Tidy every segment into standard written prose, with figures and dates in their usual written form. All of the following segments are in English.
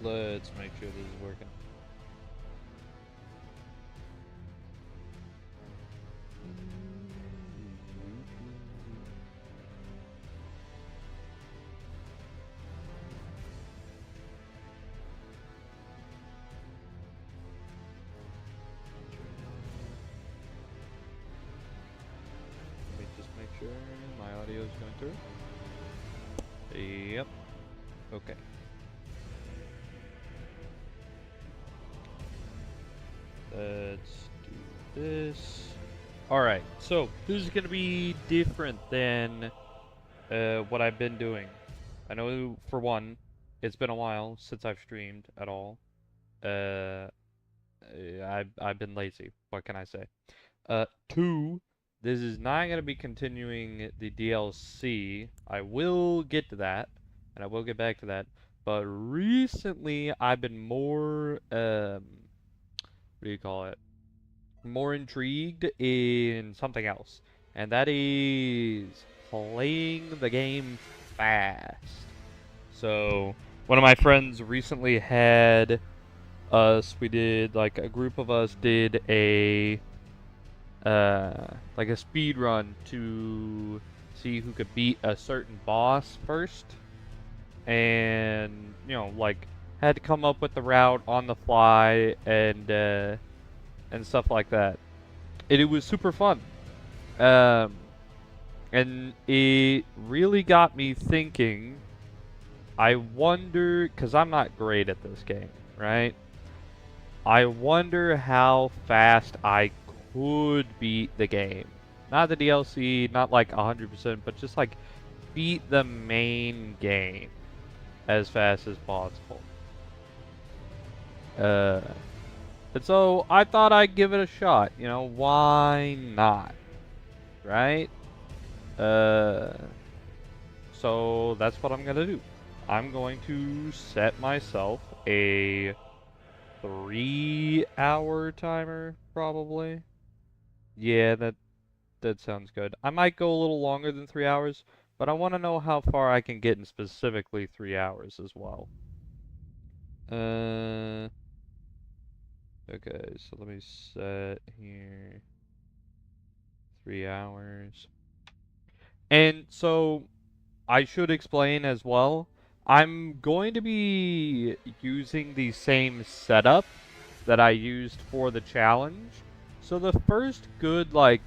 Let's make sure this is working. Let me just make sure my audio is going through. Yep. Okay. Let's do this. Alright, so this is going to be different than what I've been doing. I know, for one, it's been a while since I've streamed at all. Uh, I've been lazy. What can I say? Two, this is not going to be continuing the DLC. I will get to that, and I will get back to that. But recently, I've been more, what do you call it? More intrigued in something else. And that is playing the game fast. So, one of my friends recently had we did, like, a group of us did like a speed run to see who could beat a certain boss first. And, like, had to come up with the route on the fly and stuff like that. And it was super fun. And it really got me thinking. I wonder, because I'm not great at this game, right? I wonder how fast I could beat the game. Not the DLC, not like 100%, but just like beat the main game as fast as possible. And so I thought I'd give it a shot. Why not? Right? So that's what I'm gonna do. I'm going to set myself a 3-hour timer, probably. Yeah, that sounds good. I might go a little longer than 3 hours, but I want to know how far I can get in specifically 3 hours as well. Okay, so let me set here 3 hours. And so I should explain as well, I'm going to be using the same setup that I used for the challenge. So the first good, like,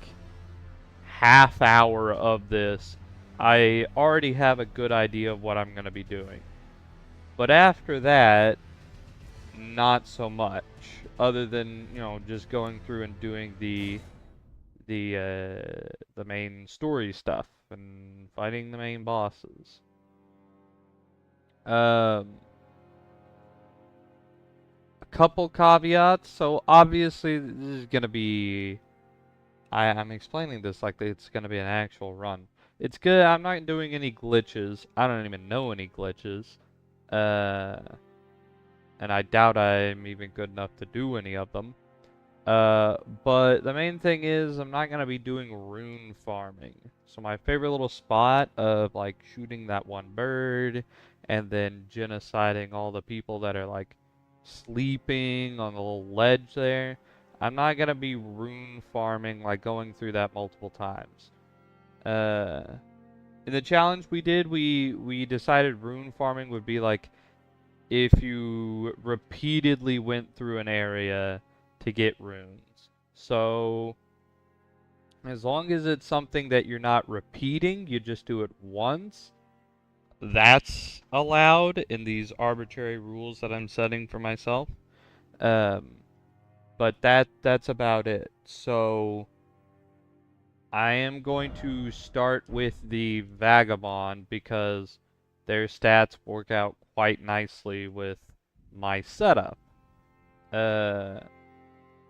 half hour of this, I already have a good idea of what I'm going to be doing. But after that, not so much. Other than, just going through and doing the main story stuff and fighting the main bosses. A couple caveats. So obviously this is gonna be. I'm explaining this like it's gonna be an actual run. It's good. I'm not doing any glitches. I don't even know any glitches. Uh, and I doubt I'm even good enough to do any of them. But the main thing is I'm not gonna be doing rune farming. So my favorite little spot of like shooting that one bird and then genociding all the people that are like sleeping on the little ledge there. I'm not gonna be rune farming, like going through that multiple times. In the challenge we did, we decided rune farming would be like if you repeatedly went through an area to get runes. So, as long as it's something that you're not repeating, you just do it once, that's allowed in these arbitrary rules that I'm setting for myself. But that's about it. So, I am going to start with the Vagabond because their stats work out quite nicely with my setup.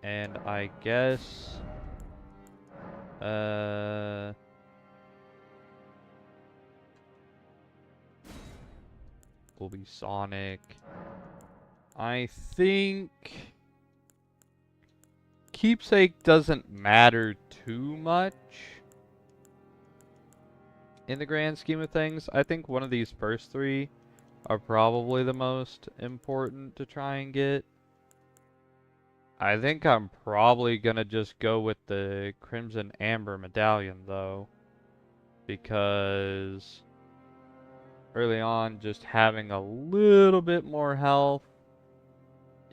And I guess, will be Sonic. I think Keepsake doesn't matter too much in the grand scheme of things. I think one of these first three are probably the most important to try and get. I think I'm probably gonna just go with the Crimson Amber Medallion though, because early on just having a little bit more health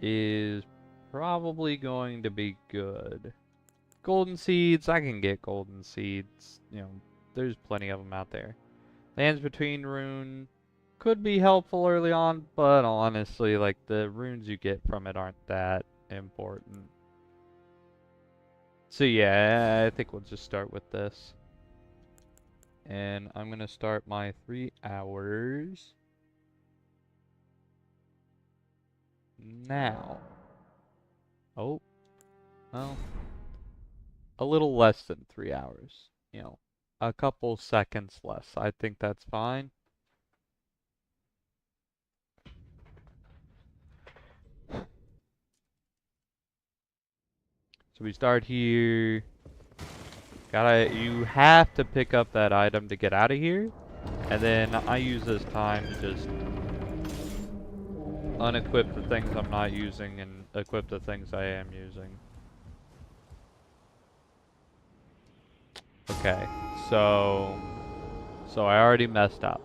is probably going to be good. Golden seeds, I can get golden seeds, you know, there's plenty of them out there. Lands Between Rune could be helpful early on, but honestly, like, the runes you get from it aren't that important. So yeah, I think we'll just start with this. And I'm gonna start my 3 hours now. Oh, well, a little less than 3 hours. You know, a couple seconds less. I think that's fine. So we start here. You have to pick up that item to get out of here. And then I use this time to just unequip the things I'm not using and equip the things I am using. Okay, so I already messed up.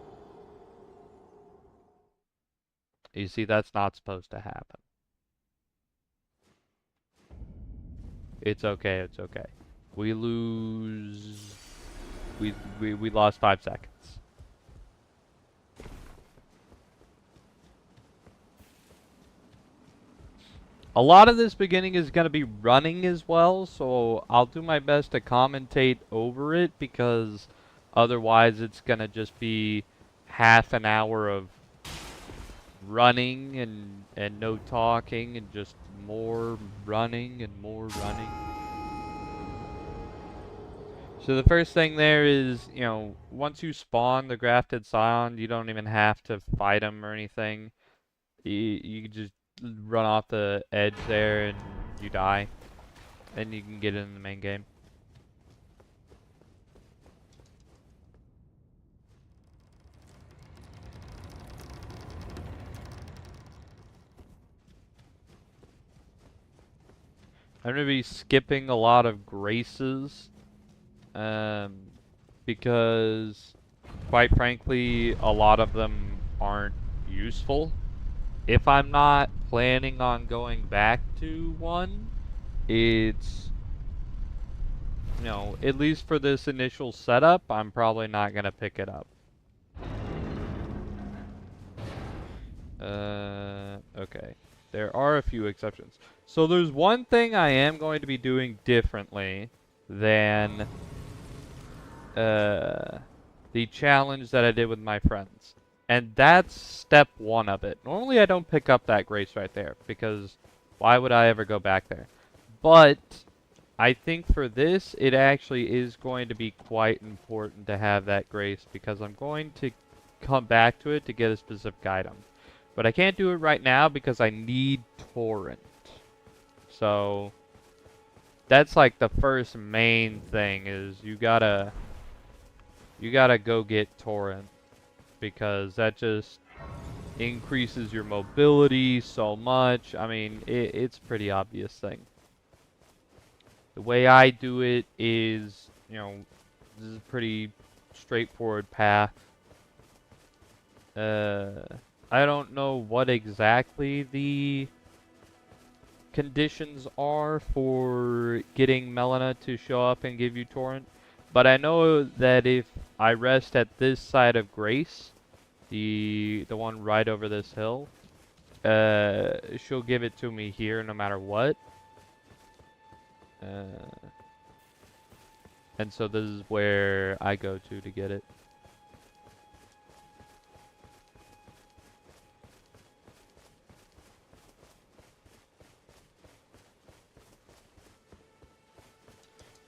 You see, that's not supposed to happen. It's okay, it's okay. We lose... We lost 5 seconds. A lot of this beginning is going to be running as well, so I'll do my best to commentate over it, because otherwise it's going to just be half an hour of running and no talking and just more running and more running. So the first thing there is, you know, once you spawn the Grafted Scion, you don't even have to fight him or anything. You just run off the edge there and you die. And you can get in the main game. I'm going to be skipping a lot of graces. Because, quite frankly, a lot of them aren't useful. If I'm not planning on going back to one, it's, you know, at least for this initial setup, I'm probably not going to pick it up. Okay. There are a few exceptions. So there's one thing I am going to be doing differently than the challenge that I did with my friends. And that's step 1 of it. Normally I don't pick up that grace right there, because why would I ever go back there? But I think for this, it actually is going to be quite important to have that grace, because I'm going to come back to it to get a specific item. But I can't do it right now because I need Torrent. So that's like the first main thing, is you gotta go get Torrent, because that just increases your mobility so much. I mean, it's a pretty obvious thing. The way I do it is, you know, this is a pretty straightforward path. I don't know what exactly the conditions are for getting Melina to show up and give you Torrent, but I know that if I rest at this side of Grace, the one right over this hill, she'll give it to me here no matter what. And so this is where I go to get it.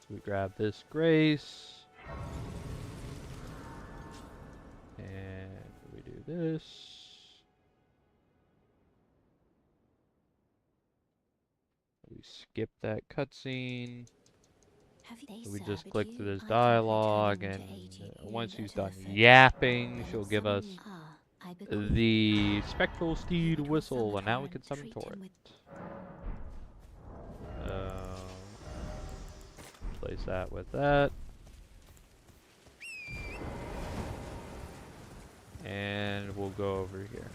So we grab this Grace. And we do this. We skip that cutscene. We just click through this dialogue, and once she's done yapping, she'll give us the spectral steed whistle, and now we can summon Torrent. Place that with that. And we'll go over here.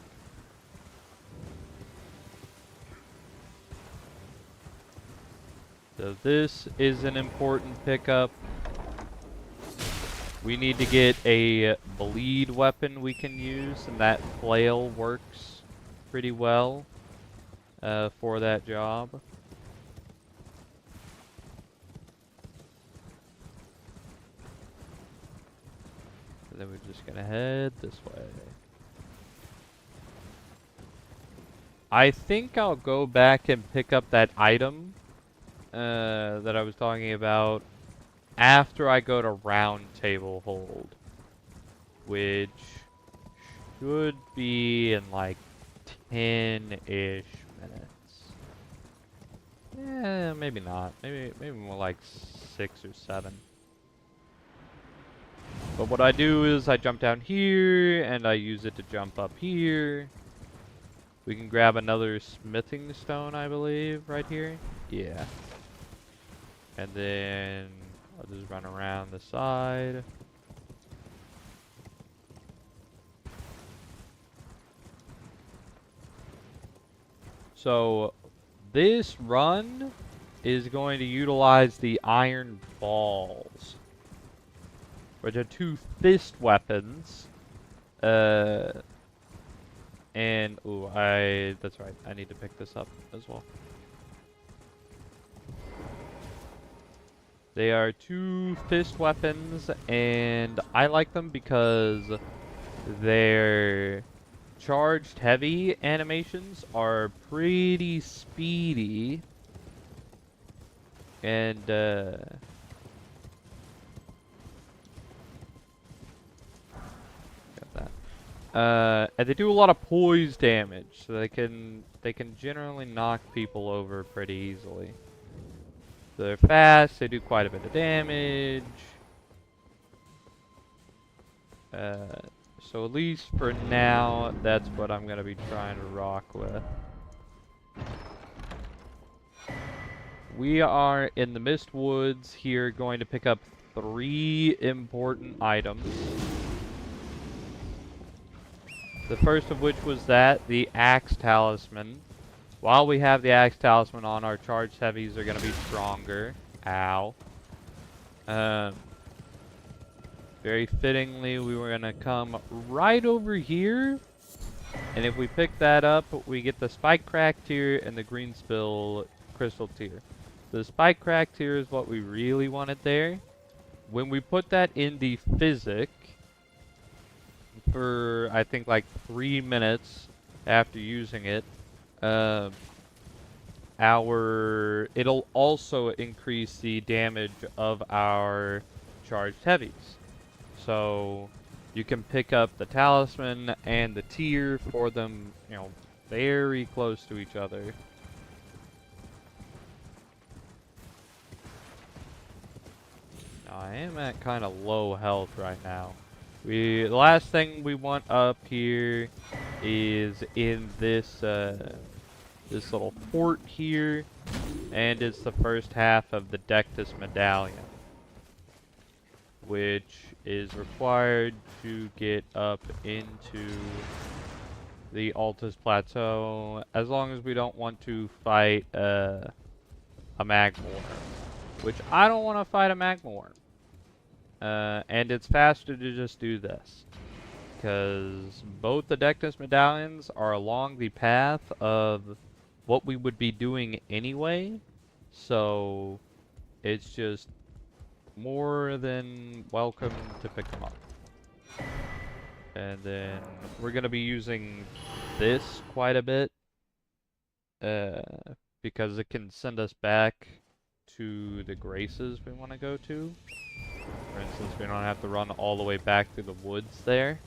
So this is an important pickup. We need to get a bleed weapon we can use, and that flail works pretty well for that job. And then we're just gonna head this way. I think I'll go back and pick up that item that I was talking about after I go to Round Table Hold, which should be in like 10-ish minutes. Yeah, maybe not. Maybe more like 6 or 7. But what I do is I jump down here and I use it to jump up here. We can grab another smithing stone, I believe, right here. Yeah. And then I'll just run around the side. So this run is going to utilize the iron balls, which are 2 fist weapons. And ooh, that's right. I need to pick this up as well. They are 2 fist weapons, and I like them because their charged heavy animations are pretty speedy. And got that. And they do a lot of poise damage, so they can generally knock people over pretty easily. They're fast, they do quite a bit of damage. So at least for now, that's what I'm going to be trying to rock with. We are in the Mist Woods here, going to pick up 3 important items. The first of which was the Axe Talisman. While we have the Axe Talisman on, our charged heavies are going to be stronger. Ow. Very fittingly, we were going to come right over here. And if we pick that up, we get the Spike Crack tier and the Green Spill Crystal tier. The Spike Crack tier is what we really wanted there. When we put that in the Physic, for I think like 3 minutes after using it, it'll also increase the damage of our charged heavies. So you can pick up the talisman and the tier for them, you know, very close to each other. Now, I am at kind of low health right now. The last thing we want up here is in this this little fort here, and it's the first half of the Dectus Medallion, which is required to get up into the Altus Plateau, as long as we don't want to fight a magma worm, which I don't want to fight a magma worm. And it's faster to just do this, because both the Dectus Medallions are along the path of what we would be doing anyway, so it's just more than welcome to pick them up. And then we're going to be using this quite a bit, because it can send us back to the Graces we want to go to. For instance, we don't have to run all the way back through the woods there.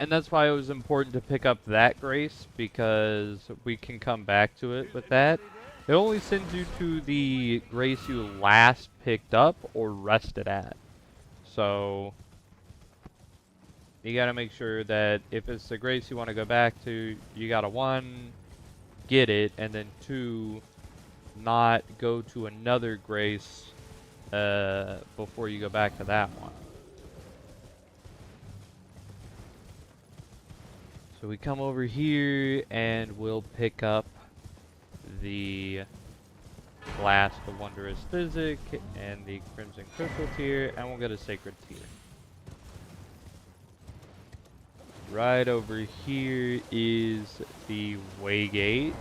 And that's why it was important to pick up that Grace, because we can come back to it with that. It only sends you to the Grace you last picked up or rested at. So you gotta make sure that if it's the grace you want to go back to, you gotta one, get it, and then two, not go to another grace before you go back to that one. So we come over here and we'll pick up the Blast of Wondrous Physic and the Crimson Crystal tier, and we'll get a Sacred tier. Right over here is the Waygate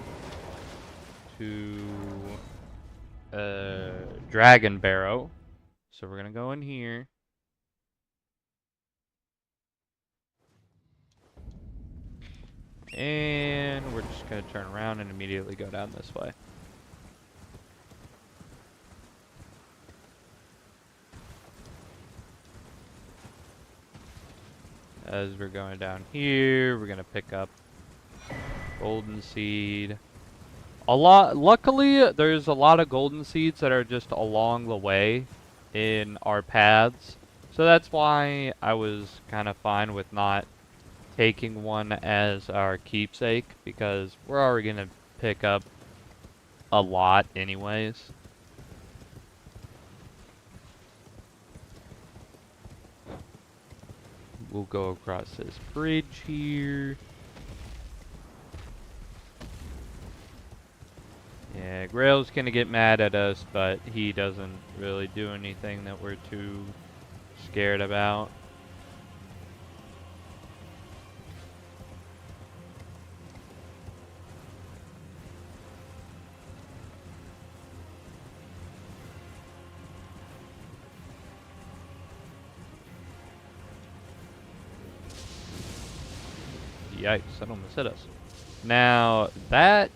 to Dragon Barrow. So we're gonna go in here. And we're just gonna turn around and immediately go down this way. As we're going down here, we're gonna pick up Golden Seed. Luckily, there's a lot of Golden Seeds that are just along the way in our paths. So that's why I was kind of fine with not taking one as our keepsake, because we're already gonna pick up a lot anyways. We'll go across this bridge here. Yeah, Grail's gonna get mad at us, but he doesn't really do anything that we're too scared about. Yikes, that almost hit us. Now, that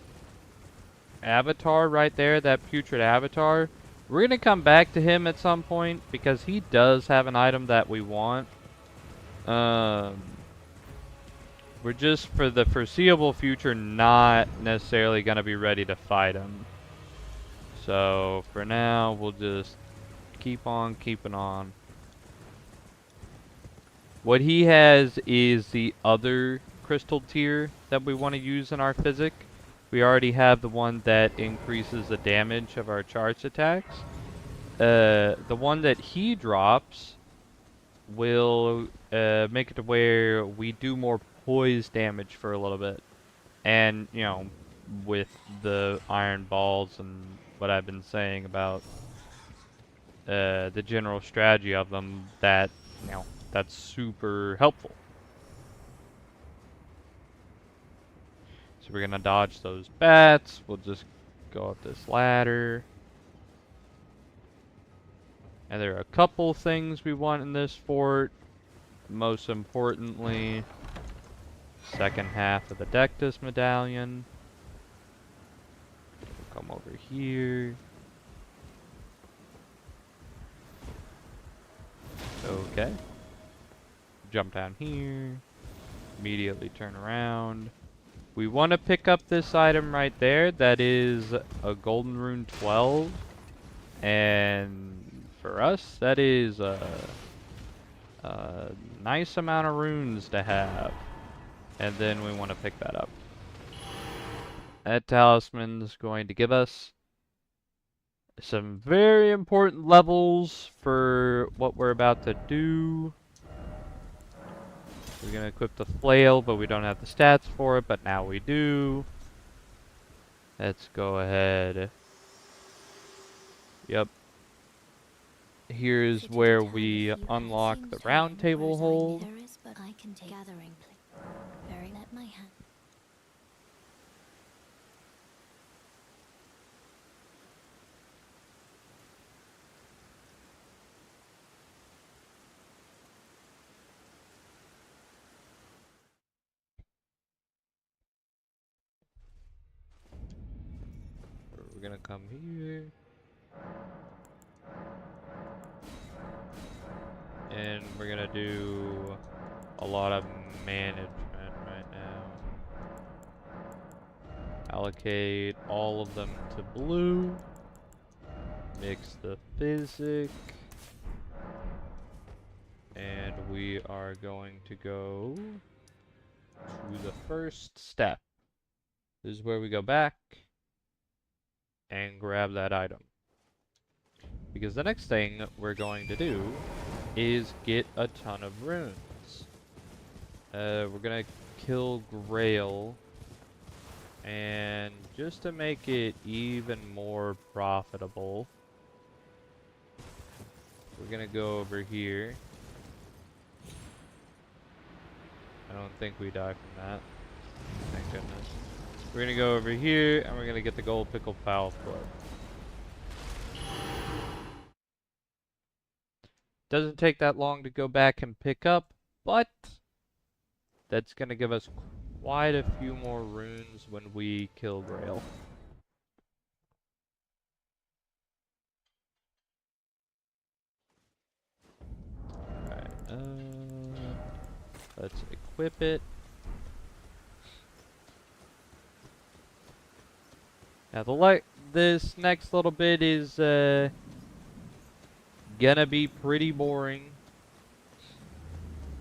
avatar right there, that putrid avatar, we're gonna come back to him at some point because he does have an item that we want. We're just, for the foreseeable future, not necessarily gonna be ready to fight him. So, for now, we'll just keep on keeping on. What he has is the other crystal tier that we want to use in our physic. We already have the one that increases the damage of our charged attacks. The one that he drops will make it to where we do more poise damage for a little bit. And, you know, with the iron balls and what I've been saying about the general strategy of them, that, you know, that's super helpful. So we're gonna dodge those bats. We'll just go up this ladder. And there are a couple things we want in this fort. Most importantly, second half of the Dectus medallion. We'll come over here. Okay. Jump down here. Immediately turn around. We want to pick up this item right there. That is a Golden Rune 12. And for us, that is a nice amount of runes to have. And then we want to pick that up. That talisman is going to give us some very important levels for what we're about to do. We're going to equip the flail, but we don't have the stats for it, but now we do. Let's go ahead. Yep. Here's where we unlock the round table hold. We're gonna come here. And we're gonna do a lot of management right now. Allocate all of them to blue. Mix the physic. And we are going to go to the first step. This is where we go back and grab that item. Because the next thing we're going to do is get a ton of runes. We're gonna kill Grail, and just to make it even more profitable, we're gonna go over here. I don't think we die from that. Thank goodness. We're gonna go over here, and we're gonna get the gold pickle foul foot. Doesn't take that long to go back and pick up, but that's gonna give us quite a few more runes when we kill Grail. Alright, let's equip it. Now this next little bit is gonna be pretty boring.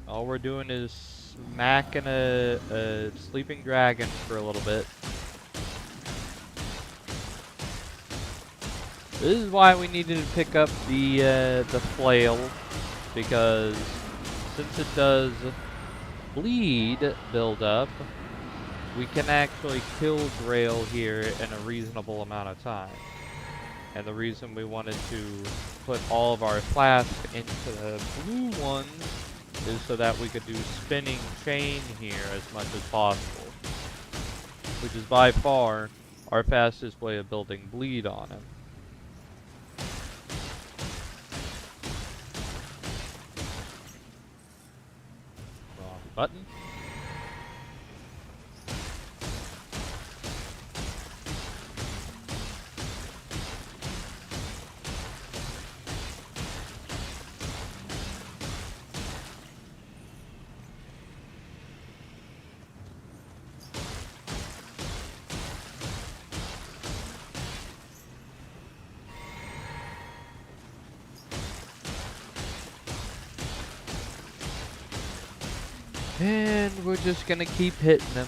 All we're doing is smacking a sleeping dragon for a little bit. This is why we needed to pick up the flail, because since it does bleed build up, we can actually kill Grail here in a reasonable amount of time. And the reason we wanted to put all of our flasks into the blue ones is so that we could do spinning chain here as much as possible, which is by far our fastest way of building bleed on him. Wrong button. And we're just gonna keep hitting them.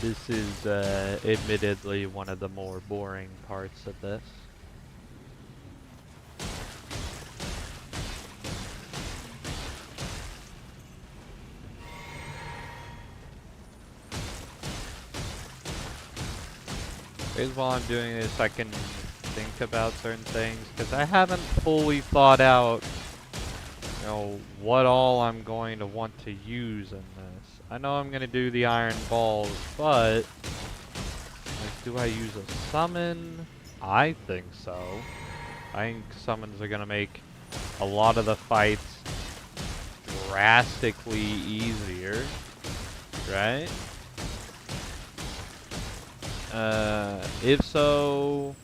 This is admittedly one of the more boring parts of this. Because while I'm doing this, I can think about certain things, because I haven't fully thought out, you know, what all I'm going to want to use in this. I know I'm going to do the iron balls, but like, do I use a summon? I think so. I think summons are going to make a lot of the fights drastically easier, right? If so,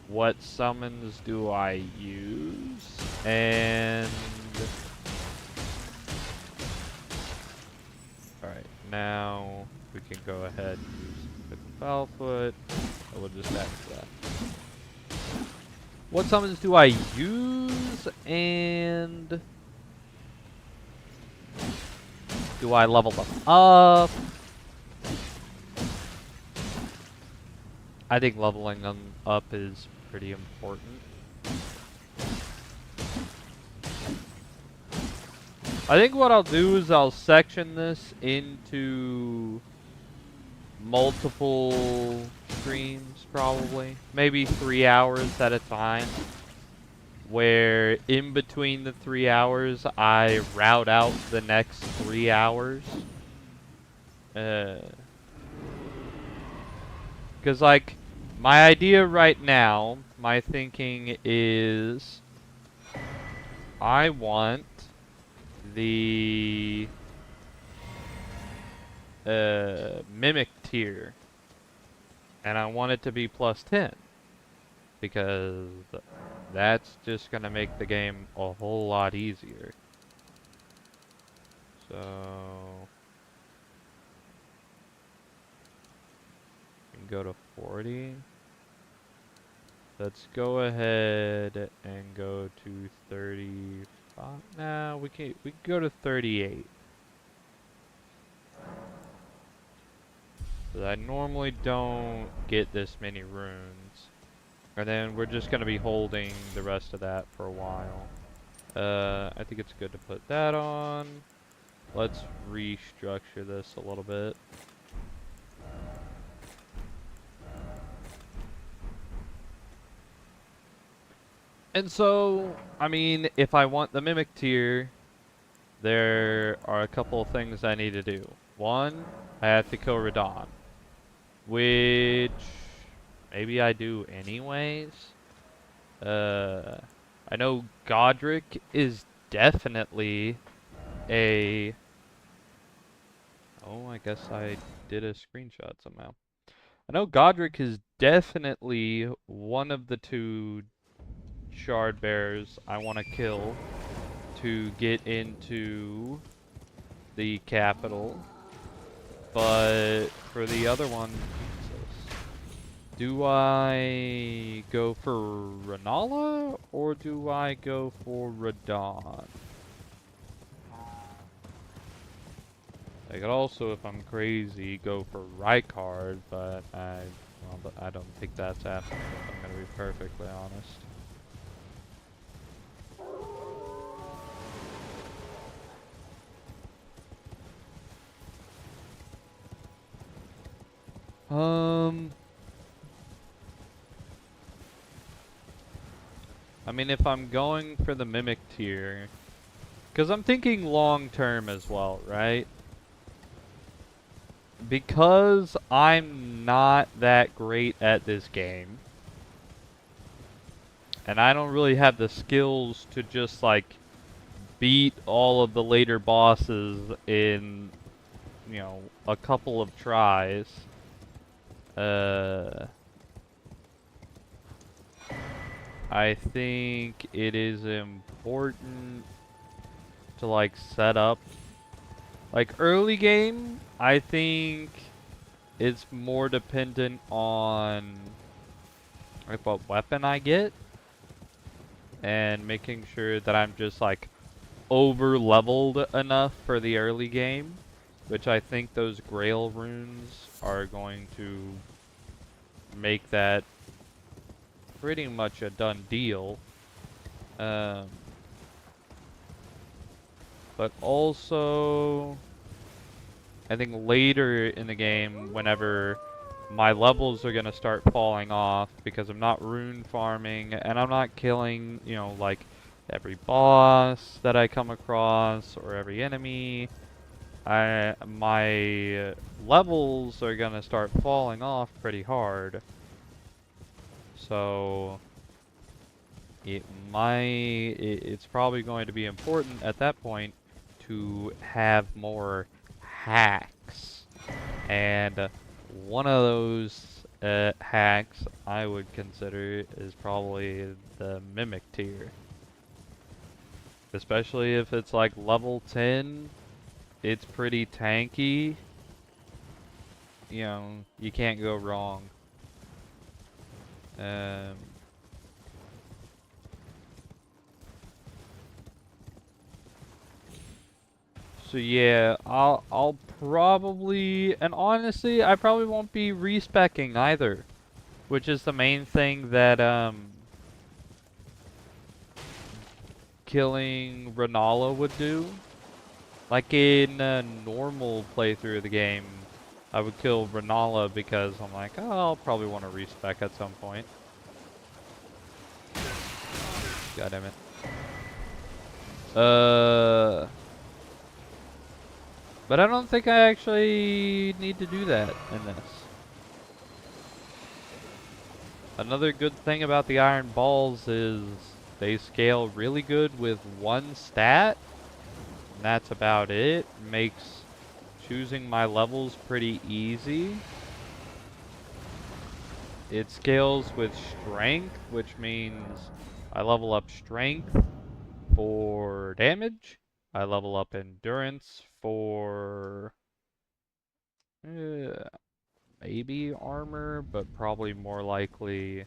what summons do I use? And alright, now we can go ahead and use the foul foot. We'll just add that. What summons do I use? And do I level them up? I think leveling them up is pretty important. I think what I'll do is I'll section this into multiple streams, probably. Maybe 3 hours at a time. Where in between the 3 hours, I route out the next 3 hours. Because, like, my idea right now, my thinking is I want the Mimic tier, and I want it to be plus 10 because that's just gonna make the game a whole lot easier. So we can go to 40. Let's go ahead and go to 35. Nah, we can go to 38. But I normally don't get this many runes. And then we're just gonna be holding the rest of that for a while. I think it's good to put that on. Let's restructure this a little bit. And so, I mean, if I want the Mimic tier, there are a couple of things I need to do. One, I have to kill Radon, which maybe I do anyways. I know Godric is definitely a... Oh, I guess I did a screenshot somehow. I know Godric is definitely one of the two shard bearers I want to kill to get into the capital. But for the other one, Jesus, do I go for Renala or do I go for Radon? I could also, if I'm crazy, go for Rykard, but I don't think that's happening, if I'm gonna be perfectly honest. I mean, if I'm going for the Mimic tier, because I'm thinking long term as well, right? Because I'm not that great at this game, and I don't really have the skills to just, like, beat all of the later bosses in, you know, a couple of tries. I think it is important to, like, set up, like, early game. I think it's more dependent on, like, what weapon I get and making sure that I'm just, like, over leveled enough for the early game, which I think those Grail runes are going to make that pretty much a done deal. But also, I think later in the game, whenever my levels are going to start falling off because I'm not rune farming and I'm not killing, you know, like every boss that I come across or every enemy, my levels are going to start falling off pretty hard. So it's probably going to be important at that point to have more hacks. And one of those hacks I would consider is probably the Mimic tier. Especially if it's like level 10, it's pretty tanky. You know, you can't go wrong. So yeah, I'll probably, and honestly, I probably won't be respecking either, which is the main thing that killing Renala would do. Like in a normal playthrough of the game, I would kill Renala because I'm like, oh, I'll probably want to respec at some point. God damn it. But I don't think I actually need to do that in this. Another good thing about the Iron Balls is they scale really good with one stat. And that's about it. Makes choosing my levels pretty easy. It scales with strength, which means I level up strength for damage. I level up endurance for maybe armor, but probably more likely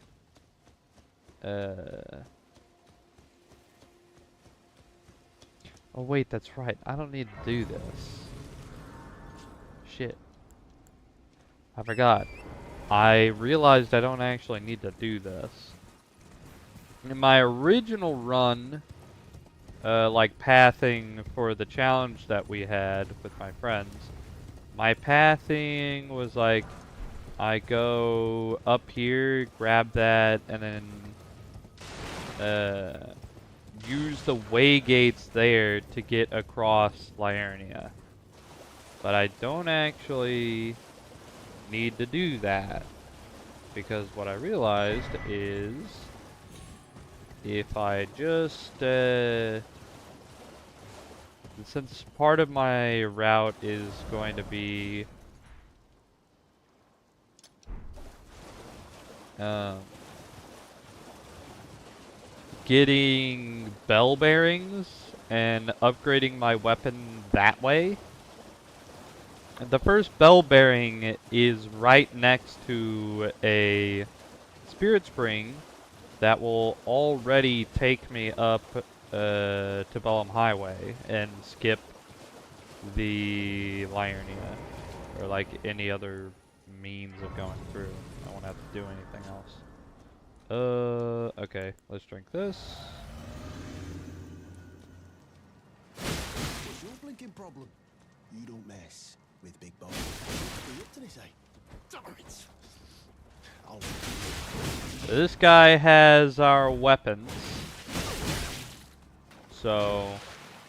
oh wait, that's right. I don't need to do this. Shit. I forgot. I realized I don't actually need to do this. In my original run, like pathing for the challenge that we had with my friends, my pathing was like, I go up here, grab that, and then use the way gates there to get across Liurnia. But I don't actually need to do that, because what I realized is if I just since part of my route is going to be getting bell bearings and upgrading my weapon that way. And the first bell bearing is right next to a spirit spring that will already take me up to Bellum Highway and skip the Liurnia, or like any other means of going through. I won't have to do anything else. Okay, let's drink this. What's your blinking problem? You don't mess with big boys. What are you up to this, eh? Damn it! Oh. This guy has our weapons, so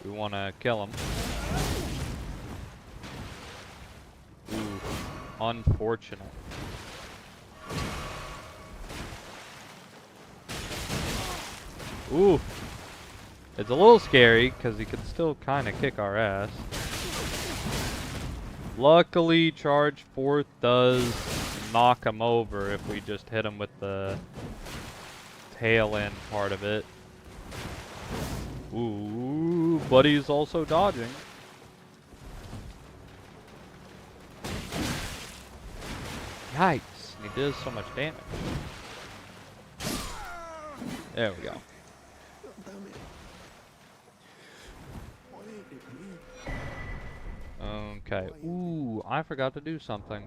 we want to kill him. Ooh, unfortunate. Ooh, it's a little scary because he can still kind of kick our ass. Luckily, Charge Force does knock him over if we just hit him with the tail end part of it. Ooh, Buddy's also dodging. Yikes, he does so much damage. There we go. Okay. Ooh, I forgot to do something.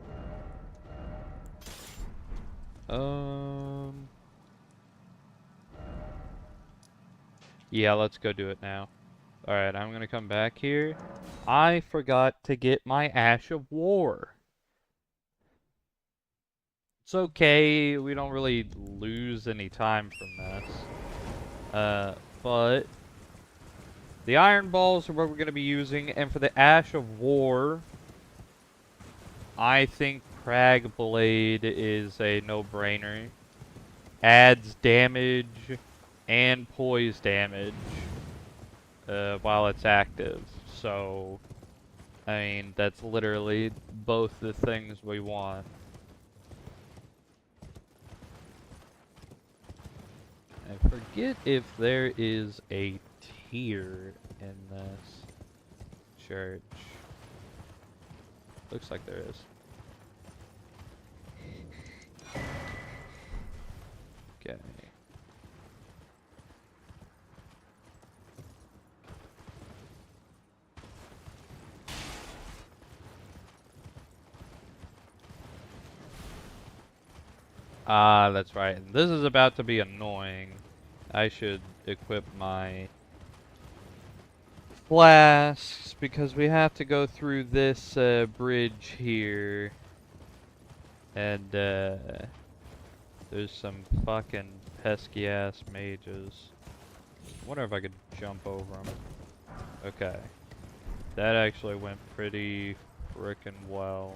Yeah, let's go do it now. Alright, I'm gonna come back here. I forgot to get my Ash of War. It's okay, we don't really lose any time from this. But the Iron Balls are what we're gonna be using, and for the Ash of War, I think Crag Blade is a no-brainer. Adds damage and poise damage while it's active. So, I mean, that's literally both the things we want. I forget if there is a tier in this church. Looks like there is. Okay. Ah, that's right. And this is about to be annoying. I should equip my flasks because we have to go through this bridge here. And there's some fucking pesky ass mages. I wonder if I could jump over them. Okay. That actually went pretty frickin' well.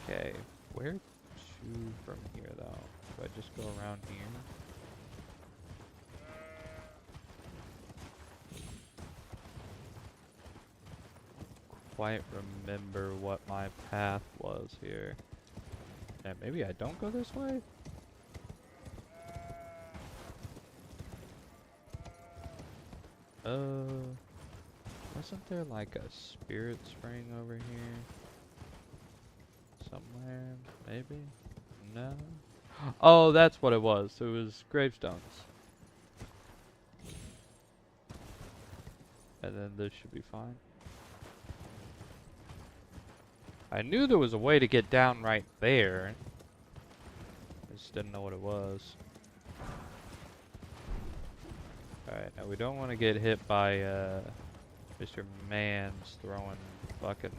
Okay, where to from here though? Do I just go around here? quite remember what my path was here. And maybe I don't go this way? Wasn't there like a spirit spring over here? Somewhere, maybe? No? Oh, that's what it was. It was gravestones. And then this should be fine. I knew there was a way to get down right there. I just didn't know what it was. Alright, now we don't want to get hit by Mr. Mans throwing fucking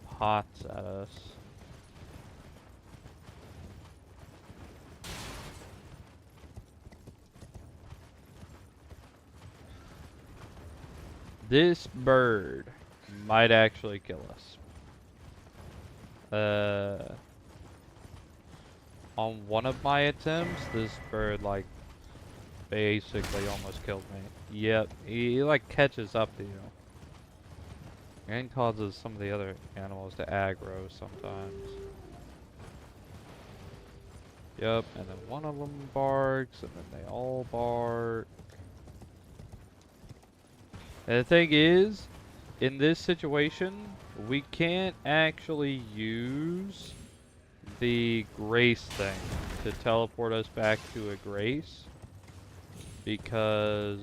pots at us. This bird might actually kill us. On one of my attempts, this bird like basically almost killed me. Yep, he like catches up to you. And causes some of the other animals to aggro sometimes. Yep, and then one of them barks, and then they all bark. And the thing is, in this situation, we can't actually use the grace thing to teleport us back to a grace. Because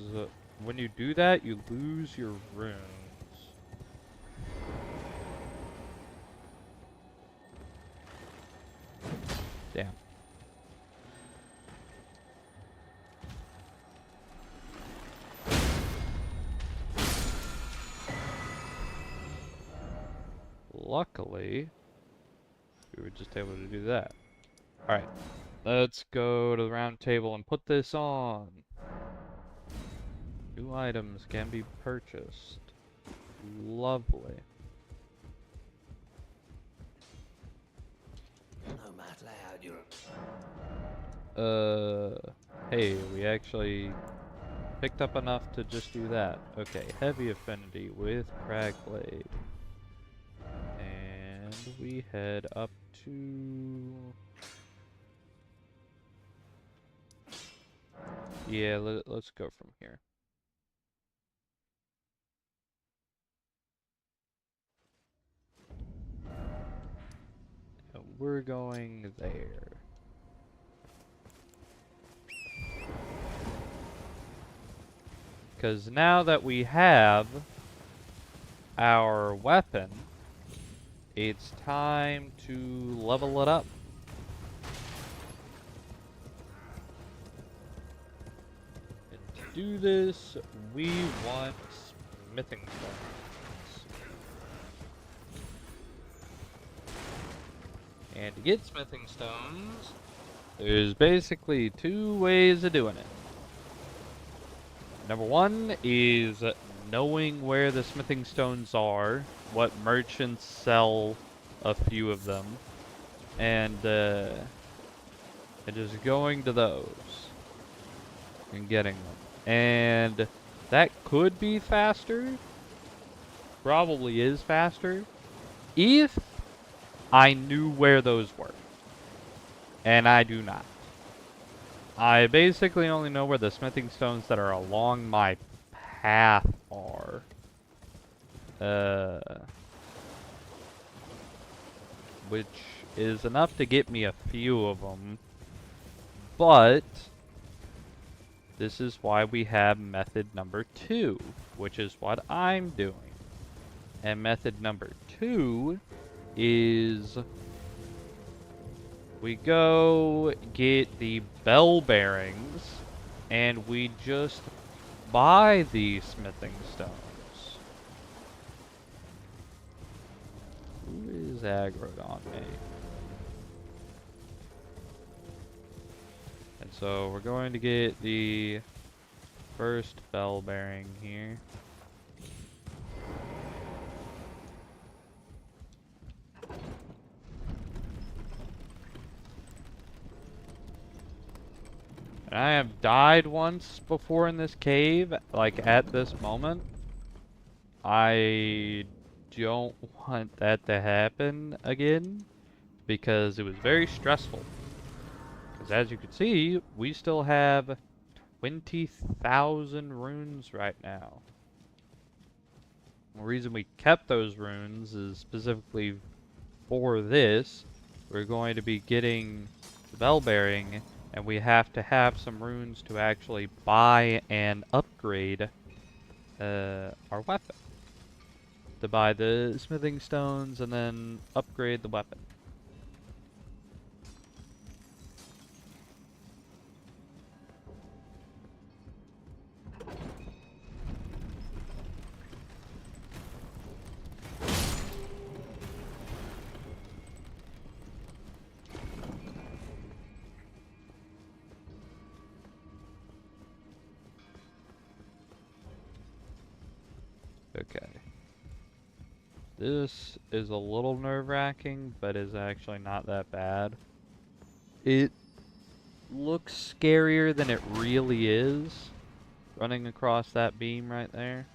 when you do that, you lose your runes. Damn. Luckily, we were just able to do that. Alright, let's go to the round table and put this on. New items can be purchased. Lovely. No matter how you're. Hey, we actually picked up enough to just do that. Okay, heavy affinity with Crag Blade. And we head up to... Yeah, let's go from here. And we're going there. Because now that we have our weapon, it's time to level it up. And to do this, we want smithing stones. And to get smithing stones, there's basically two ways of doing it. Number one is knowing where the smithing stones are, what merchants sell a few of them, and just going to those and getting them. And that could be faster, probably is faster, if I knew where those were. And I do not. I basically only know where the smithing stones that are along my path are. Which is enough to get me a few of them. But this is why we have method number 2, which is what I'm doing. And method number 2 is we go get the bell bearings and we just buy the smithing stones. Who is aggroed on me? And so we're going to get the first bell bearing here. And I have died once before in this cave, like at this moment. I don't want that to happen again because it was very stressful. Because as you can see, we still have 20,000 runes right now. The reason we kept those runes is specifically for this. We're going to be getting the bell bearing, and we have to have some runes to actually buy and upgrade our weapon. To buy the smithing stones and then upgrade the weapon. Okay. This is a little nerve-wracking, but is actually not that bad. It looks scarier than it really is, running across that beam right there.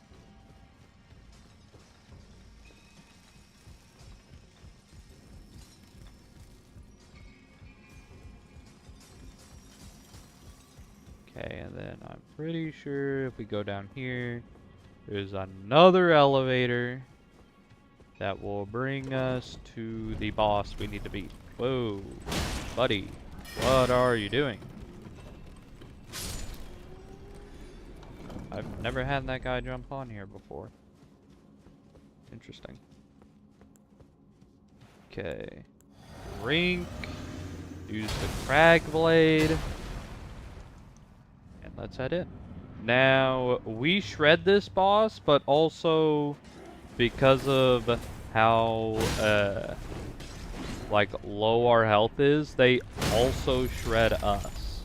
Okay, and then I'm pretty sure if we go down here, there's another elevator that will bring us to the boss we need to beat. Whoa, buddy, what are you doing? I've never had that guy jump on here before. Interesting. Okay. Rink. Use the crag blade. And let's head in. Now, we shred this boss, but also because of how like low our health is, they also shred us.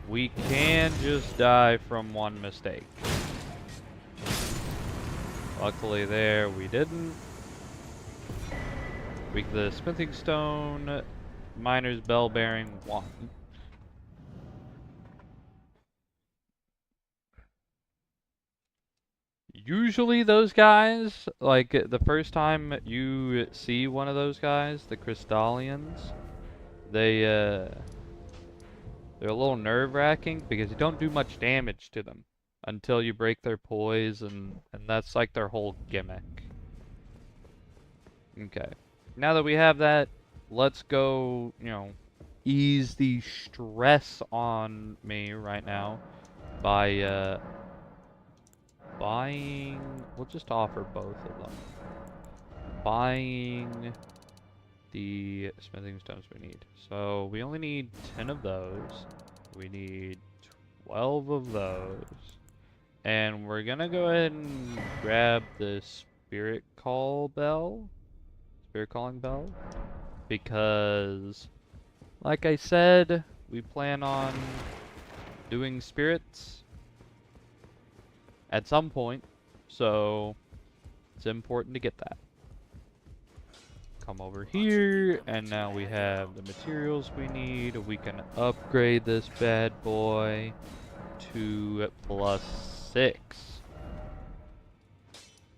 We can just die from one mistake. Luckily there we didn't. We get the smithing stone, miner's bell bearing 1. Usually those guys, like the first time you see one of those guys, the Crystallians, they're a little nerve-wracking because you don't do much damage to them until you break their poise, and that's like their whole gimmick. Okay. Now that we have that, let's go, you know, ease the stress on me right now by buying, we'll just offer both of them. Buying the smithing stones we need. So we only need 10 of those. We need 12 of those. And we're gonna go ahead and grab the spirit calling bell. Because, like I said, we plan on doing spirits at some point, so it's important to get that. Come over here, and now we have the materials we need. We can upgrade this bad boy to +6.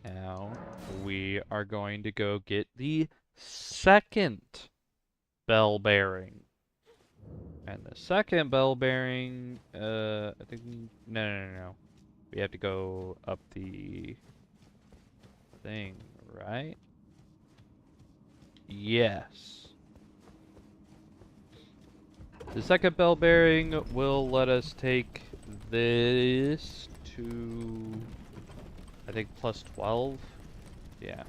Now, we are going to go get the second bell bearing. And the second bell bearing, I think, no. We have to go up the thing, right? Yes. The second bell bearing will let us take this to, I think, +12. Yeah.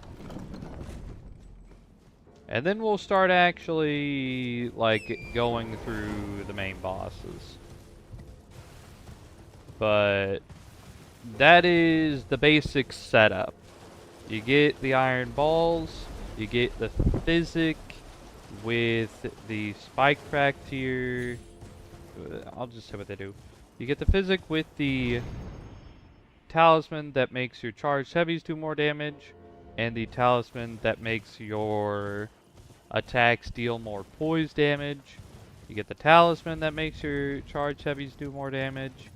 And then we'll start actually, like, going through the main bosses. But that is the basic setup. You get the iron balls, you get the physic with the spike fracture. I'll just say what they do. You get the physic with the talisman that makes your charged heavies do more damage, and the talisman that makes your attacks deal more poise damage. You get the talisman that makes your charged heavies do more damage.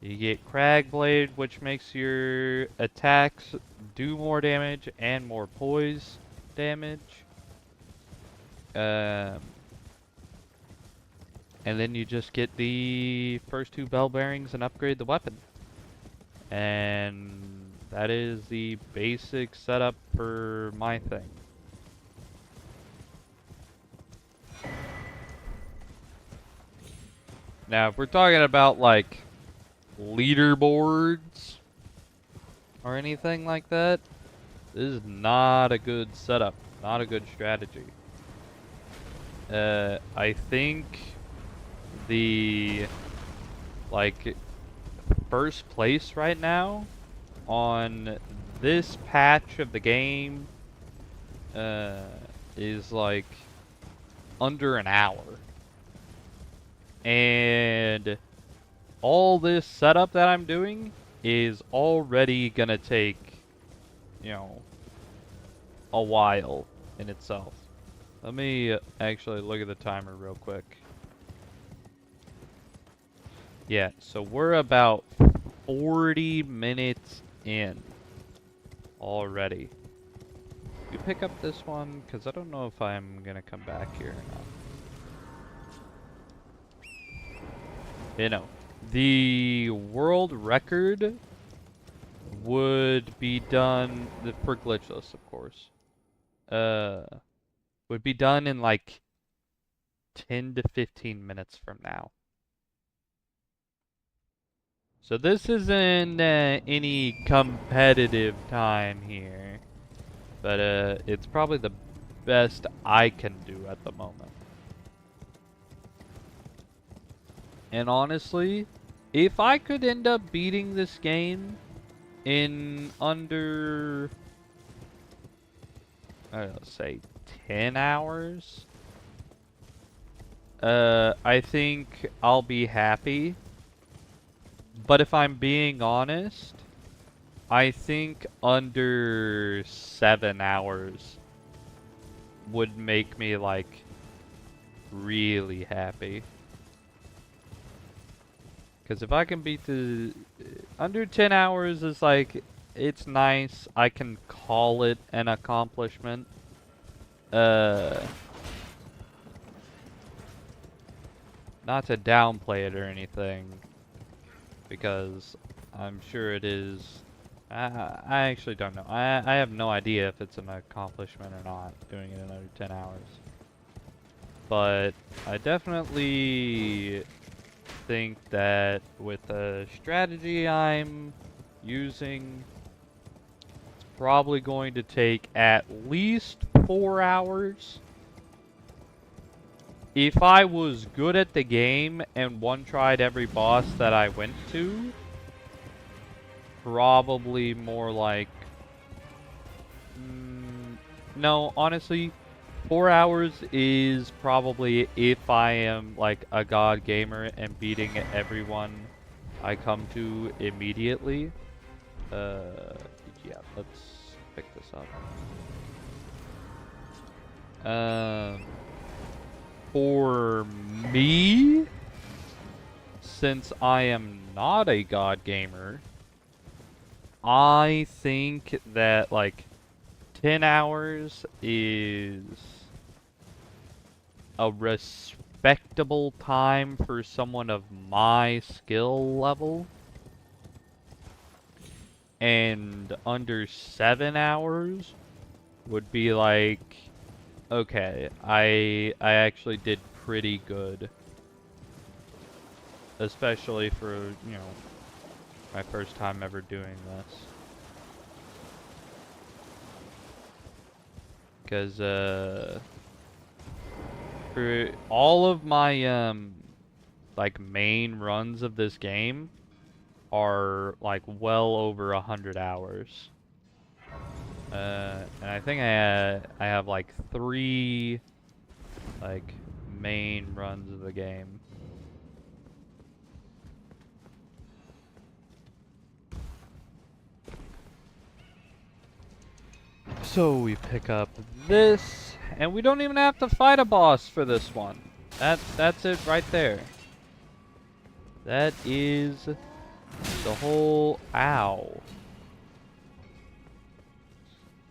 You get Crag Blade, which makes your attacks do more damage and more poise damage. Um, and then you just get the first 2 bell bearings and upgrade the weapon. And that is the basic setup for my thing. Now, if we're talking about like leaderboards or anything like that, this is not a good setup, not a good strategy. I think the like first place right now on this patch of the game is like under an hour. And all this setup that I'm doing is already gonna take, you know, a while in itself. Let me actually look at the timer real quick. Yeah, so we're about 40 minutes in already. You pick up this one, because I don't know if I'm gonna come back here or not. You know, the world record would be done, for glitchless, of course, would be done in like 10 to 15 minutes from now. So this isn't any competitive time here, but it's probably the best I can do at the moment. And honestly, if I could end up beating this game in under, let's say 10 hours, I think I'll be happy. But if I'm being honest, I think under 7 hours would make me like really happy. Because if I can beat the under 10 hours is like, it's nice. I can call it an accomplishment. Not to downplay it or anything, because I'm sure it is. I actually don't know. I have no idea if it's an accomplishment or not, doing it in under 10 hours. But I definitely think that with the strategy I'm using, it's probably going to take at least 4 hours. If I was good at the game and one-tried every boss that I went to, probably more like... no, honestly, 4 hours is probably if I am like a god gamer and beating everyone I come to immediately. Yeah, let's pick this up. For me, since I am not a god gamer, I think that like 10 hours is a respectable time for someone of my skill level. And under 7 hours would be like, okay, I actually did pretty good. Especially for, you know, my first time ever doing this. Because, for all of my, like, main runs of this game are, like, well over 100 hours. And I think I have, like, 3, like, main runs of the game. So we pick up this, and we don't even have to fight a boss for this one. That's it right there. That is The whole... Ow.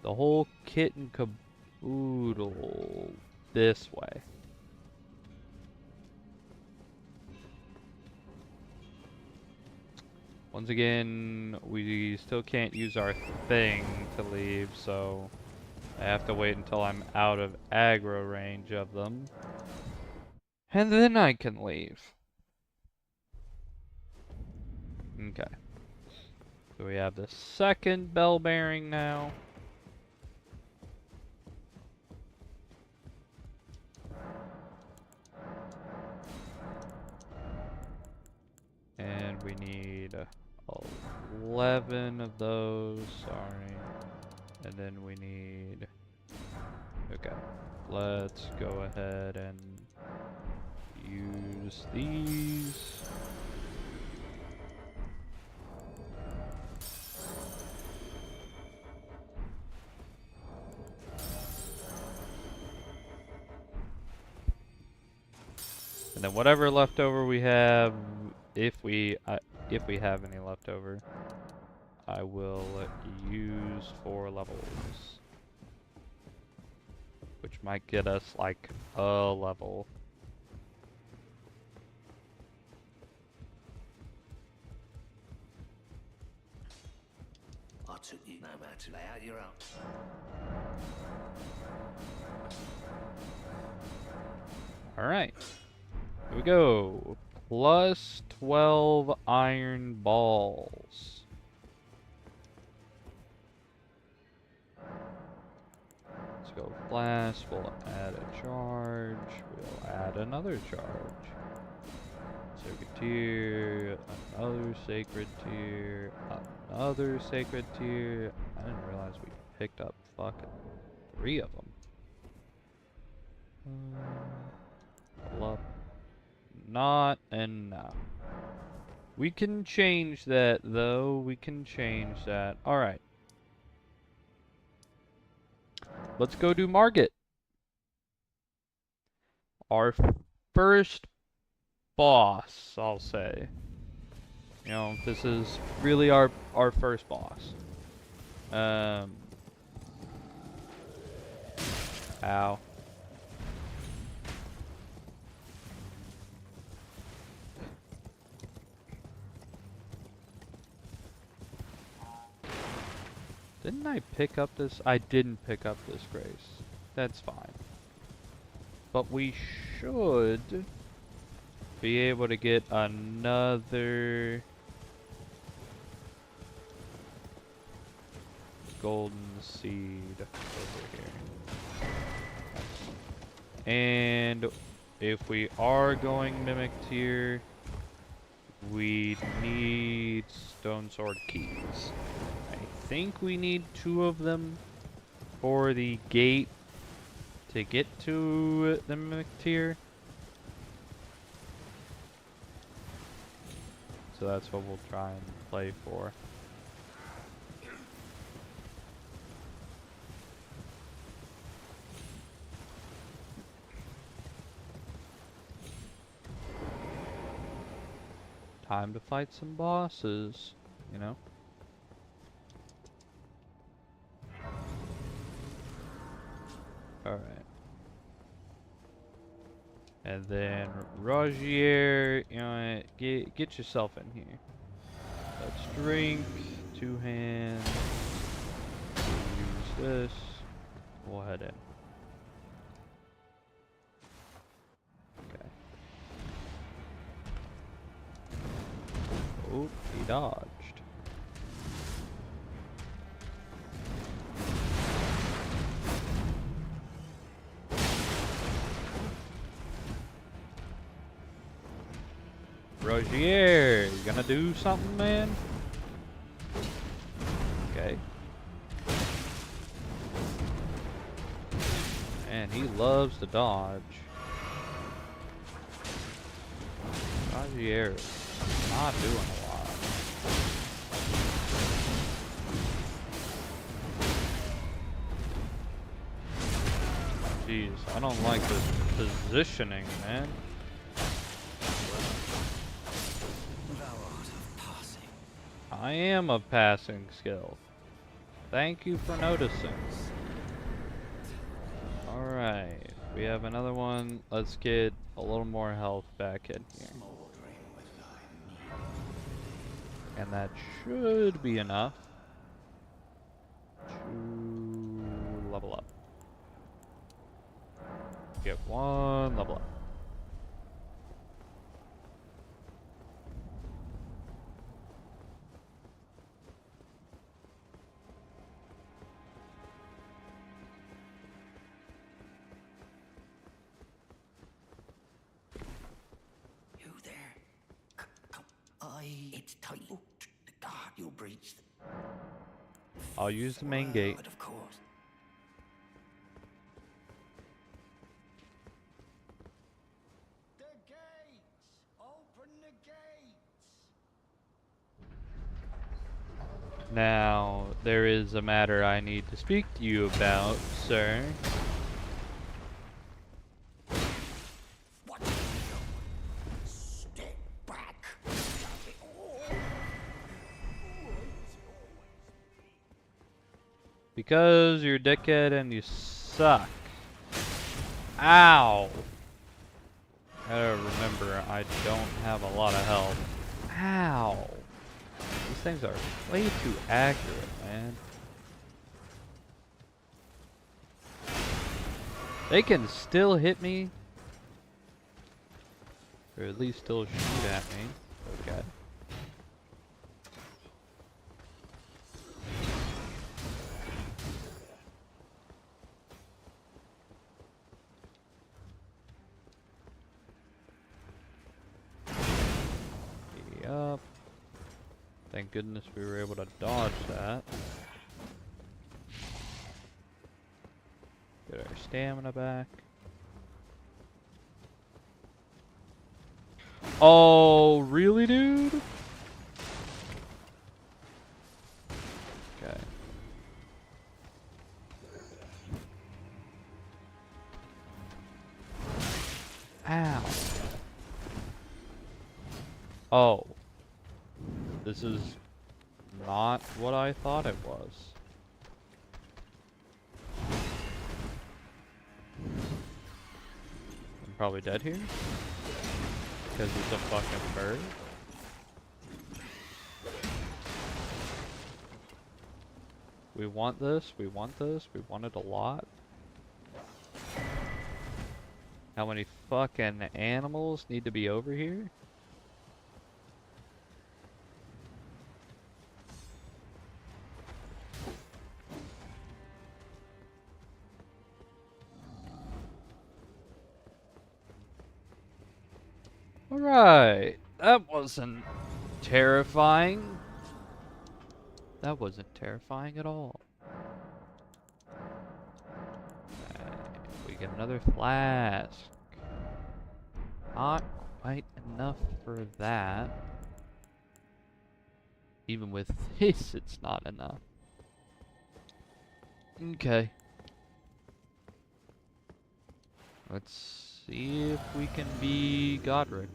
The whole kit and caboodle this way. Once again, we still can't use our thing to leave, so I have to wait until I'm out of aggro range of them. And then I can leave. Okay. So we have the second bell bearing now. And we need 11 of those, sorry. And then we need... Okay, let's go ahead and use these. And then whatever leftover we have, if we have any leftover, I will use for levels, which might get us like a level. I took you no matter to lay out your own. All right. Here we go. Plus 12 iron balls. Let's go flash. We'll add a charge. We'll add another charge. Sacred tier. Another sacred tier. Another sacred tier. I didn't realize we picked up fucking 3 of them. Love. Not enough. We can change that, though. We can change that. Alright. Let's go do Margit. Our first boss, I'll say. You know, this is really our first boss. Ow. Didn't I pick up this? I didn't pick up this grace. That's fine. But we should be able to get another golden seed over here. And if we are going Mimic tier, we need stone sword keys. I think we need 2 of them for the gate to get to the Mimic tier. So that's what we'll try and play for. Time to fight some bosses, you know? Alright. And then Rogier, you know, get yourself in here. Let's drink, 2 hands. Use this. We'll head in. Okay. Oh, he dodged. Rogier, you gonna do something, man? Okay. And he loves to dodge. Rogier is not doing a lot. Jeez, I don't like this positioning, man. I am of passing skill. Thank you for noticing. Alright, we have another one. Let's get a little more health back in here. And that should be enough to level up. Get one level up. You there? Come. It's tight. Oh, God, you breached. I'll use the main gate. But of course. The gates! Open the gates! Now, there is a matter I need to speak to you about, sir. What the hell? Step back! Because you're a dickhead and you suck. Ow! Gotta remember, I don't have a lot of health. Ow! These things are way too accurate, man. They can still hit me. Or at least still shoot at me. Okay. Yup. Thank goodness we were able to dodge that. Get our stamina back. Oh, really, dude? Okay. Ow. Oh. This is not what I thought it was. I'm probably dead here. Because it's a fucking bird. We want this, we want this, we want it a lot. How many fucking animals need to be over here? Alright, that wasn't terrifying. That wasn't terrifying at all. Okay, we get another flask. Not quite enough for that. Even with this, it's not enough. Okay. Let's see if we can be Godric.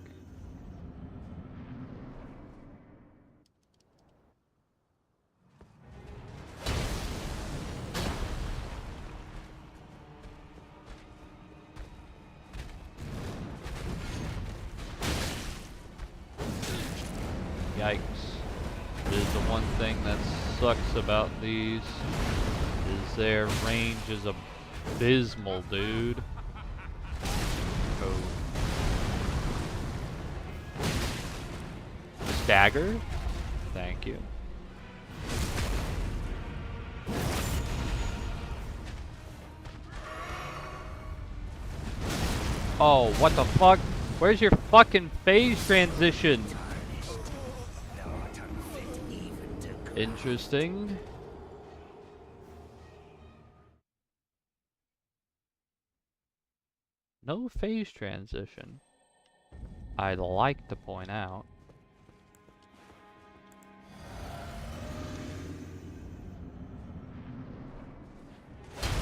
Yikes. It is the one thing that sucks about these, is their range is abysmal, dude. Oh. Stagger? Thank you. Oh, what the fuck? Where's your fucking phase transition? Interesting. No phase transition. I'd like to point out.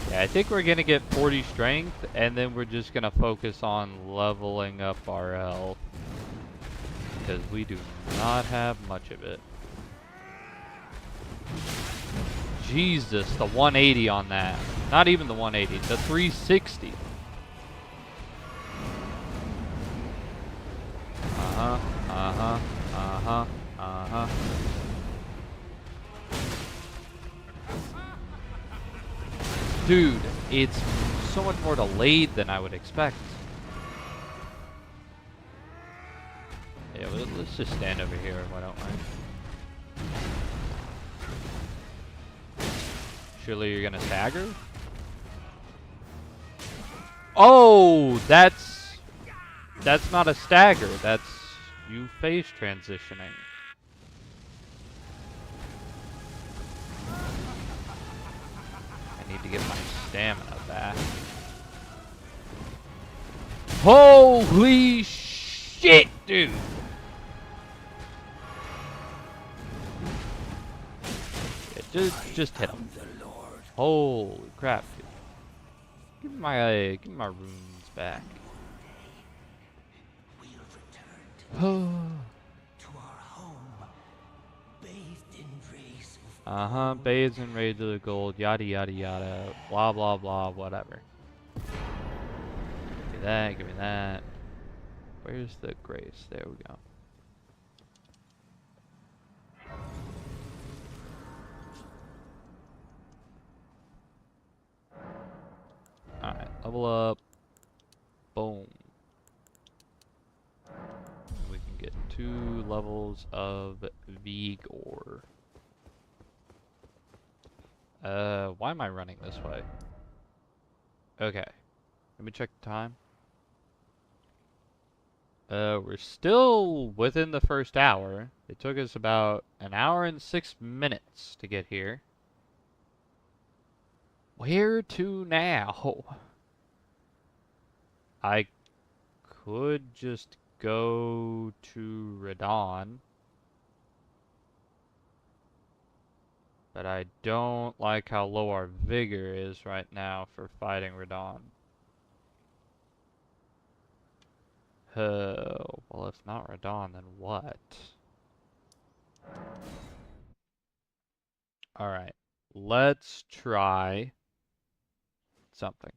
Yeah, I think we're gonna get 40 strength, and then we're just gonna focus on leveling up our health. Because we do not have much of it. Jesus, the 180 on that. Not even the 180, the 360. Uh-huh, uh-huh, uh-huh, uh-huh. Dude, it's so much more delayed than I would expect. Yeah, let's just stand over here, why don't we? Surely you're gonna stagger? Oh, that's not a stagger, that's you phase transitioning. I need to get my stamina back. Holy shit, dude! Yeah, just hit him. Holy crap, dude. Give me my runes back. Bathed in rays of the gold, yada yada yada, blah blah blah, whatever. Give me that. Where's the grace? There we go. Alright, level up. Boom. We can get 2 levels of Vigor. Why am I running this way? Okay. Let me check the time. We're still within the first hour. It took us about an hour and 6 minutes to get here. Where to now? I could just go to Radon. But I don't like how low our vigor is right now for fighting Radon. Well, if not Radon, then what? Alright, let's try something.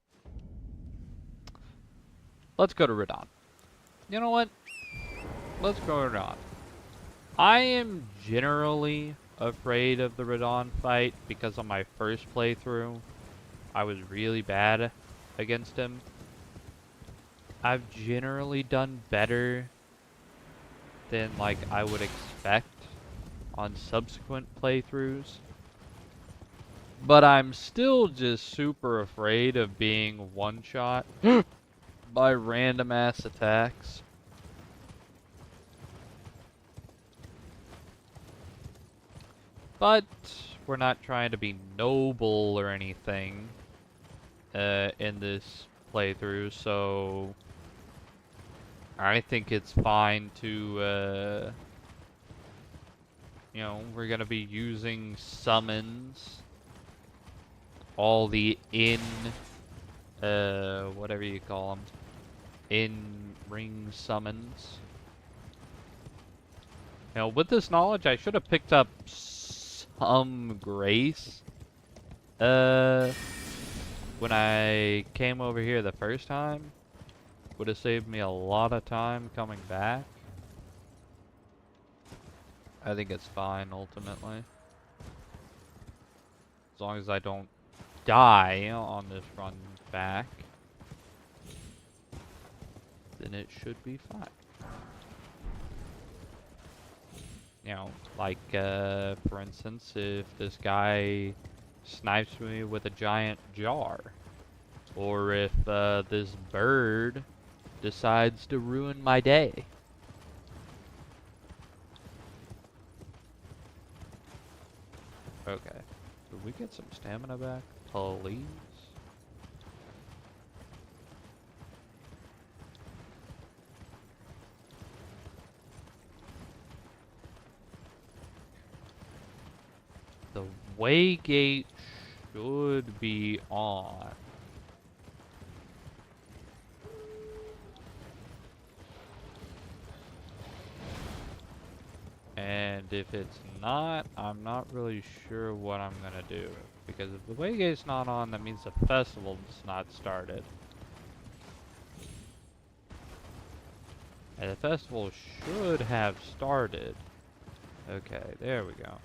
Let's go to Radon. You know what? Let's go to Radon. I am generally afraid of the Radon fight because on my first playthrough, I was really bad against him. I've generally done better than like I would expect on subsequent playthroughs. But I'm still just super afraid of being one-shot by random ass attacks. But we're not trying to be noble or anything in this playthrough, so I think it's fine to, you know, we're gonna be using summons. All the whatever you call them, in-ring summons. You know, with this knowledge, I should have picked up some grace. When I came over here the first time, would have saved me a lot of time coming back. I think it's fine, ultimately. As long as I don't die on this run back, then it should be fine. You know, like, for instance, if this guy snipes me with a giant jar, or if this bird decides to ruin my day. Okay, did we get some stamina back, please? The way gate should be on. And And if it's not, I'm not really sure what I'm gonna do. Because if the waygate's not on, that means the festival's not started. And the festival should have started. Okay, there we go.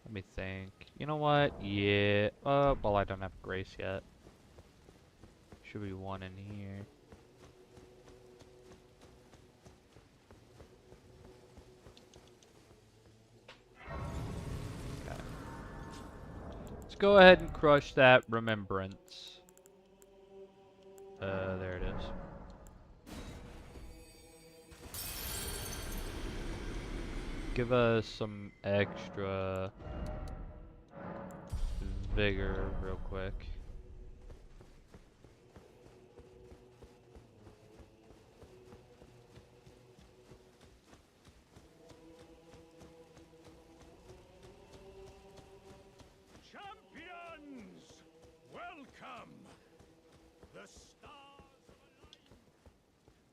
Let me think. You know what? Yeah. Well, I don't have grace yet. Should be one in here. Okay. Let's go ahead and crush that remembrance. There it is. Give us some extra vigor real quick. Champions! Welcome! The stars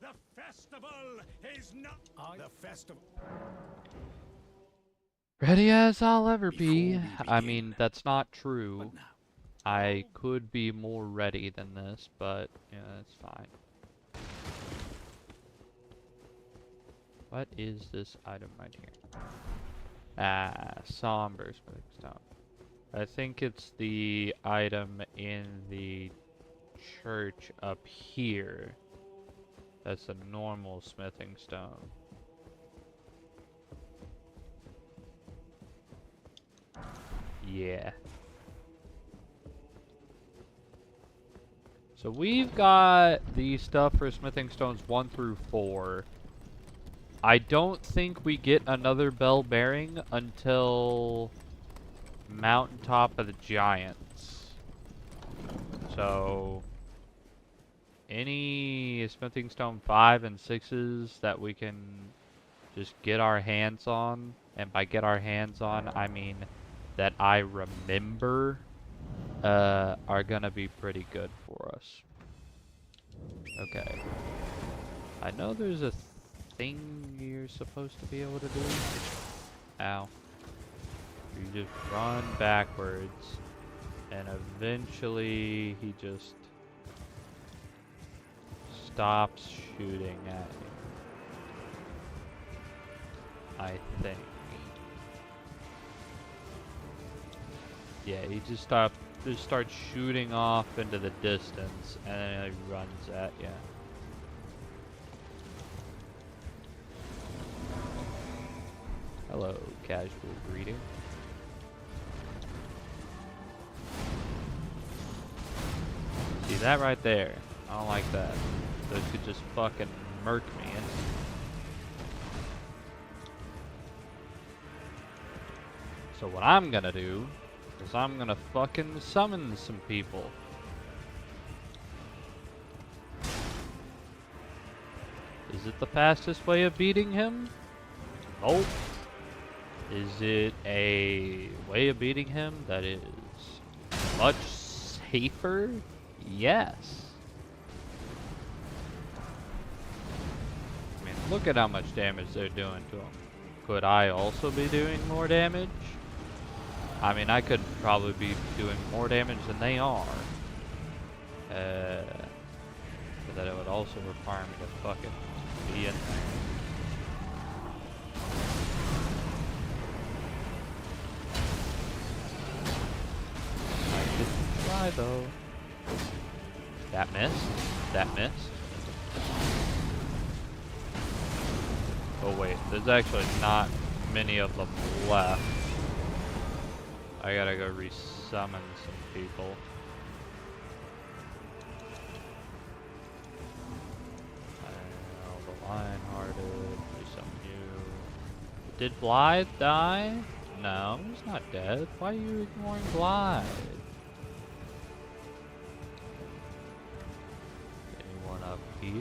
align. The festival is not the festival. Ready as I'll ever Before be. we I begin, mean, that's not true. But now, I could be more ready than this, but yeah, that's fine. What is this item right here? Ah, somber smithing stone. I think it's the item in the church up here. That's a normal smithing stone. Yeah. So we've got the stuff for smithing stones 1 through 4. I don't think we get another bell bearing until Mountaintop of the Giants. So any smithing stone 5 and 6s that we can just get our hands on, and by get our hands on, I mean that I remember, are gonna be pretty good for us. Okay. I know there's a thing you're supposed to be able to do. Ow. You just run backwards, and eventually he just stops shooting at you. I think. Yeah, he just starts shooting off into the distance, and then he runs at you. Hello, casual greeting. See that right there? I don't like that. Those could just fucking murk me. So what I'm gonna do is I'm gonna fucking summon some people. Is it the fastest way of beating him? Nope. Is it a way of beating him that is much safer? Yes. I mean, look at how much damage they're doing to him. Could I also be doing more damage? I mean, I could probably be doing more damage than they are. But that it would also require me to fucking be in there. I didn't try though. That missed. That missed. Oh wait, there's actually not many of them left. I gotta go resummon some people. The Lionhearted, resummon you. Did Blythe die? No, he's not dead. Why are you ignoring Blythe? Anyone up here?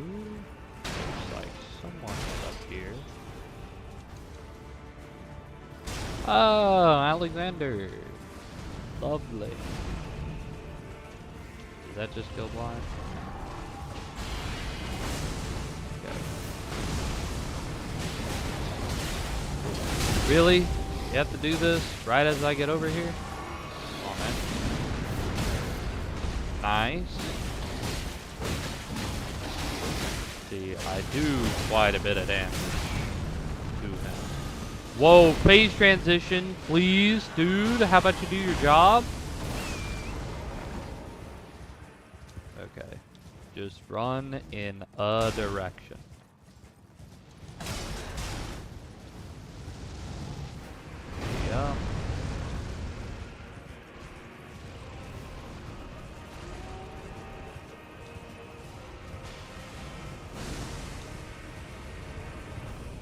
Looks like someone is up here. Oh, Alexander. Lovely. Did that just kill blind? Okay. Really? You have to do this right as I get over here? Come on, man. Nice. See, I do quite a bit of damage to him. Whoa, phase transition, please, dude. How about you do your job? Okay. Just run in a direction. Yeah.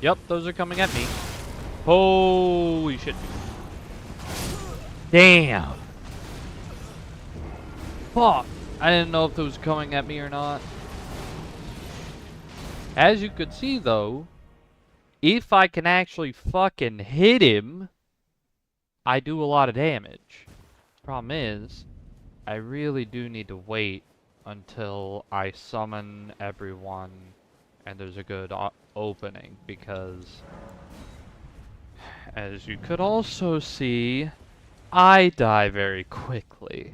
Yep, those are coming at me. Holy shit. Damn. Fuck. I didn't know if it was coming at me or not. As you could see though, if I can actually fucking hit him, I do a lot of damage. Problem is, I really do need to wait until I summon everyone and there's a good opening, because as you could also see, I die very quickly.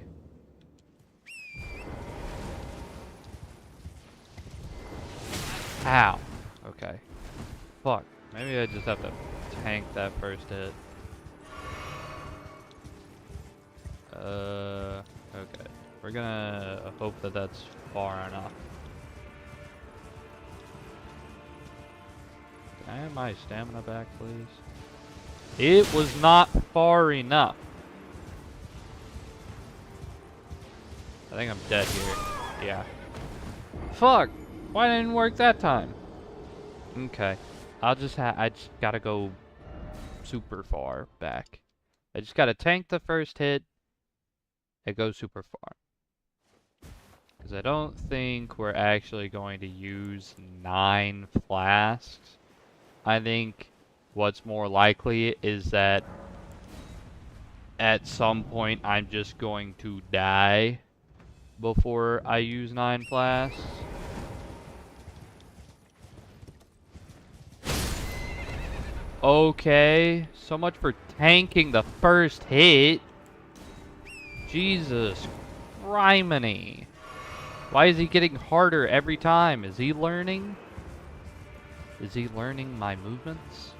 Ow. Okay. Fuck. Maybe I just have to tank that first hit. Okay. We're gonna hope that that's far enough. Can I have my stamina back, please? It was not far enough. I think I'm dead here. Yeah. Fuck! Why didn't it work that time? Okay. I just gotta go super far back. I just gotta tank the first hit. It goes super far. Because I don't think we're actually going to use 9 flasks. I think what's more likely is that at some point I'm just going to die before I use 9 flasks. Okay, so much for tanking the first hit. Jesus criminy. Why is he getting harder every time? Is he learning? Is he learning my movements?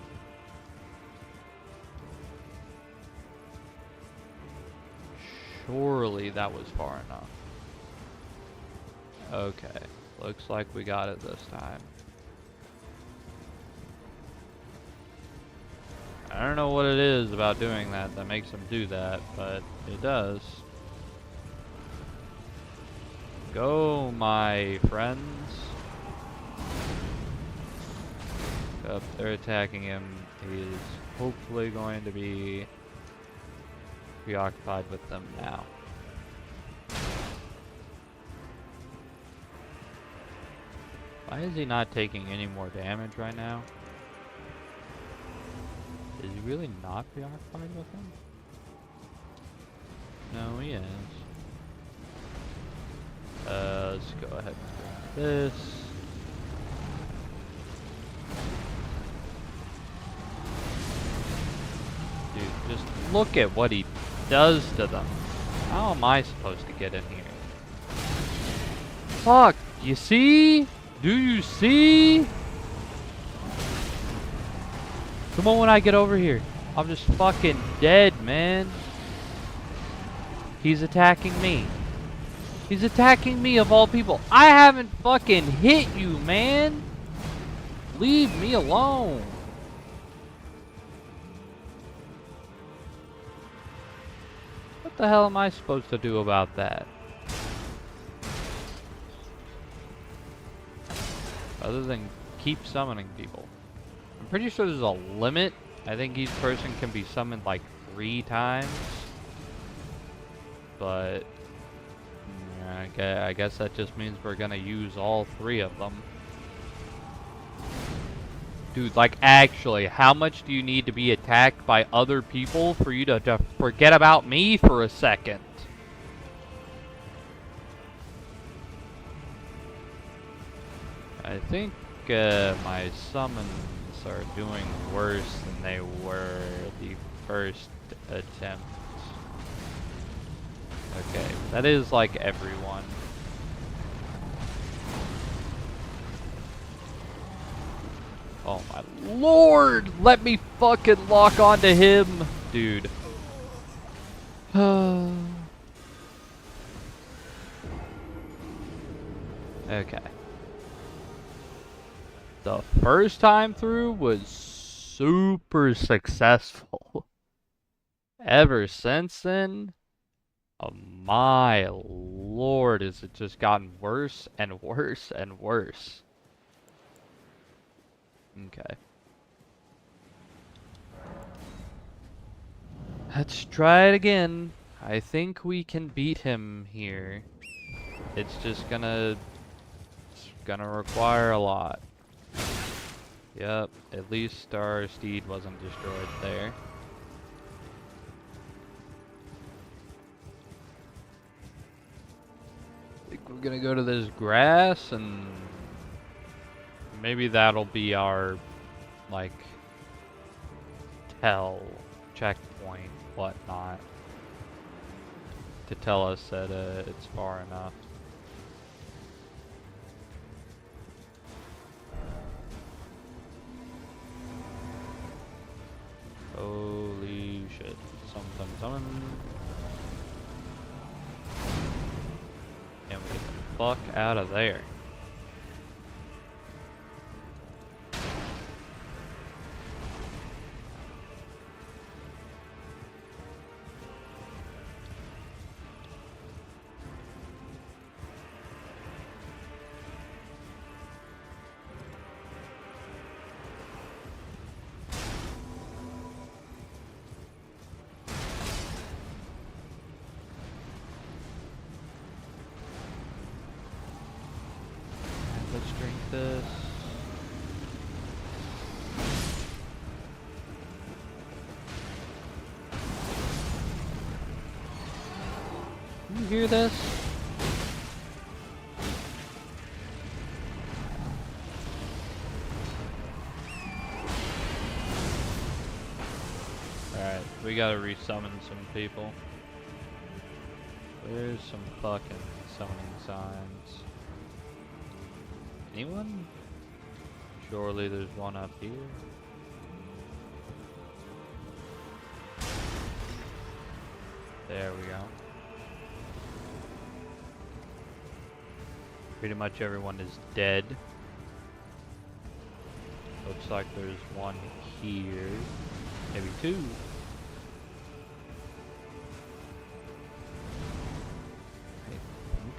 Surely that was far enough. Okay, looks like we got it this time. I don't know what it is about doing that that makes him do that, but it does. Go, my friends. Yep, they're attacking him. He's hopefully going to be preoccupied with them now. Why is he not taking any more damage right now? Is he really not preoccupied with him? No, he is. Let's go ahead and do this. Dude, just look at what he does to them. How am I supposed to get in here? Fuck, you see? Do you see? The moment I get over here, I'm just fucking dead, man. He's attacking me. He's attacking me of all people. I haven't fucking hit you, man. Leave me alone. What the hell am I supposed to do about that? Other than keep summoning people. I'm pretty sure there's a limit. I think each person can be summoned like 3 times. But I guess that just means we're gonna use all 3 of them. Dude, like, actually, how much do you need to be attacked by other people for you to forget about me for a second? I think my summons are doing worse than they were the first attempt. Okay, that is like everyone. Oh my lord! Let me fucking lock onto him! Dude. Okay. The first time through was super successful. Ever since then, oh my lord, has it just gotten worse and worse and worse. Okay. Let's try it again. I think we can beat him here. It's just gonna require a lot. Yep, at least our steed wasn't destroyed there. I think we're gonna go to this grass and maybe that'll be our, like, checkpoint, whatnot, to tell us that it's far enough. Holy shit. Something. And we get the fuck out of there. Let's drink this. You hear this? Alright, we gotta resummon some people. There's some fucking summoning signs. Anyone? Surely there's one up here. There we go. Pretty much everyone is dead. Looks like there's one here. Maybe two.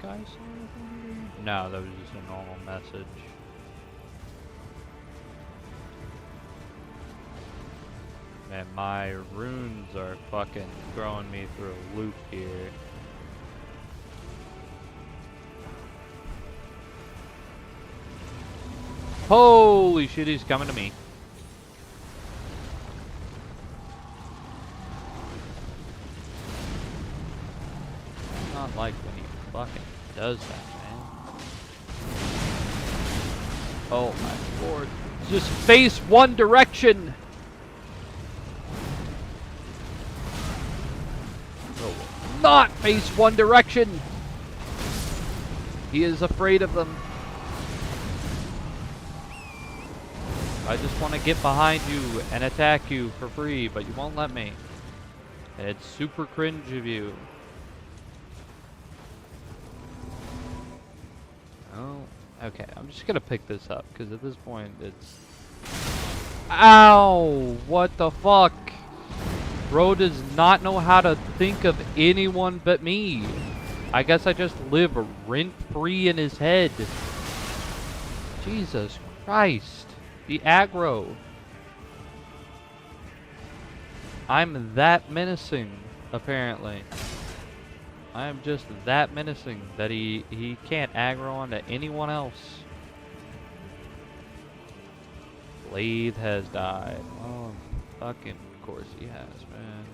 I saw anything? No, that was just a normal message. Man, my runes are fucking throwing me through a loop here. Holy shit, he's coming to me. Not like when he fucking does that, man. Oh my lord. Just face one direction! No, not face one direction! He is afraid of them. I just want to get behind you and attack you for free, but you won't let me. It's super cringe of you. Oh, okay. I'm just gonna pick this up, because at this point it's... Ow! What the fuck? Bro does not know how to think of anyone but me. I guess I just live rent-free in his head. Jesus Christ. The aggro. I'm that menacing, apparently. I am just that menacing that he can't aggro onto anyone else. Blade has died. Oh, fucking of course he has, man.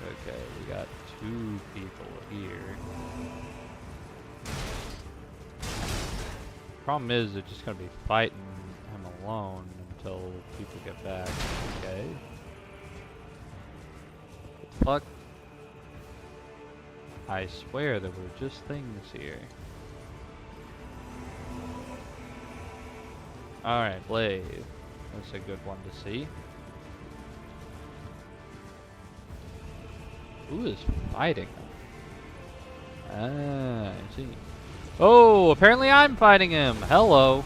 Okay, we got 2 people here. Problem is, they're just gonna be fighting him alone until people get back. Okay. Fuck. I swear there were just things here. Alright, Blade. That's a good one to see. Who is fighting him? Ah, I see. Oh, apparently I'm fighting him. Hello.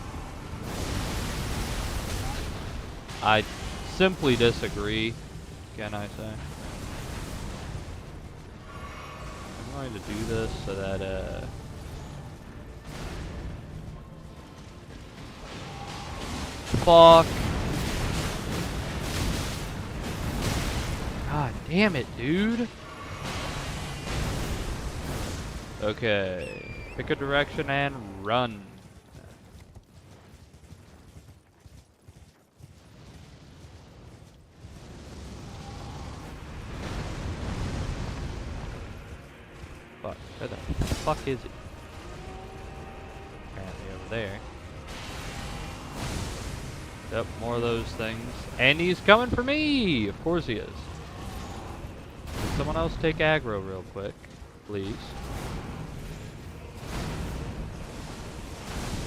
I simply disagree, can I say? I'm going to do this so that, fuck. God damn it, dude. Okay. Pick a direction and run. Fuck. Where the fuck is it? Apparently over there. Yep, more of those things. And he's coming for me! Of course he is. Can someone else take aggro real quick, please?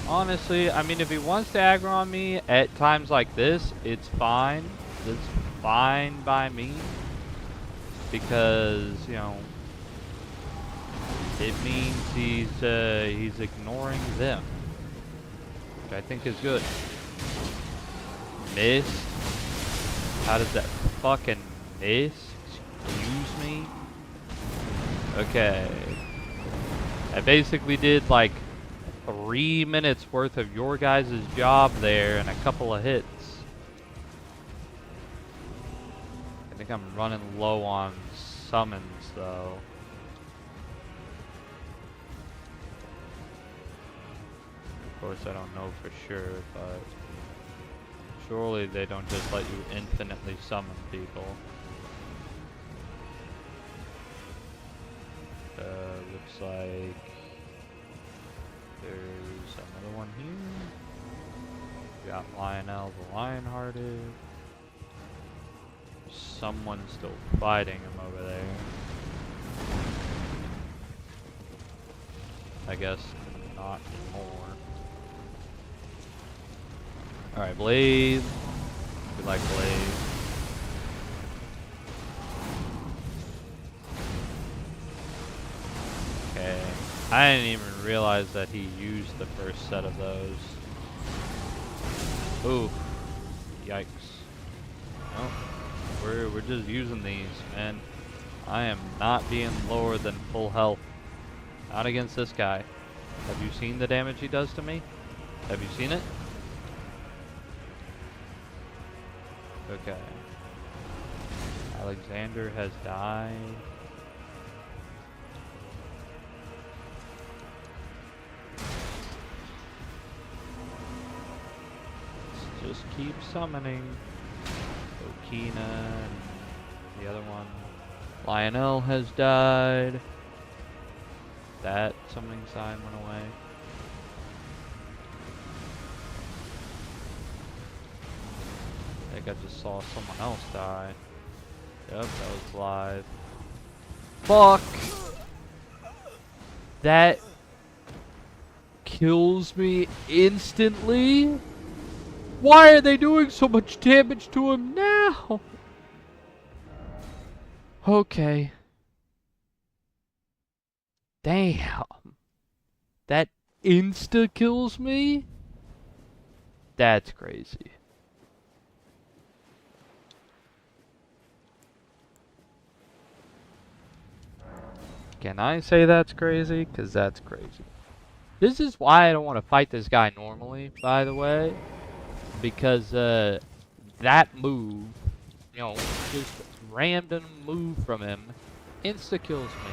Honestly, I mean, if he wants to aggro on me at times like this, it's fine. It's fine by me. Because, you know, it means he's ignoring them. Which I think is good. Miss? How does that fucking miss? Excuse me? Okay. I basically did like 3 minutes worth of your guys' job there and a couple of hits. I think I'm running low on summons though. Of course I don't know for sure, but surely they don't just let you infinitely summon people. Looks like there's another one here. We got Lionel the Lionhearted. Someone's still fighting him over there. I guess not anymore. Alright, Blade. We like Blade. Okay. I didn't even realize that he used the first set of those. Ooh. Yikes. Oh, we're just using these, man. I am not being lower than full health. Not against this guy. Have you seen the damage he does to me? Have you seen it? Okay. Alexander has died. Let's just keep summoning. Okina and the other one. Lionel has died. That summoning sign went away. I think I just saw someone else die. Yep, that was live. Fuck! That kills me instantly? Why are they doing so much damage to him now? Okay. Damn. That insta kills me? That's crazy. Can I say that's crazy? Because that's crazy. This is why I don't want to fight this guy normally, by the way. Because that move, you know, just random move from him, insta kills me.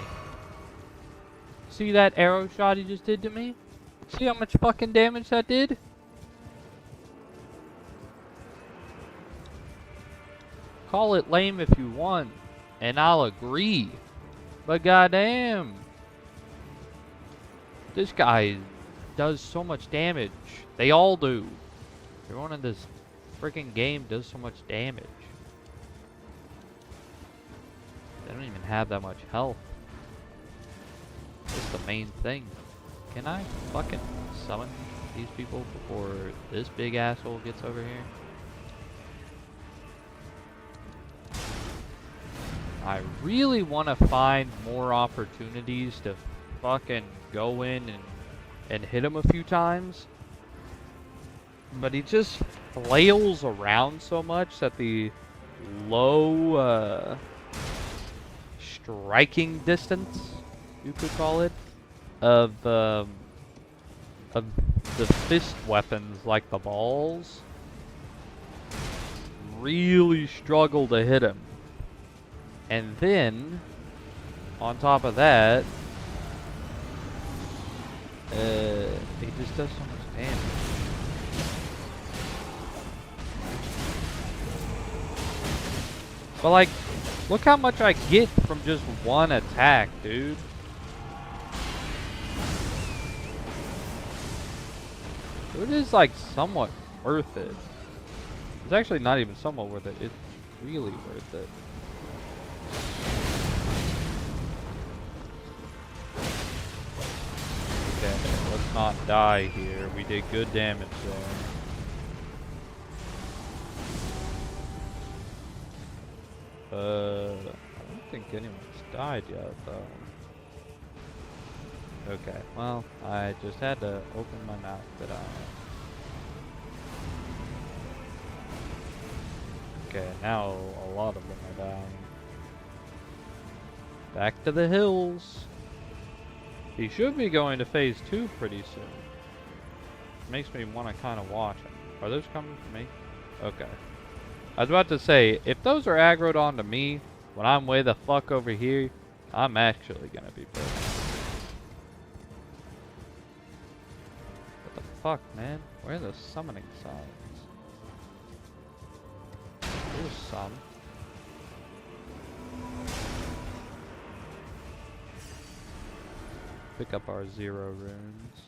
see that arrow shot he just did to me? See how much fucking damage that did? Call it lame if you want, and I'll agree. But goddamn, this guy does so much damage. They all do. Everyone in this freaking game does so much damage. They don't even have that much health. That's the main thing. Can I fucking summon these people before this big asshole gets over here? I really want to find more opportunities to fucking go in and hit him a few times. But he just flails around so much that the low striking distance, you could call it, of the fist weapons like the balls really struggle to hit him. And then, on top of that, he just does so much damage. But like, look how much I get from just one attack, dude. It is like somewhat worth it. It's actually not even somewhat worth it. It's really worth it. Okay, let's not die here. We did good damage there. I don't think anyone's died yet, though. Okay, well, I just had to open my mouth, but okay, now a lot of them are dying. Back to the hills. He should be going to phase 2 pretty soon. Makes me want to kind of watch him. Are those coming for me? Okay. I was about to say, if those are aggroed onto me, when I'm way the fuck over here, I'm actually gonna be pissed. What the fuck, man? Where are the summoning signs? There's some. Pick up our 0 runes.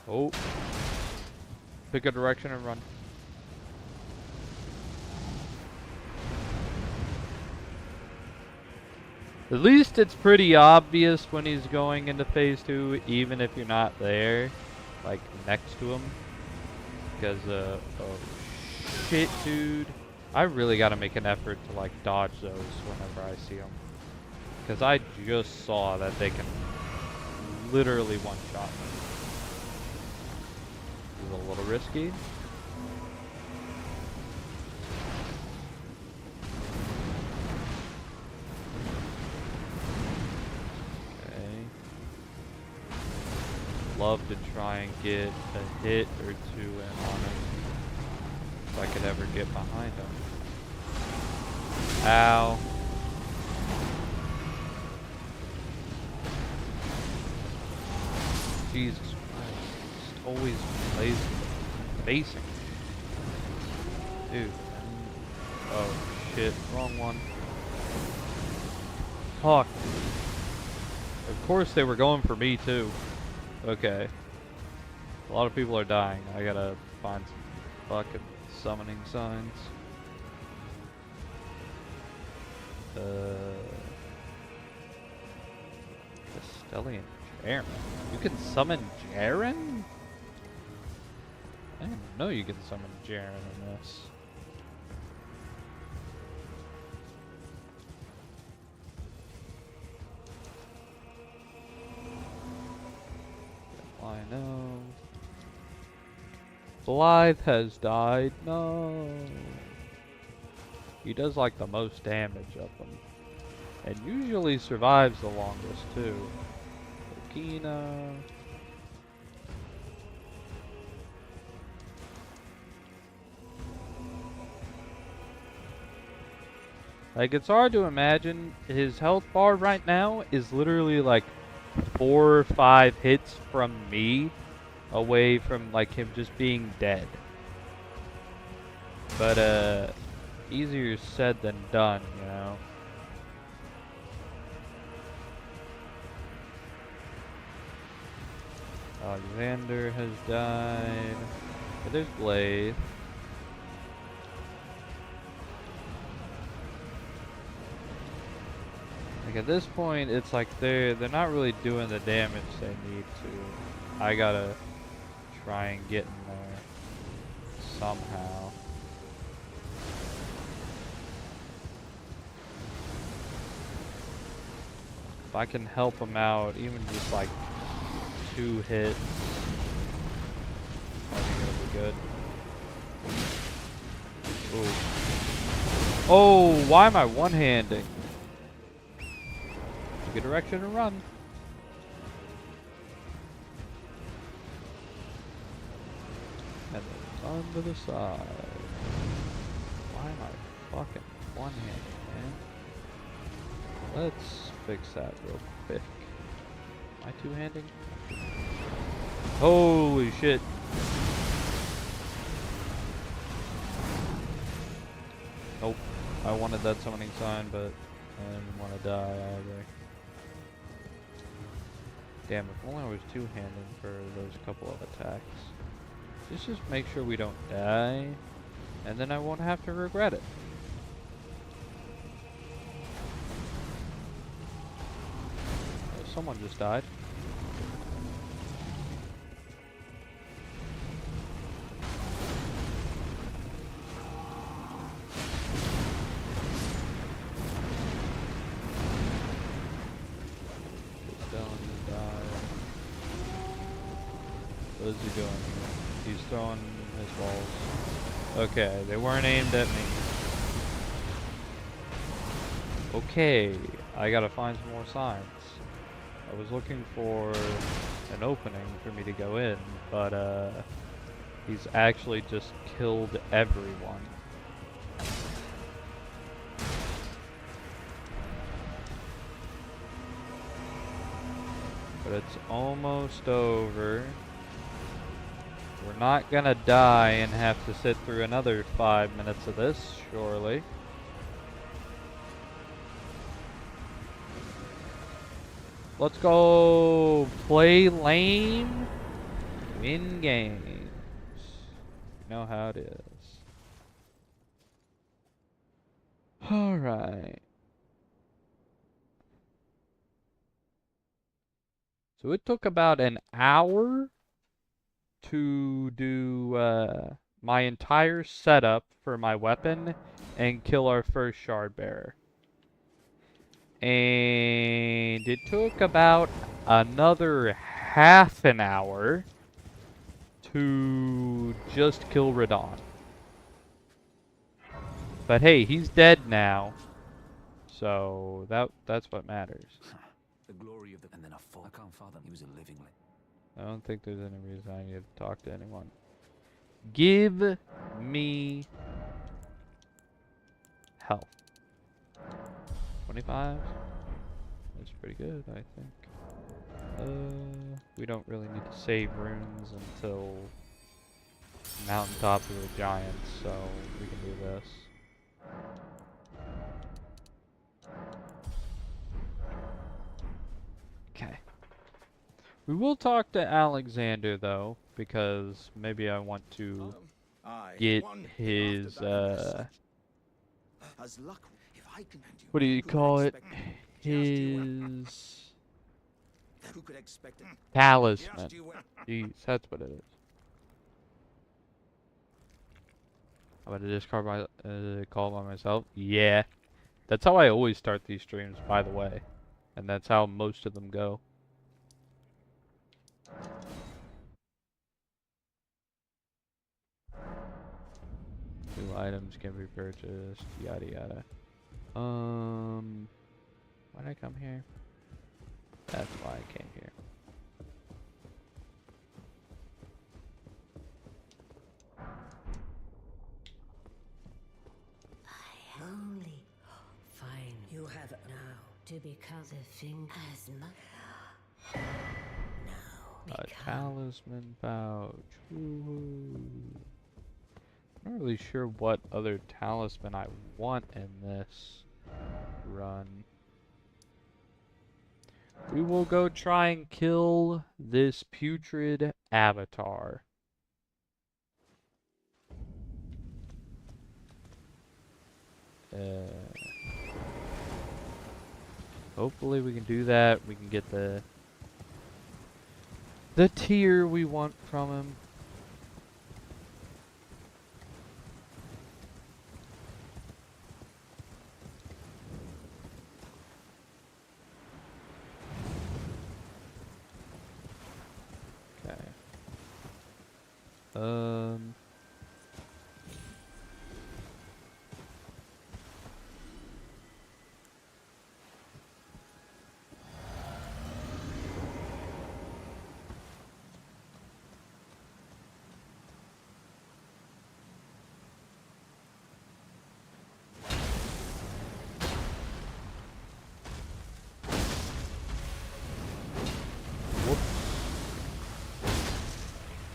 Oh. Pick a direction and run. At least it's pretty obvious when he's going into phase 2, even if you're not there, like next to him. Because, oh shit, dude. I really gotta make an effort to like dodge those whenever I see them. Because I just saw that they can literally one-shot me. This is a little risky. Okay. Love to try and get a hit or two in on him. If I could ever get behind him. Ow. Jesus Christ. Just always plays facing. Dude. Oh shit. Wrong one. Fuck. Of course they were going for me too. Okay. A lot of people are dying. I gotta find some fucking summoning signs. Castellian Jaren. You can summon Jaren? I didn't know you can summon Jaren in this. I know. Blythe has died. No. He does like the most damage of them. And usually survives the longest too. Kina. Like, it's hard to imagine his health bar right now is literally like 4 or 5 hits from me away from like him just being dead. But easier said than done, you know. Alexander has died. But there's Blaze. Like at this point, it's like they're not really doing the damage they need to. I gotta try and get in there somehow. If I can help them out, even just like 2 hits, I think it'll be good. Ooh. Oh, why am I one-handing? Pick a direction and run. And then run to the side. Why am I fucking one-handing, man? Let's fix that real quick. Am I two-handing? Holy shit. Nope. I wanted that summoning sign, but I didn't want to die either. Damn, if only I was two-handed for those couple of attacks. Let's just make sure we don't die, and then I won't have to regret it. Oh, someone just died. What is he doing? He's throwing his balls. Okay, they weren't aimed at me. Okay, I gotta find some more signs. I was looking for an opening for me to go in, but he's actually just killed everyone. But it's almost over. We're not gonna die and have to sit through another 5 minutes of this, surely. Let's go play lame, win games. You know how it is. Alright. So it took about an hour to do my entire setup for my weapon and kill our first shard bearer. And it took about another half an hour to just kill Radon. But hey, he's dead now. So that's what matters. The glory of the and then a fall. I can't fathom he was a living. I don't think there's any reason I need to talk to anyone. Give me health. 25? That's pretty good, I think. We don't really need to save runes until Mountaintop of the Giants, so we can do this. Okay. We will talk to Alexander, though, because maybe I want to get his, what do you call it? His talisman. Jeez, that's what it is. I'm gonna discard my call by myself. Yeah, that's how I always start these streams, by the way, and that's how most of them go. New items can be purchased. Yada yada. Why'd I come here? That's why I came here. Only fine. You have now to become the thing as much. A talisman pouch. Woohoo. I'm not really sure what other talisman I want in this run. We will go try and kill this putrid avatar. Hopefully we can do that. We can get the tier we want from him. Okay.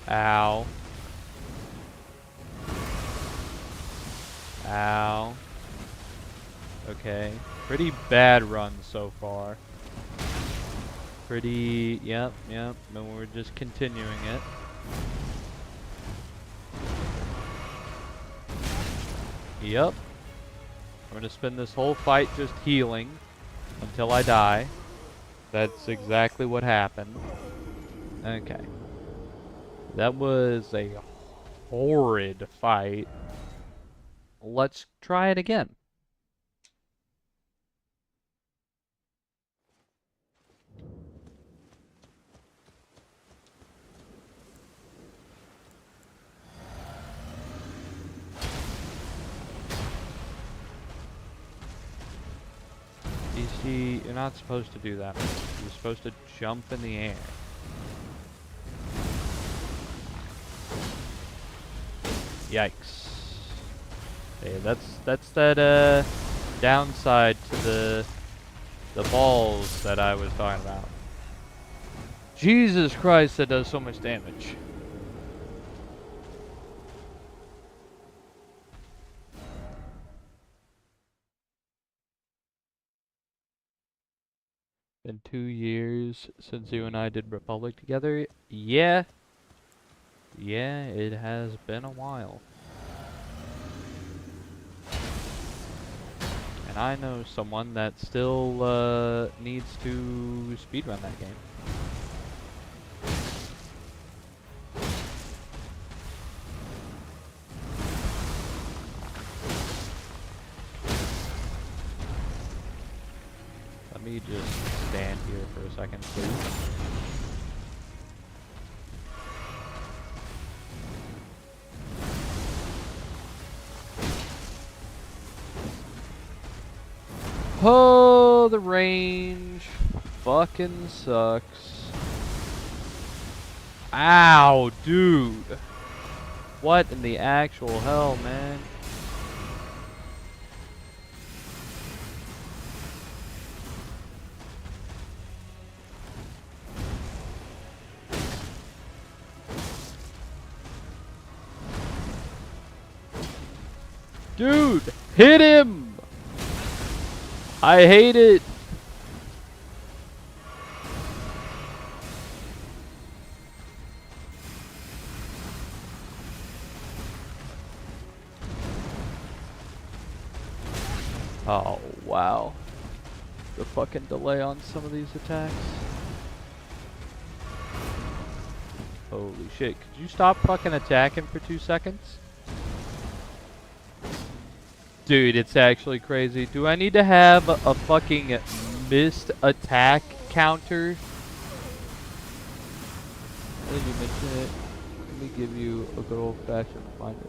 Ow. Ow. Okay. Pretty bad run so far. Pretty, yep. And we're just continuing it. Yep. I'm gonna spend this whole fight just healing until I die. That's exactly what happened. Okay. That was a horrid fight. Let's try it again. You see, you're not supposed to do that. You're supposed to jump in the air. Yikes. Okay, that's that downside to the balls that I was talking about. Jesus Christ, that does so much damage. Been 2 years since you and I did Republic together. Yeah, it has been a while. And I know someone that still needs to speedrun that game. Let me just stand here for a second, please. Oh, the range fucking sucks. Ow, dude. What in the actual hell, man? Dude, hit him! I hate it. Oh, wow. The fucking delay on some of these attacks. Holy shit. Could you stop fucking attacking for 2 seconds? Dude, it's actually crazy. Do I need to have a fucking missed attack counter? I didn't you mention it? Let me give you a good old-fashioned reminder.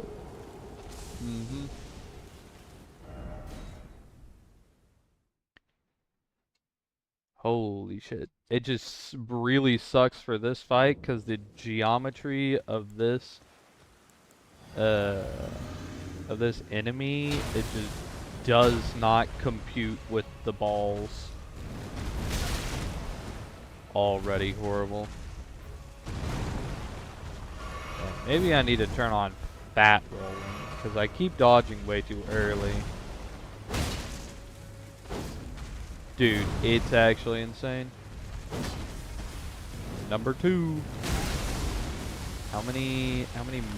Holy shit. It just really sucks for this fight because the geometry of this enemy, it just does not compute with the balls. already horrible. Yeah, maybe I need to turn on fat rolling, because I keep dodging way too early. Dude, it's actually insane. Number 2. How many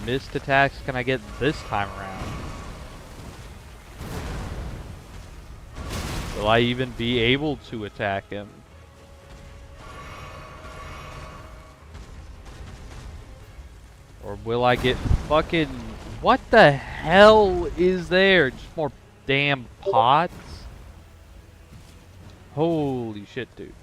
missed attacks can I get this time around? Will I even be able to attack him? Or will I get fucking... What the hell is there? Just more damn pots? Holy shit, dude.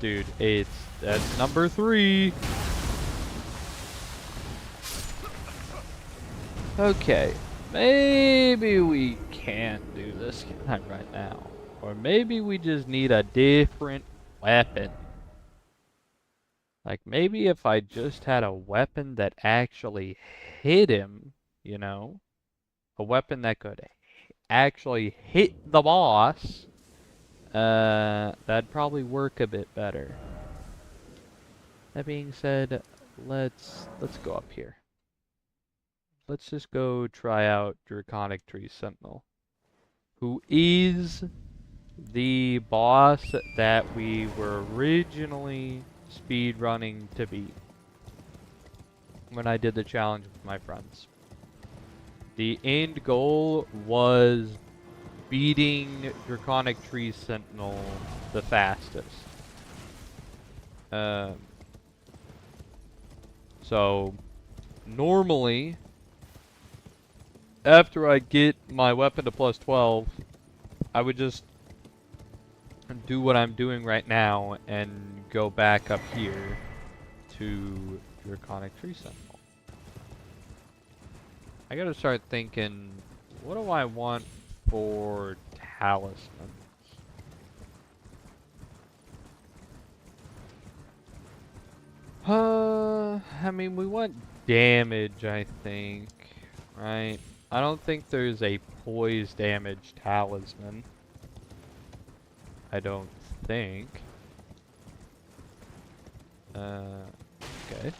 Dude, that's number 3. Okay, maybe we can't do this right now. Or maybe we just need a different weapon. Like, maybe if I just had a weapon that actually hit him, you know? A weapon that could actually hit the boss, that'd probably work a bit better. That being said, let's go up here. Let's just go try out Draconic Tree Sentinel, who is the boss that we were originally speedrunning to beat when I did the challenge with my friends. The end goal was beating Draconic Tree Sentinel the fastest. So normally, after I get my weapon to plus 12, I would just do what I'm doing right now and go back up here to Draconic Tree Sentinel. I gotta start thinking, what do I want for talismans? I mean, we want damage, I think, right? I don't think there's a poise damage talisman. I don't think. Okay.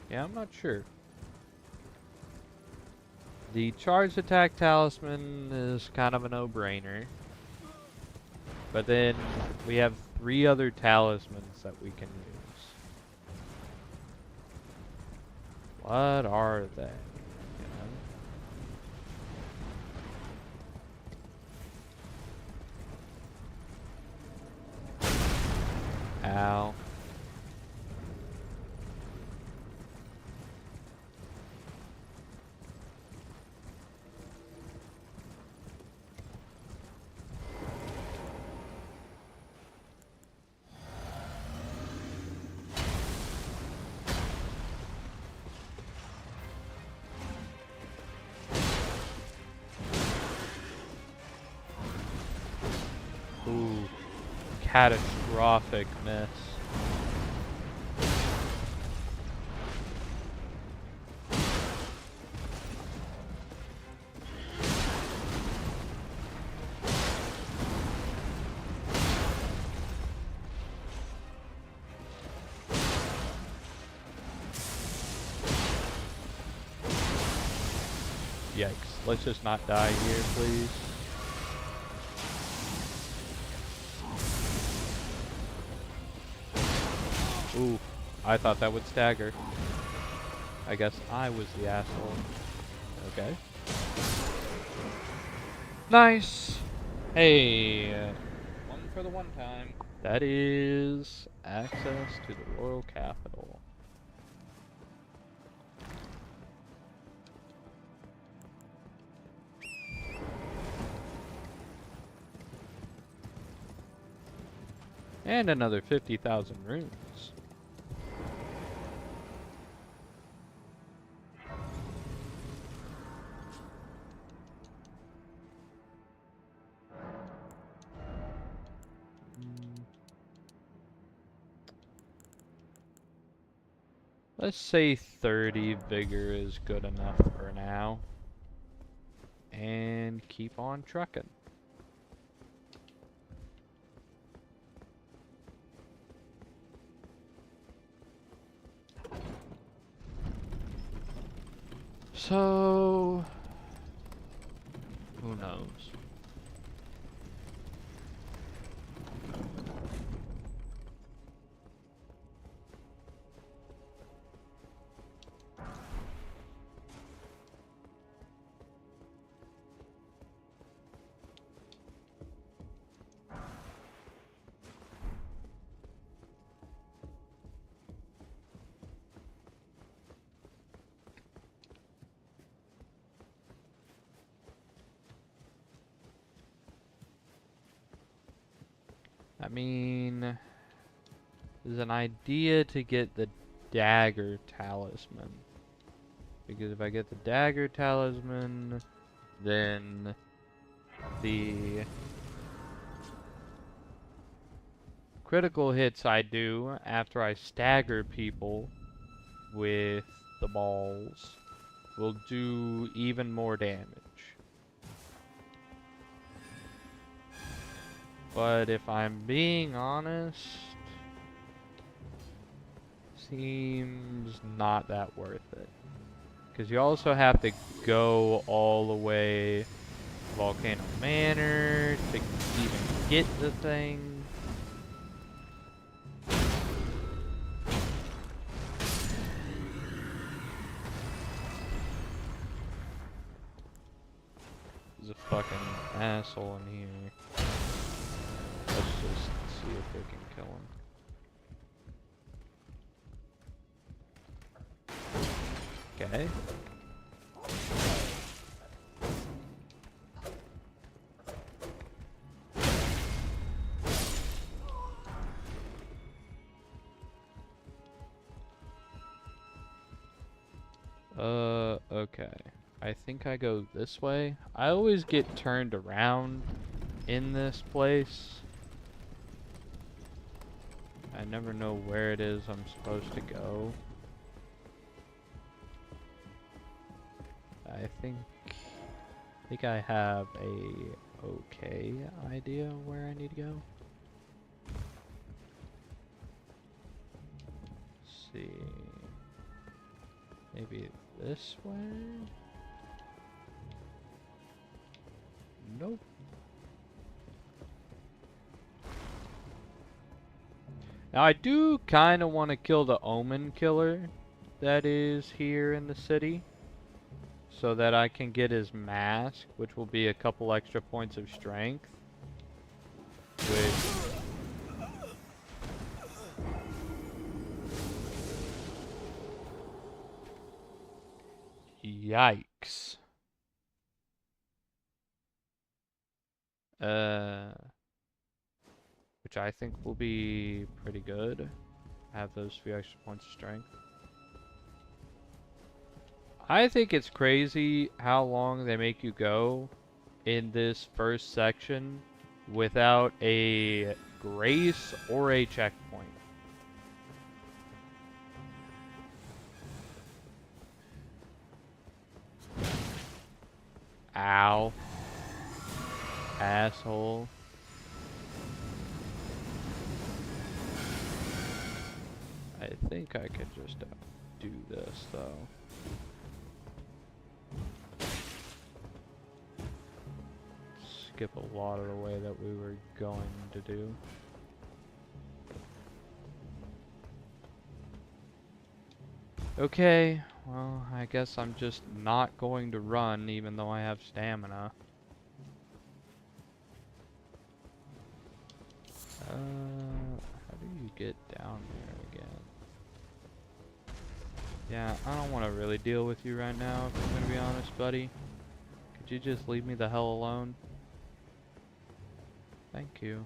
Yeah, I'm not sure. The charged attack talisman is kind of a no-brainer. But then we have 3 other talismans that we can use. What are they? You know? Ow. Ooh, catastrophic miss. Yikes. Let's just not die here, please. Ooh, I thought that would stagger. I guess I was the asshole. Okay. Nice! Hey, one for the one time. That is access to the Royal Capital. And another 50,000 runes. Let's say 30 vigor is good enough for now. And keep on trucking. So, who knows? I mean, there's an idea to get the dagger talisman. Because if I get the dagger talisman, then the critical hits I do after I stagger people with the balls will do even more damage. But if I'm being honest, seems not that worth it. Because you also have to go all the way to Volcano Manor to even get the thing. There's a fucking asshole in here. Let's just see if we can kill him. Okay. Okay. I think I go this way. I always get turned around in this place. I never know where it is I'm supposed to go. I think I have a okay idea where I need to go. Let's see. Maybe this way? Nope. Now I do kind of want to kill the Omen Killer that is here in the city, so that I can get his mask, which will be a couple extra points of strength. Which... Yikes. Which I think will be pretty good. Have those few extra points of strength. I think it's crazy how long they make you go in this first section without a grace or a checkpoint. Ow. Asshole. I think I could just do this though. Skip a lot of the way that we were going to do. Okay, well, I guess I'm just not going to run even though I have stamina. How do you get down there again? Yeah, I don't want to really deal with you right now, if I'm gonna be honest, buddy. Could you just leave me the hell alone? Thank you.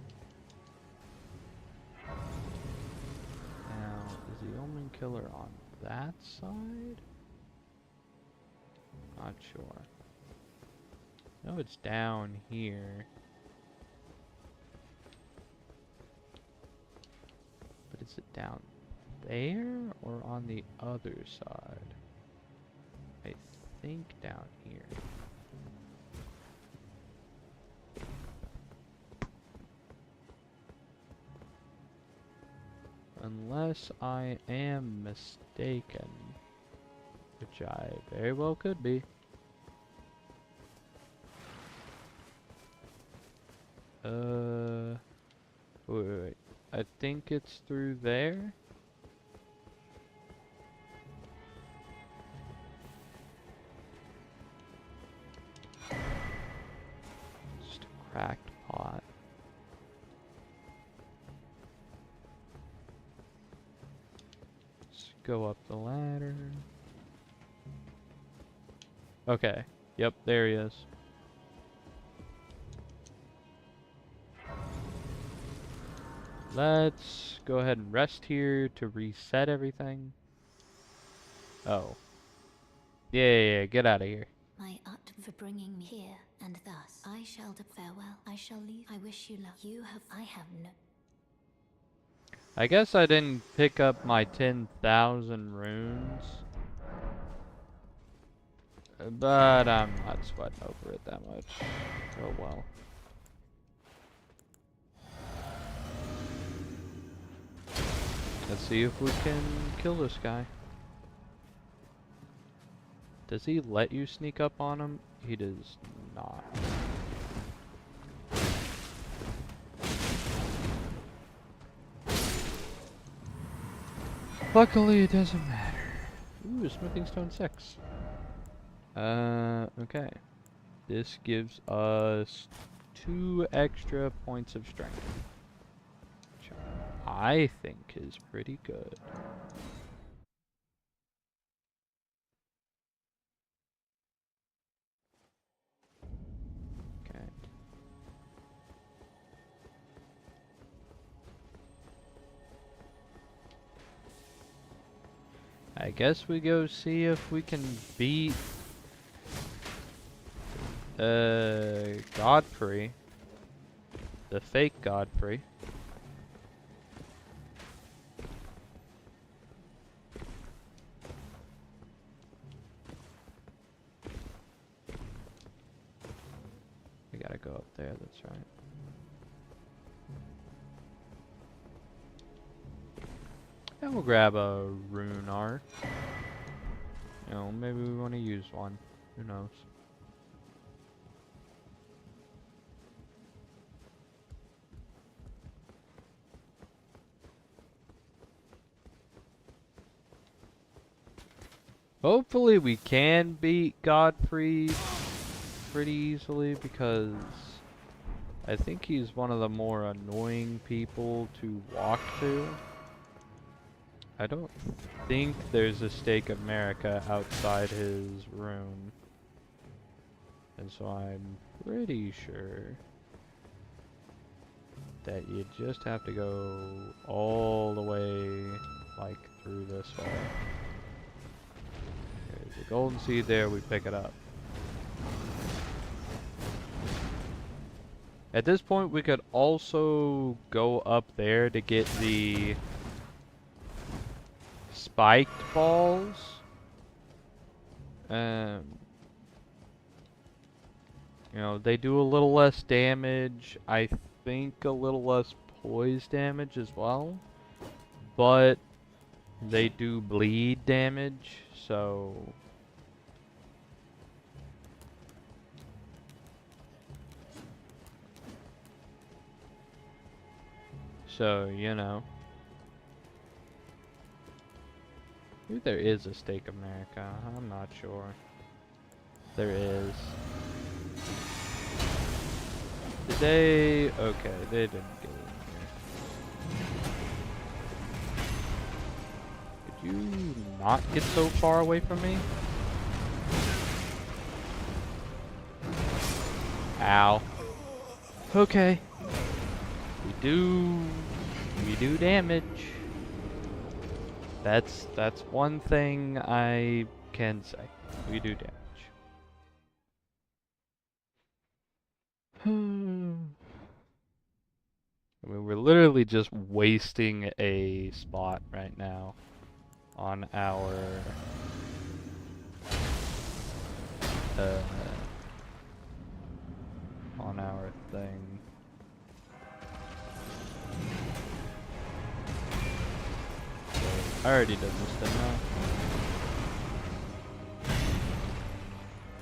killer on that side? Not sure. No, it's down here. But is it down there or on the other side? I think down here. Unless I am mistaken, which I very well could be. Wait. I think it's through there. Just a cracked pot. Let's go up the ladder. Okay. Yep, there he is. Let's go ahead and rest here to reset everything. Oh. Yeah, get out of here. My art for bringing me here, and thus I shall farewell. I shall leave. I wish you luck. I have no. I guess I didn't pick up my 10,000 runes. But I'm not sweating over it that much. Oh well. Let's see if we can kill this guy. Does he let you sneak up on him? He does not. Luckily, it doesn't matter. Ooh, smithing stone 6. Okay. This gives us 2 extra points of strength, which I think is pretty good. Okay. I guess we go see if we can beat Godfrey, the fake Godfrey. We gotta go up there, that's right. And we'll grab a rune art. You know, maybe we want to use one. Who knows? Hopefully we can beat Godfrey pretty easily, because I think he's one of the more annoying people to walk to. I don't think there's a Stake of America outside his room. And so I'm pretty sure that you just have to go all the way, like, through this way. There's a golden seed there, we pick it up. At this point, we could also go up there to get the spiked balls. You know, they do a little less damage. I think a little less poise damage as well. But they do bleed damage, so... So, you know. Maybe there is a Stake of America. I'm not sure. There is. Did they... Okay, they didn't get it in here. Could you not get so far away from me? Ow. Okay. We do damage. That's one thing I can say. We do damage. I mean, we're literally just wasting a spot right now on uh, our thing. So I already did this, didn't I?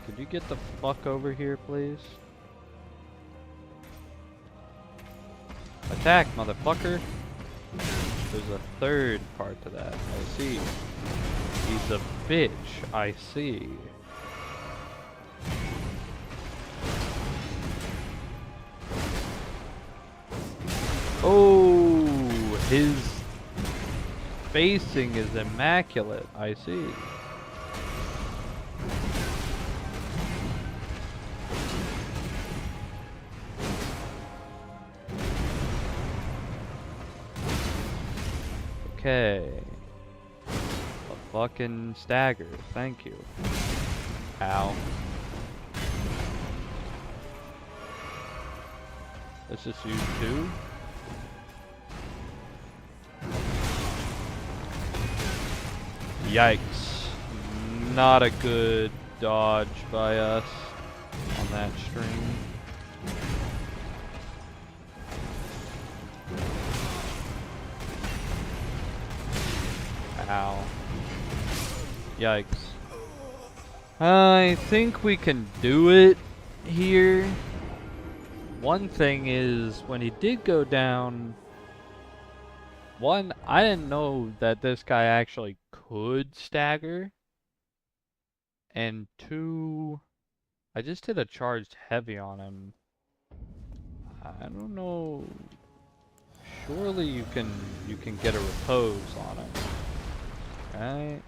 Could you get the fuck over here, please? Attack, motherfucker! There's a third part to that. I see. He's a bitch. I see. Oh, his facing is immaculate. I see. Okay. A fucking stagger. Thank you. Ow. Let's just use 2. Yikes. Not a good dodge by us on that string. Ow. Yikes. I think we can do it here. One thing is, when he did go down, one, I didn't know that this guy actually could stagger. And 2, I just did a charged heavy on him. I don't know. Surely you can get a repose on him. Right?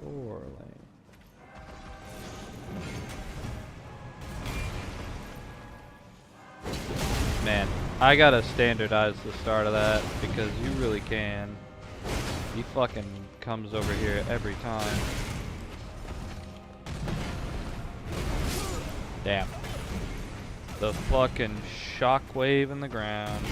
Surely. Man, I gotta standardize the start of that because you really can. He fucking comes over here every time. Damn. The fucking shockwave in the ground.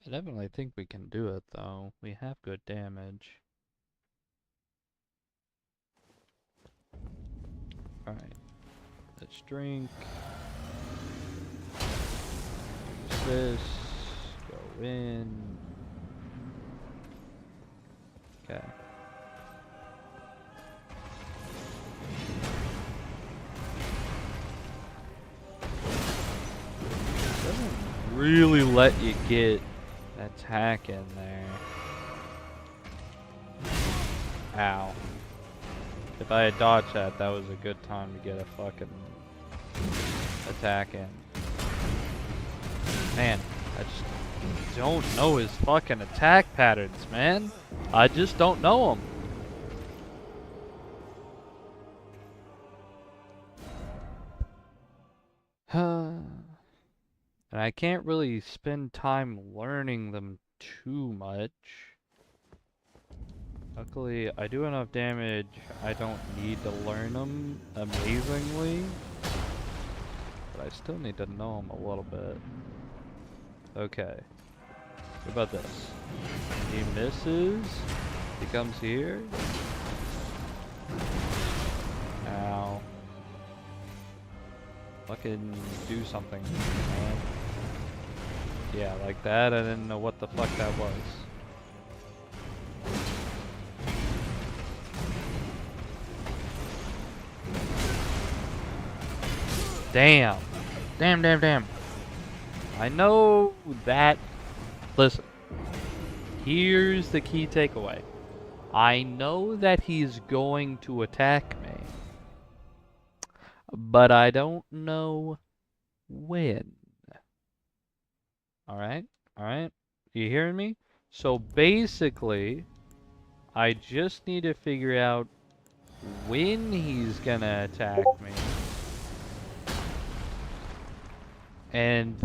I definitely think we can do it though. We have good damage. Alright. Let's drink. Use this. Go in. Okay. Doesn't really let you get attack in there. Ow. If I had dodged that, that was a good time to get a fucking attack in. Man, I just don't know his fucking attack patterns, man. I just don't know them. And I can't really spend time learning them too much. Luckily, I do enough damage, I don't need to learn them amazingly. But I still need to know them a little bit. Okay. What about this? He misses. He comes here. Ow. Fucking do something, man. Yeah, like that. I didn't know what the fuck that was. Damn. Damn, damn, damn. I know that. Listen. Here's the key takeaway. I know that he's going to attack me. But I don't know when. Alright? Alright? You hearing me? So basically, I just need to figure out when he's gonna attack me. And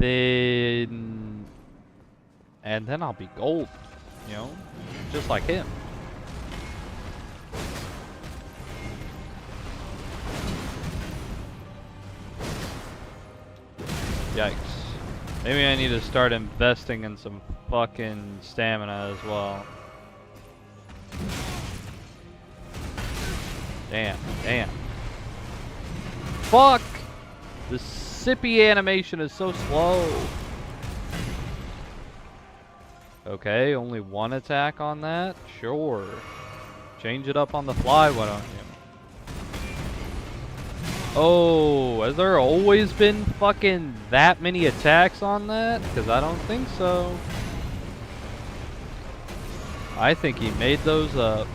then I'll be gold, you know? Just like him. Yikes. Maybe I need to start investing in some fucking stamina as well. Damn, damn. Fuck! The sippy animation is so slow. Okay, only one attack on that? Sure. Change it up on the fly, why don't you? Oh, has there always been fucking that many attacks on that? Because I don't think so. I think he made those up.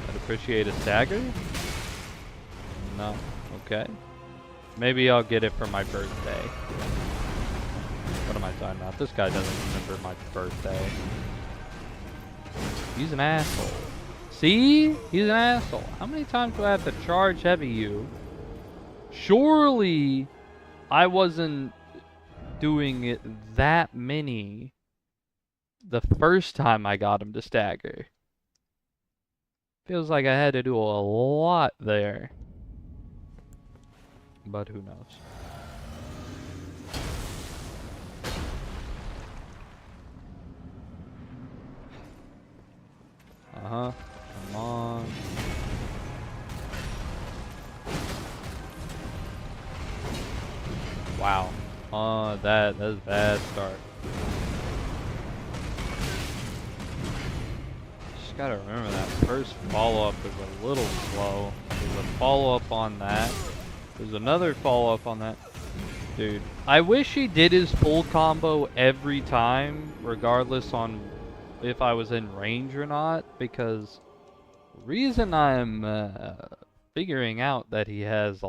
I'd appreciate a stagger? No. Okay. Maybe I'll get it for my birthday. What am I talking about? This guy doesn't remember my birthday. He's an asshole. See? He's an asshole. How many times do I have to charge heavy you? Surely I wasn't doing it that many the first time I got him to stagger. Feels like I had to do a lot there. But who knows? Uh-huh. Come on. Wow. That's a bad start. Just gotta remember that first follow-up is a little slow. There's a follow-up on that. There's another follow-up on that. Dude, I wish he did his full combo every time, regardless on if I was in range or not, because the reason I'm figuring out that he has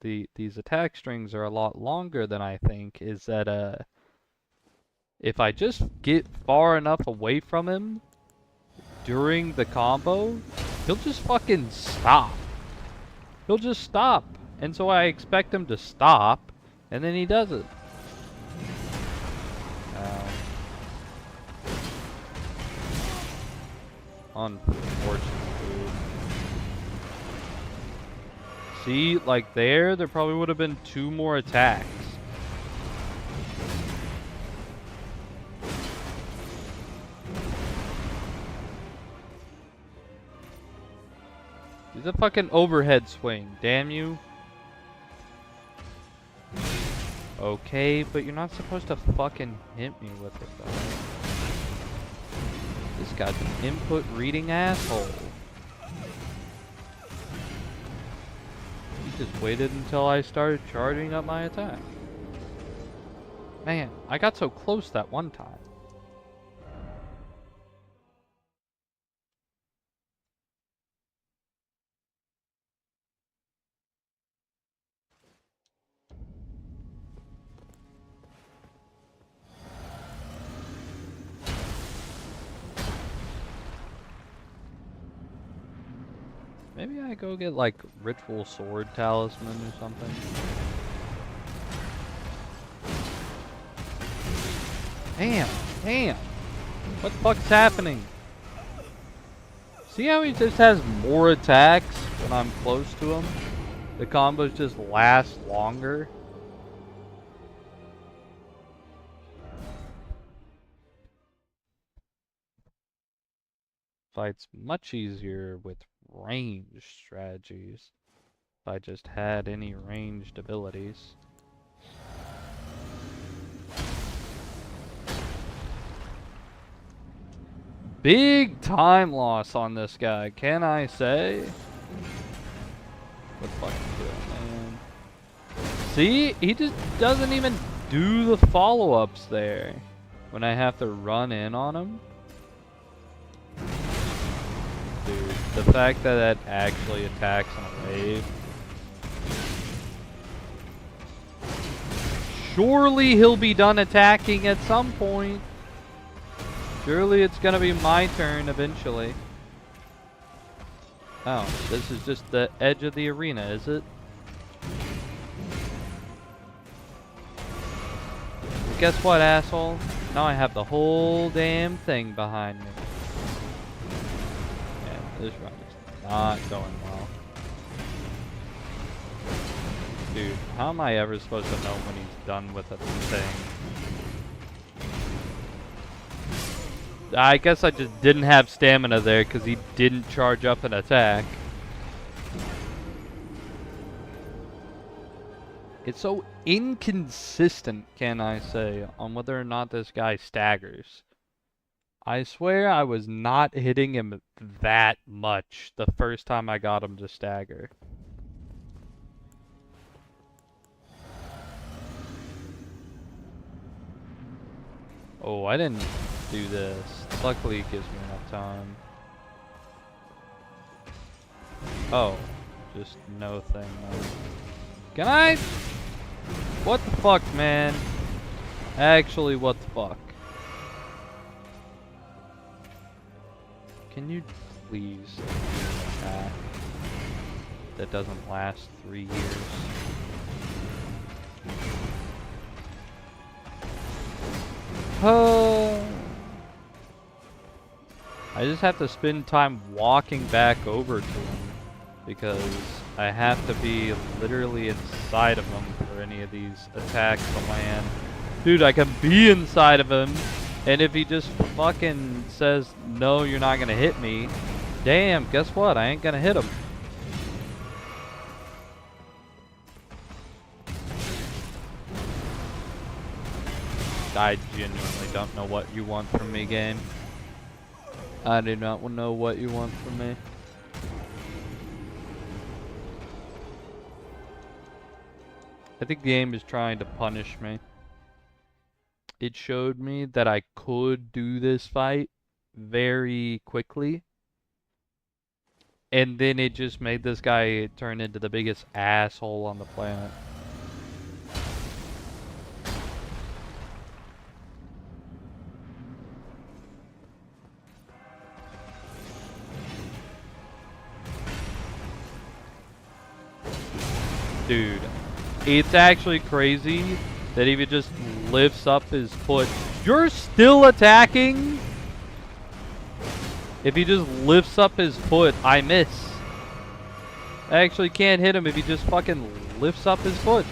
these attack strings are a lot longer than I think is that if I just get far enough away from him during the combo, he'll just fucking stop. He'll just stop. And so I expect him to stop, and then he does it. Unfortunate, dude. See, like there probably would have been 2 more attacks. He's a fucking overhead swing, damn you. Okay, but you're not supposed to fucking hit me with it though. This guy's an input reading asshole. He just waited until I started charging up my attack. Man, I got so close that one time. Maybe I go get like Ritual Sword Talisman or something. Damn, damn. What the fuck's happening? See how he just has more attacks when I'm close to him? The combos just last longer. Fights much easier with ranged strategies. If I just had any ranged abilities. Big time loss on this guy, can I say? What the fuck are you doing, man? See? He just doesn't even do the follow-ups there when I have to run in on him. Dude, the fact that that actually attacks on a wave. Surely he'll be done attacking at some point. Surely it's gonna be my turn eventually. Oh, this is just the edge of the arena, is it? Guess what, asshole? Now I have the whole damn thing behind me. Yeah, this run is not going well. Dude, how am I ever supposed to know when he's done with a thing? I guess I just didn't have stamina there because he didn't charge up an attack. It's so inconsistent, can I say, on whether or not this guy staggers. I swear I was not hitting him that much the first time I got him to stagger. Oh, I didn't do this. Luckily it gives me enough time. Oh, just no thing. No. Can I? What the fuck, man? Actually, what the fuck? Can you please do an attack that doesn't last 3 years? I just have to spend time walking back over to him because I have to be literally inside of him for any of these attacks to land. Dude, I can be inside of him, and if he just fucking says, no, you're not gonna hit me, damn, guess what? I ain't gonna hit him. I genuinely don't know what you want from me, game. I do not know what you want from me. I think the game is trying to punish me. It showed me that I could do this fight very quickly. And then it just made this guy turn into the biggest asshole on the planet. Dude, it's actually crazy that if he just lifts up his foot, you're still attacking? If he just lifts up his foot, I miss. I actually can't hit him if he just fucking lifts up his foot.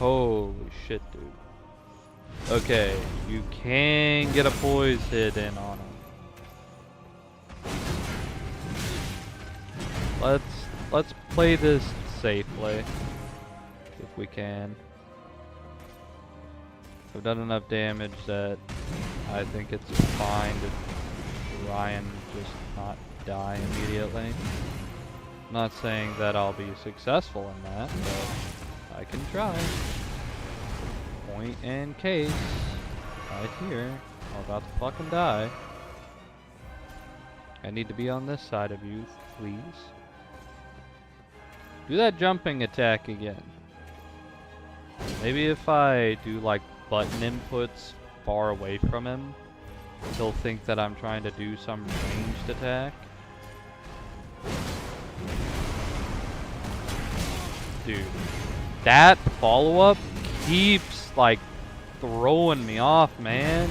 Holy shit, dude. Okay, you can get a poise hit in on him. Let's play this safely, if we can. I've done enough damage that I think it's fine to try and just not die immediately. I'm not saying that I'll be successful in that, but I can try. Point and case. Right here. I'm about to fucking die. I need to be on this side of you, please. Do that jumping attack again. Maybe if I do like button inputs far away from him, he'll think that I'm trying to do some ranged attack. Dude, that follow-up keeps like throwing me off, man.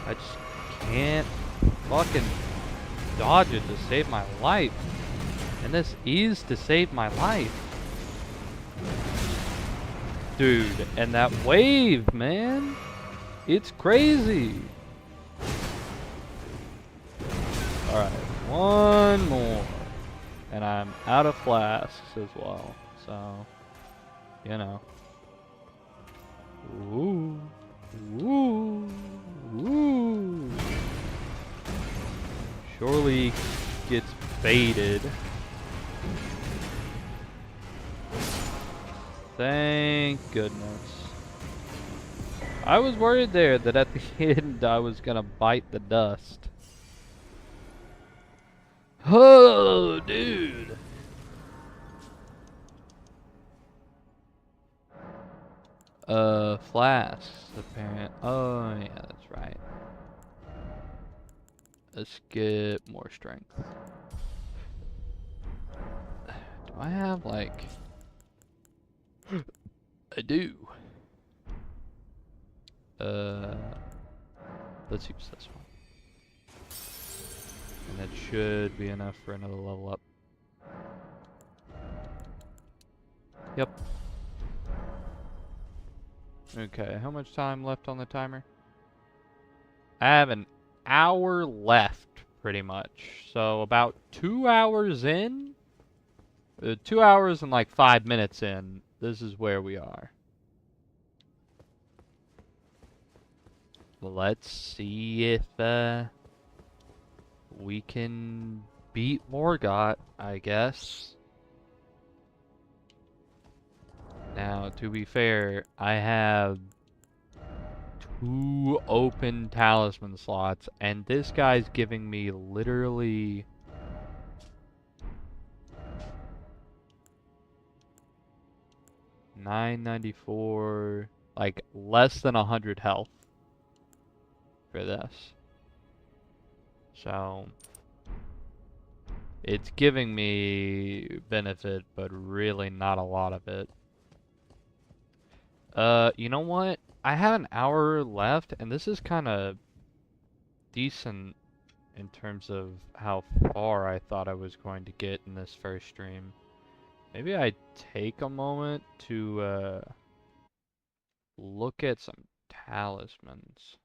I just can't fucking dodge it to save my life. And this is to save my life. Dude, and that wave, man. It's crazy. Alright, one more. And I'm out of flasks as well. So, you know. Ooh. Ooh. Ooh. Surely gets baited. Thank goodness. I was worried there that at the end I was gonna bite the dust. Oh, dude. Flasks, apparent. Oh, yeah, that's right. Let's get more strength. Do I have, like... I do. Let's use this one. And that should be enough for another level up. Yep. Okay, how much time left on the timer? I have an hour left, pretty much. So about 2 hours in, 2 hours and like 5 minutes in, this is where we are. Let's see if we can beat Morgott, I guess. Now, to be fair, I have 2 open talisman slots, and this guy's giving me literally... $9.94, like less than 100 health for this. So it's giving me benefit, but really not a lot of it. You know what? I have an hour left, and this is kind of decent in terms of how far I thought I was going to get in this first stream. Maybe I take a moment to look at some talismans.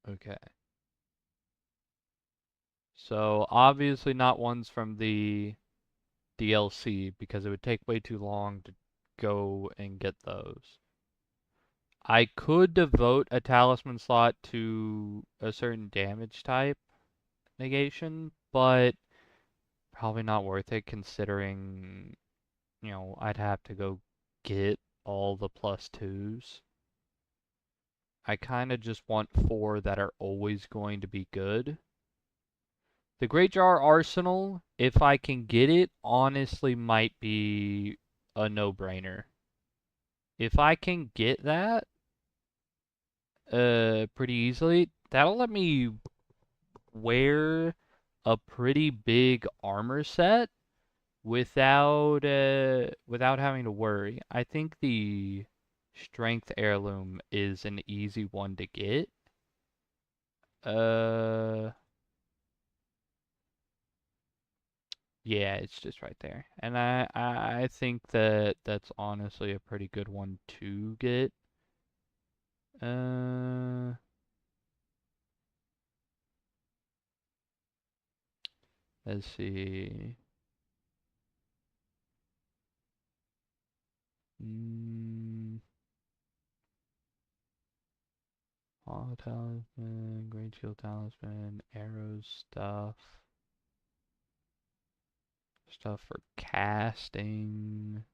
Okay. So obviously not ones from the DLC because it would take way too long to go and get those. I could devote a talisman slot to a certain damage type negation, but probably not worth it considering, you know, I'd have to go get all the +2s. I kind of just want 4 that are always going to be good. The Great Jar Arsenal, if I can get it, honestly might be a no-brainer. If I can get that pretty easily, that'll let me wear a pretty big armor set without having to worry. I think the Strength Heirloom is an easy one to get. Yeah, it's just right there. And I think that that's honestly a pretty good one to get. Let's see. Hollow Talisman, Great Shield Talisman, arrows stuff. Stuff for casting.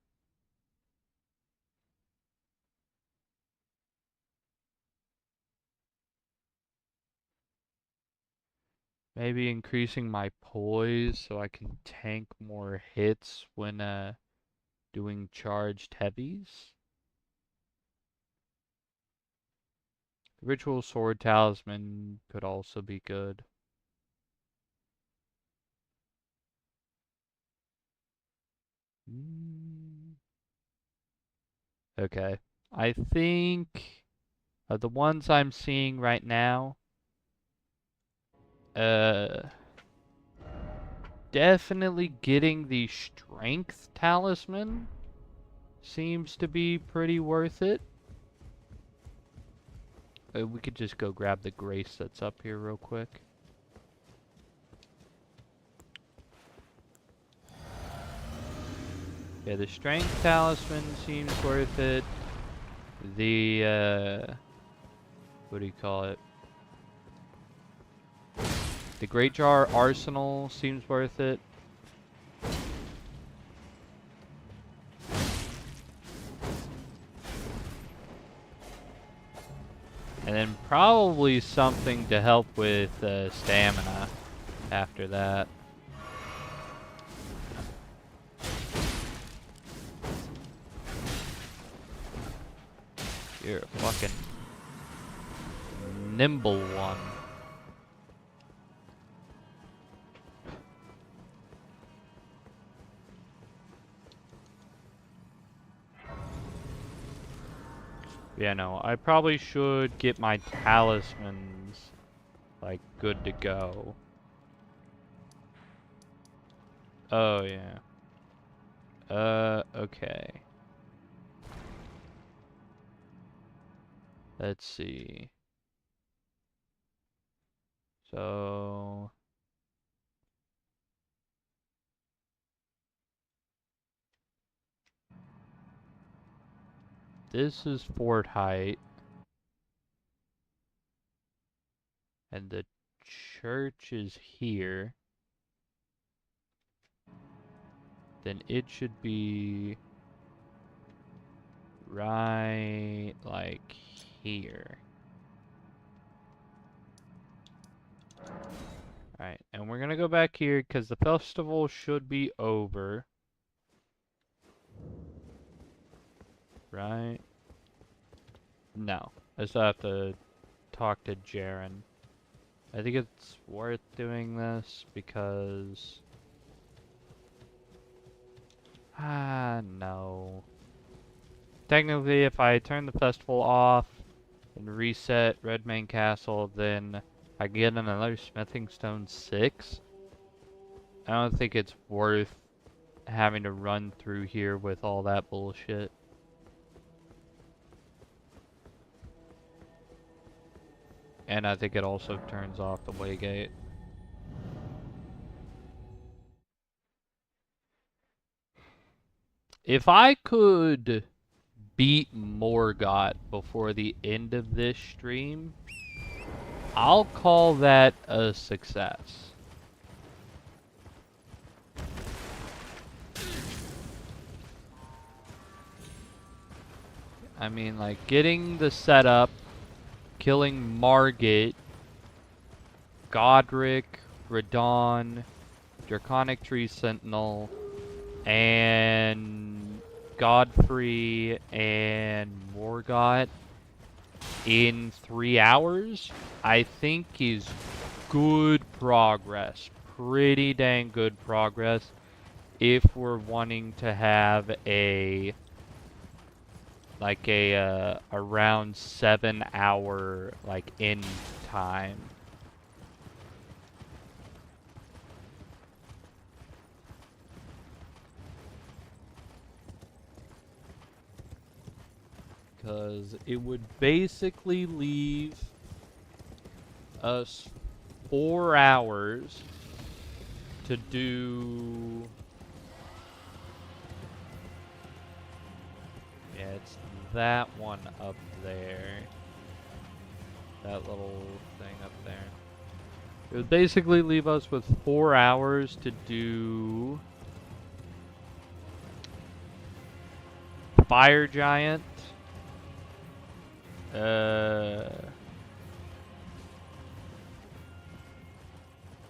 Maybe increasing my poise so I can tank more hits when doing charged heavies. Ritual Sword Talisman could also be good. Okay. I think the ones I'm seeing right now, definitely getting the Strength Talisman seems to be pretty worth it. We could just go grab the Grace that's up here real quick. Yeah, the Strength Talisman seems worth it. The, what do you call it? The Great Jar Arsenal seems worth it. And then probably something to help with stamina after that. You're a fucking nimble one. Yeah, no, I probably should get my talismans, like, good to go. Oh, yeah. Okay. Let's see. So... this is fort height. And the church is here. Then it should be right like here. Alright, and we're gonna go back here because the festival should be over. Right? No. I still have to talk to Jaren. I think it's worth doing this because... no. Technically, if I turn the festival off and reset Redmane Castle, then I get another Smithing Stone 6. I don't think it's worth having to run through here with all that bullshit. And I think it also turns off the Waygate. If I could beat Morgott before the end of this stream, I'll call that a success. I mean, like, getting the setup, killing Margit, Godric, Radon, Draconic Tree Sentinel, and Godfrey and Morgott in 3 hours, I think is good progress. Pretty dang good progress if we're wanting to have a like a around 7 hour like end time. Because it would basically leave us 4 hours to do... yeah, it's that one up there. That little thing up there. It would basically leave us with 4 hours to do... Fire Giant.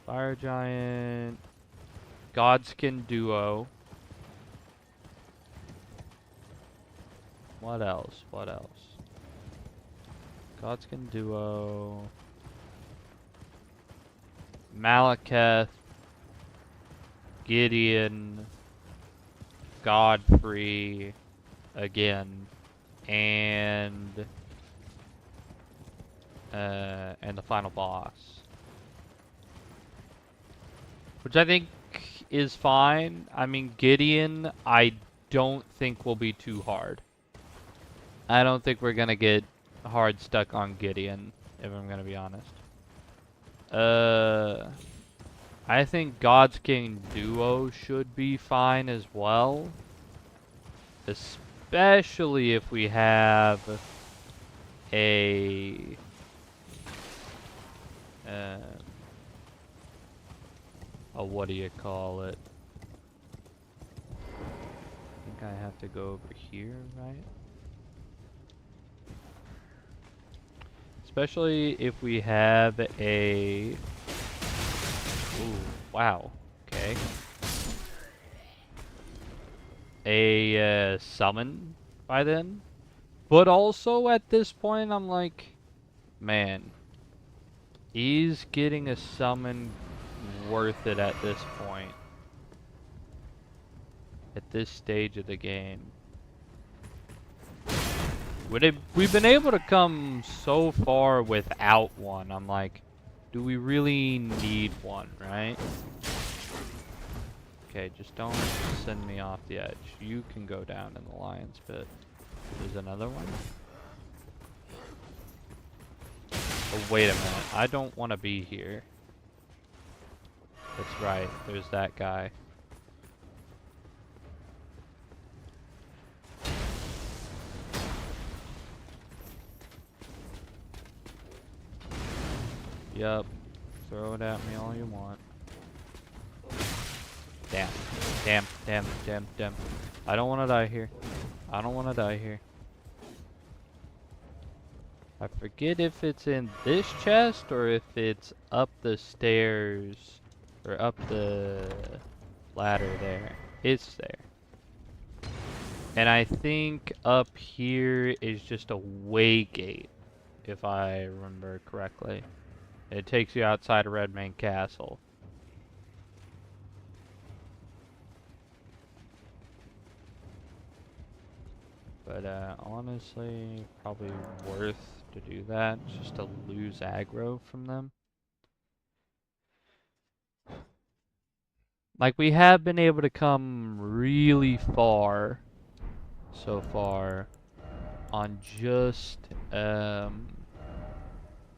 Fire Giant, Godskin Duo. What else? What else? Godskin Duo. Malekith. Gideon. Godfrey. Again. And the final boss. Which I think is fine. I mean, Gideon, I don't think will be too hard. I don't think we're gonna get hard stuck on Gideon, if I'm gonna be honest. I think God's King Duo should be fine as well. Especially if we have a... what do you call it? I think I have to go over here, right? Especially if we have a... Ooh, wow. Okay. A summon by then. But also at this point, I'm like, man, is getting a summon worth it at this point? At this stage of the game. We've been able to come so far without one. I'm like, do we really need one, right? Okay, just don't send me off the edge. You can go down in the lion's pit. There's another one. Oh, wait a minute. I don't want to be here. That's right. There's that guy. Yup. Throw it at me all you want. Damn. Damn. Damn. Damn. Damn. I don't want to die here. I don't want to die here. I forget if it's in this chest or if it's up the stairs or up the ladder there. It's there. And I think up here is just a way gate, if I remember correctly. It takes you outside of Redmane Castle. But honestly, probably worth to do that, just to lose aggro from them. Like, we have been able to come really far so far on just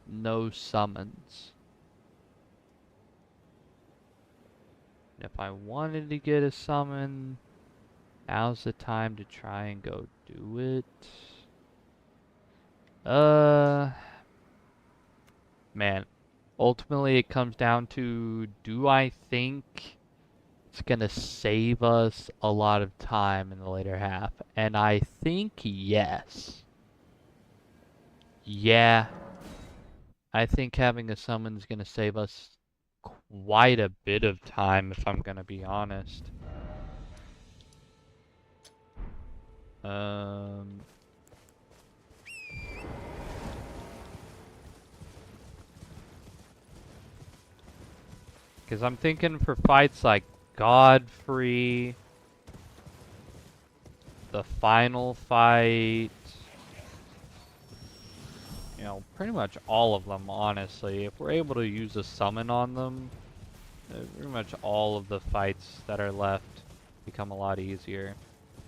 no summons. And if I wanted to get a summon, now's the time to try and go do it. Man, ultimately it comes down to, do I think it's gonna save us a lot of time in the later half? And I think yes. Yeah, I think having a summon is gonna save us quite a bit of time, if I'm gonna be honest. Because I'm thinking for fights like Godfrey, the final fight, you know, pretty much all of them, honestly. If we're able to use a summon on them, pretty much all of the fights that are left become a lot easier.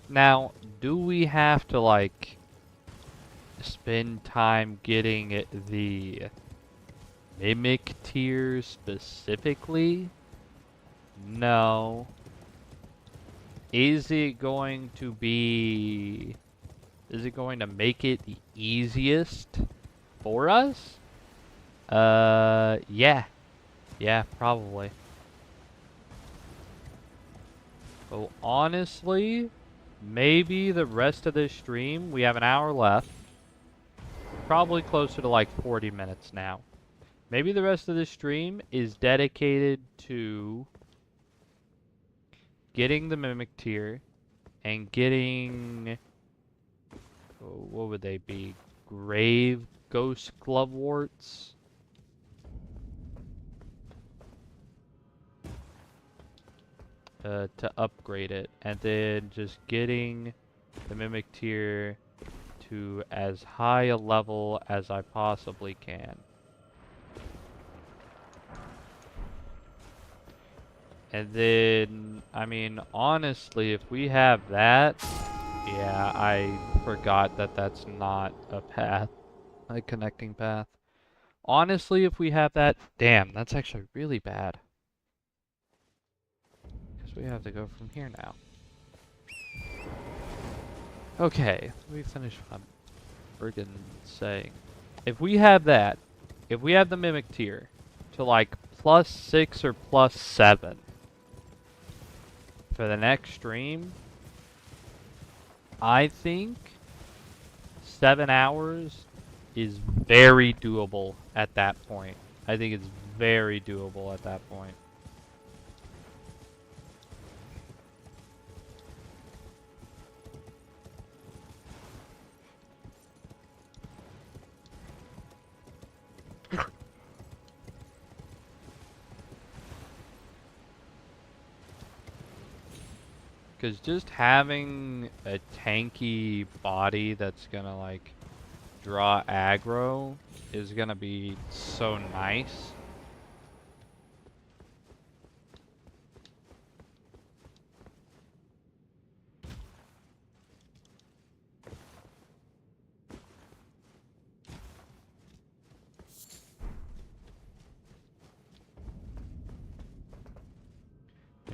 Now, do we have to, like, spend time getting the Mimic tier specifically? No. Is it going to make it the easiest for us? Yeah. Yeah, probably. So honestly, maybe the rest of this stream, we have an hour left. Probably closer to like 40 minutes now. Maybe the rest of this stream is dedicated to getting the Mimic tier and getting, what would they be? Grave Ghost Gloveworts? To upgrade it, and then just getting the Mimic tier to as high a level as I possibly can. And then, I mean, honestly, if we have that, yeah, I forgot that that's not a path, a connecting path. Honestly, if we have that, damn, that's actually really bad. Because we have to go from here now. Okay, let me finish what I'm friggin' saying. If we have that, if we have the Mimic tier to like +6 or +7 for the next stream, I think 7 hours is very doable at that point. I think it's very doable at that point. Because just having a tanky body that's gonna like draw aggro is gonna be so nice.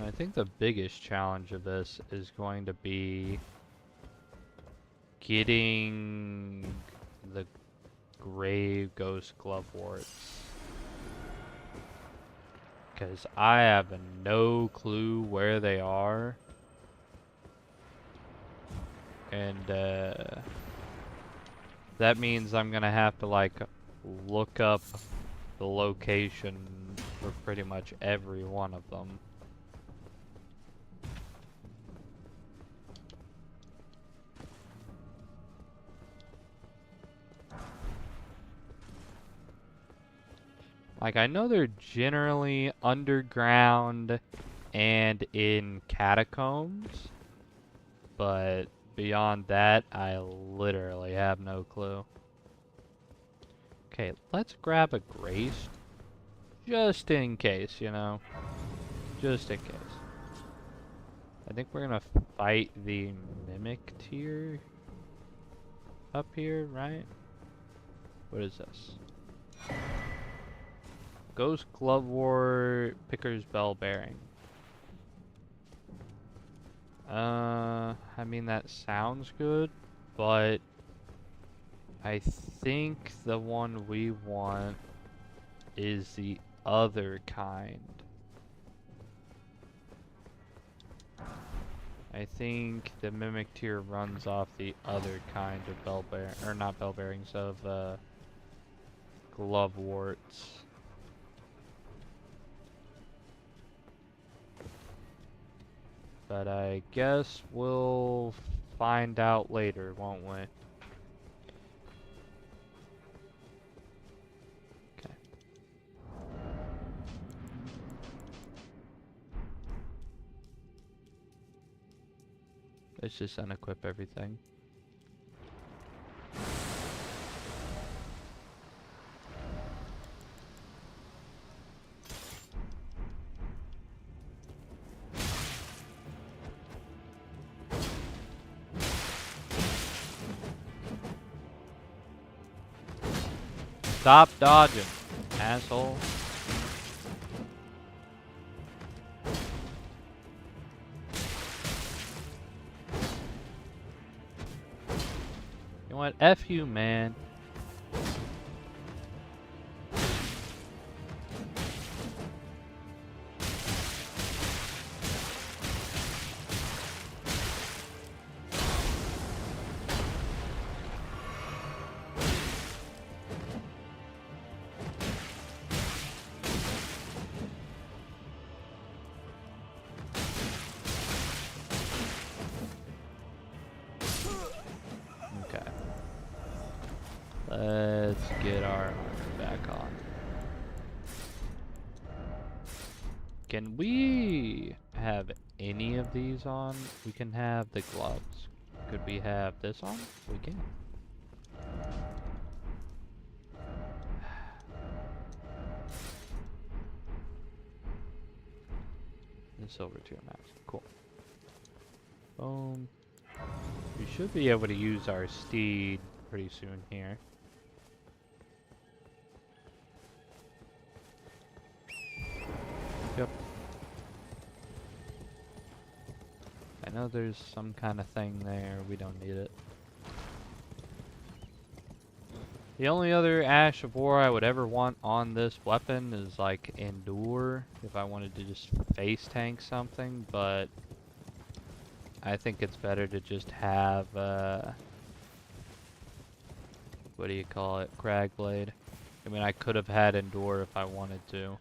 I think the biggest challenge of this is going to be getting the Grave Ghost Gloveworts. Because I have no clue where they are. And that means I'm going to have to like look up the location for pretty much every one of them. Like, I know they're generally underground and in catacombs, but beyond that, I literally have no clue. Okay, let's grab a Grace, just in case, you know? Just in case. I think we're gonna fight the Mimic tier up here, right? What is this? Ghost Glovewort Picker's Bell Bearing. I mean, that sounds good, but I think the one we want is the other kind. I think the Mimic tier runs off the other kind of bell bearing, or not bell bearings, of Gloveworts. But I guess we'll find out later, won't we? Okay. Let's just unequip everything. Stop dodging, asshole. You know what? F you, man. Okay. Let's get our armor back on. Can we have any of these on? We can have the gloves. Could we have this on? We can. The silver tier mask. Cool. Boom. We should be able to use our steed pretty soon here. Yep. I know there's some kind of thing there. We don't need it. The only other Ash of War I would ever want on this weapon is like Endure, if I wanted to just face tank something, but I think it's better to just have what do you call it? Cragblade. I mean, I could have had Endure if I wanted to.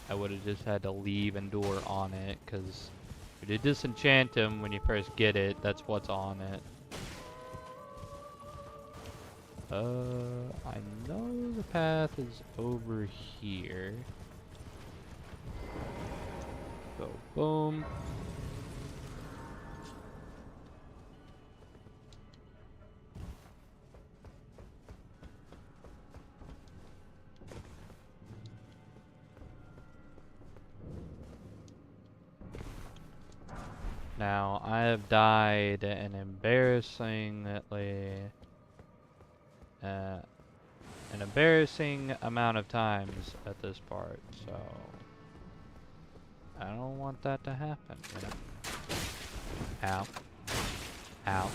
I would have just had to leave Endure on it, because if you disenchant him when you first get it, that's what's on it. I know the path is over here. Go boom. Now, I have died an embarrassing amount of times at this part, so I don't want that to happen, you know? Ow. Ow.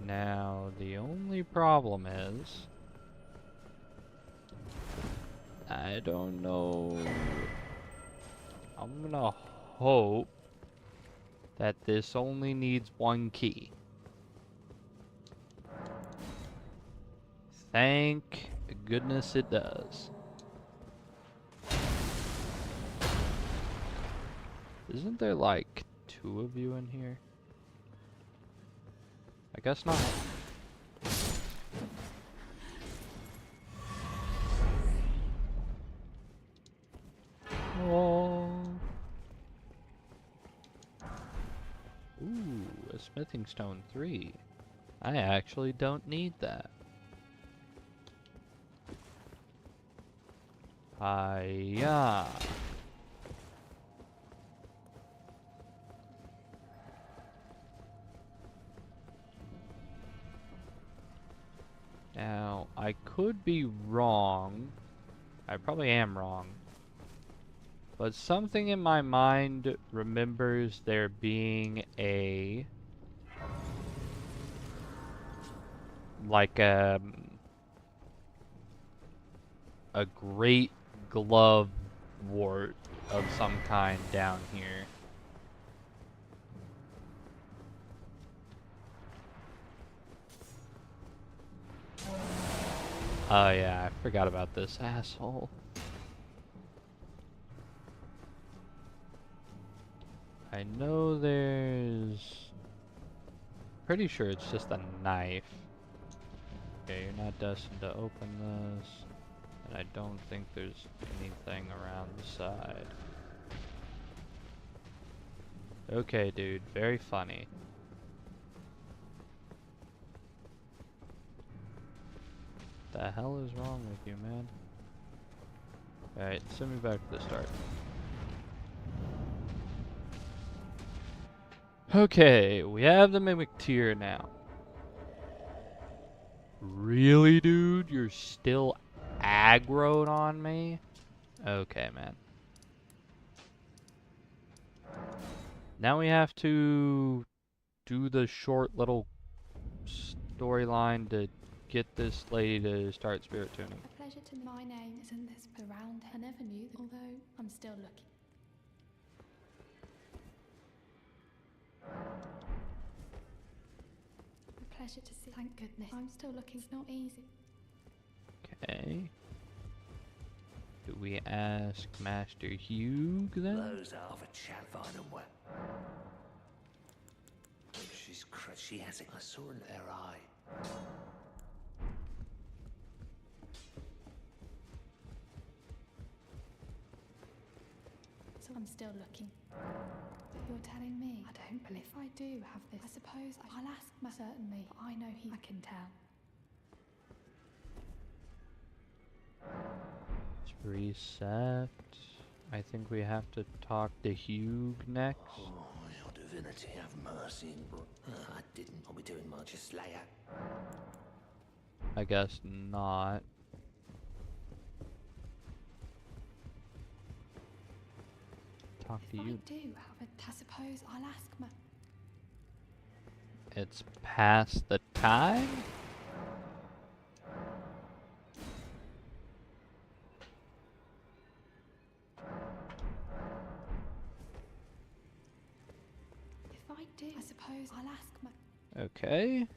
Now, the only problem is, I don't know. I'm gonna hope that this only needs one key. Thank goodness it does. Isn't there like 2 of you in here? I guess not. Oh. Ooh, a smithing stone 3. I actually don't need that. Hiya. Now, I could be wrong. I probably am wrong. But something in my mind remembers there being like a great glove wart of some kind down here. Oh yeah, I forgot about this asshole. I know there's... Pretty sure it's just a knife. Okay, you're not destined to open this. And I don't think there's anything around the side. Okay, dude, very funny. The hell is wrong with you, man? Alright, send me back to the start. Okay, we have the Mimic tier now. Really, dude? You're still aggroed on me? Okay, man. Now we have to do the short little storyline to get this lady to start spirit tuning. A pleasure to my name isn't this around. I never knew, although I'm still looking. A pleasure to see. Thank goodness. I'm still looking. It's not easy. Okay. Do we ask Master Hugh then? Those half a chat find them wet. She has it. I saw in her eye. So I'm still looking. But you're telling me I don't believe I do have this. I suppose I'll ask Ma certainly. But I know I can tell. Let's reset. I think we have to talk to Hugh next. Oh, your divinity have mercy, but I didn't. I'll be doing much a slayer. I guess not. Talk to If you. I do have it, I suppose I'll ask Ma. It's past the time? do? I suppose I'll ask my... Okay.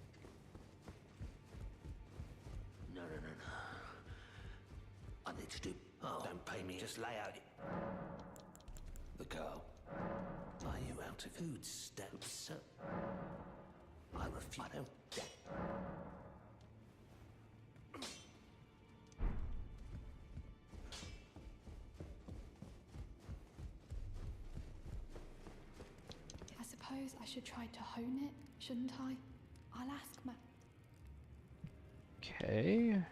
No. I need to do... Oh, don't pay me. Just lay out... The girl. Are you out of food stamps? I refuse. I don't... I suppose I should try to hone it, shouldn't I? I'll ask my... Okay.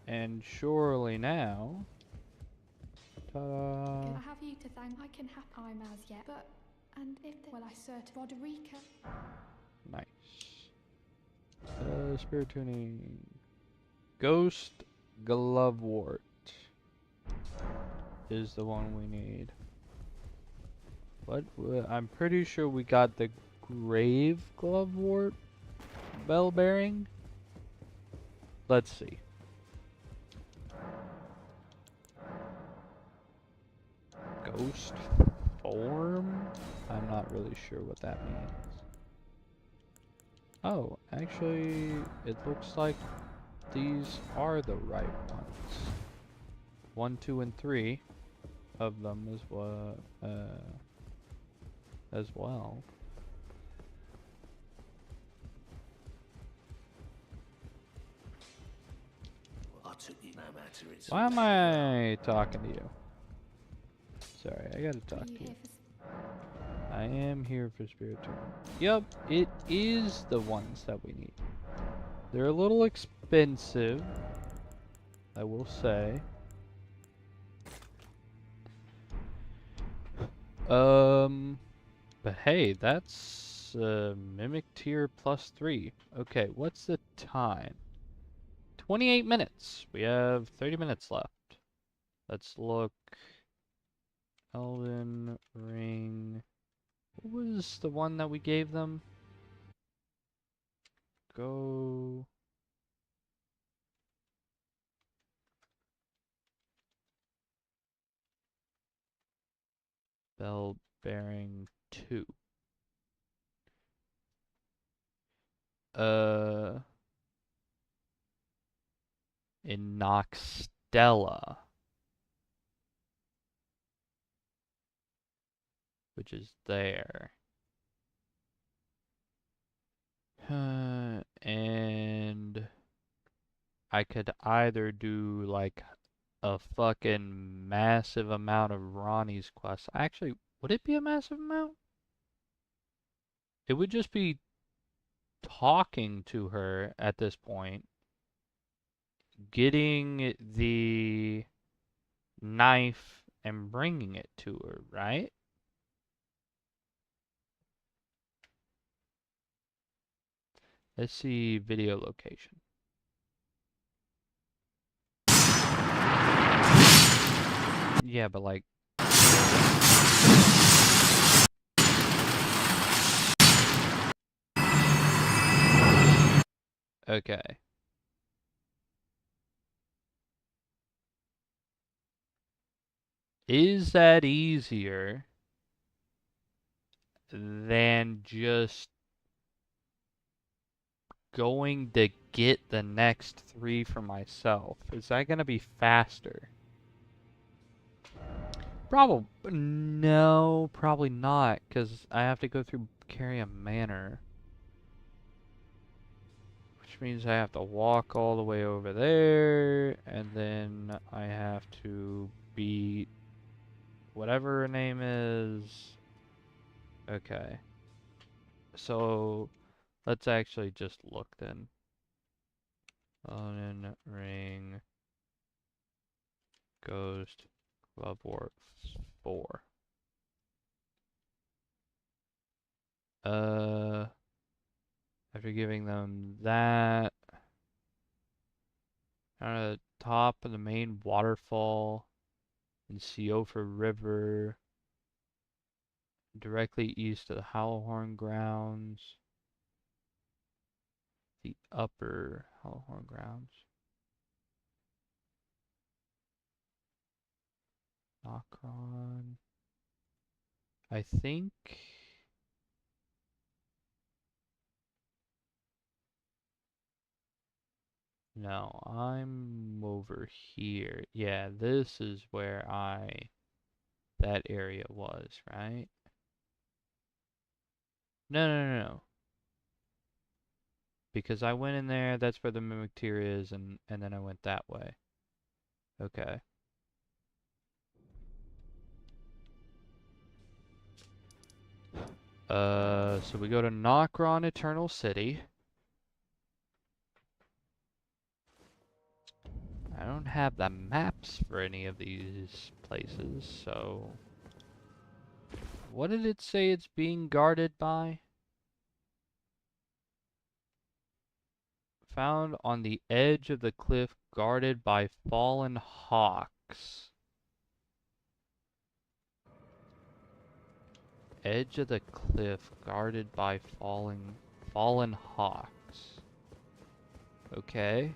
And surely now... Ta-da! I have you to thank. I can have I'm as yet, but... And if the... Well, I search Roderica. Nice. Spirit tuning. Ghost Glovewort is the one we need. What? I'm pretty sure we got the Grave Glovewort bell bearing. Let's see. Ghost form? I'm not really sure what that means. Oh, actually, it looks like these are the right ones. 1, 2, and 3 of them is what, as well. I took you no matter. It's... Why am I talking to you? Sorry, I gotta talk Are you to you. here for... I am here for spirit tuning. Yep, it is the ones that we need. They're a little expensive, I will say. But hey, that's Mimic Tier +3. Okay, what's the time? 28 minutes. We have 30 minutes left. Let's look. Elden Ring. What was the one that we gave them? Go. Bell bearing 2. In Noxtella, which is there. And I could either do like a fucking massive amount of Ronnie's quests. Actually, would it be a massive amount? It would just be talking to her at this point, getting the knife and bringing it to her, right? Let's see video location. Yeah, but like... Okay. Is that easier than just going to get the next 3 for myself? Is that going to be faster? Probably. No, probably not, because I have to go through Carrion Manor. Which means I have to walk all the way over there, and then I have to beat whatever her name is. Okay. So, let's actually just look then. Elden Ring Ghost Glovewort 4. After giving them that, on the top of the main waterfall in Seofa River, directly east of the Howlhorn grounds, the upper Howlhorn grounds. Nocron. I think... No, I'm over here. Yeah, this is where that area was, right? No, no, no, no. Because I went in there, that's where the mimic tier is, and then I went that way. Okay. So we go to Nocron Eternal City. I don't have the maps for any of these places, so... What did it say it's being guarded by? Found on the edge of the cliff guarded by fallen hawks. Edge of the cliff guarded by fallen hawks. Okay.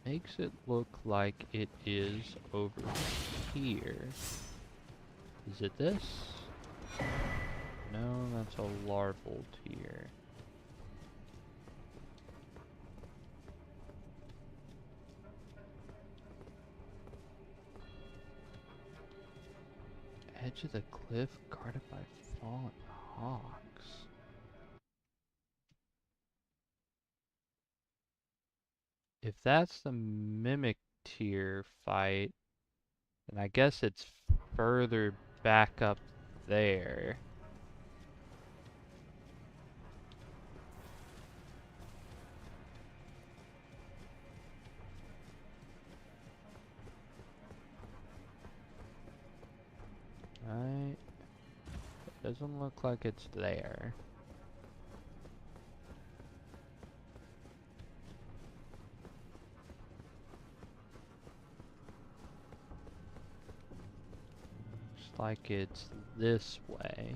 Makes it look like it is over here. Is it this? No, that's a larval tier. Edge of the cliff guarded by fallen hawks. If that's the mimic tier fight, then I guess it's further back up there. Right? It doesn't look like it's there. Looks like it's this way.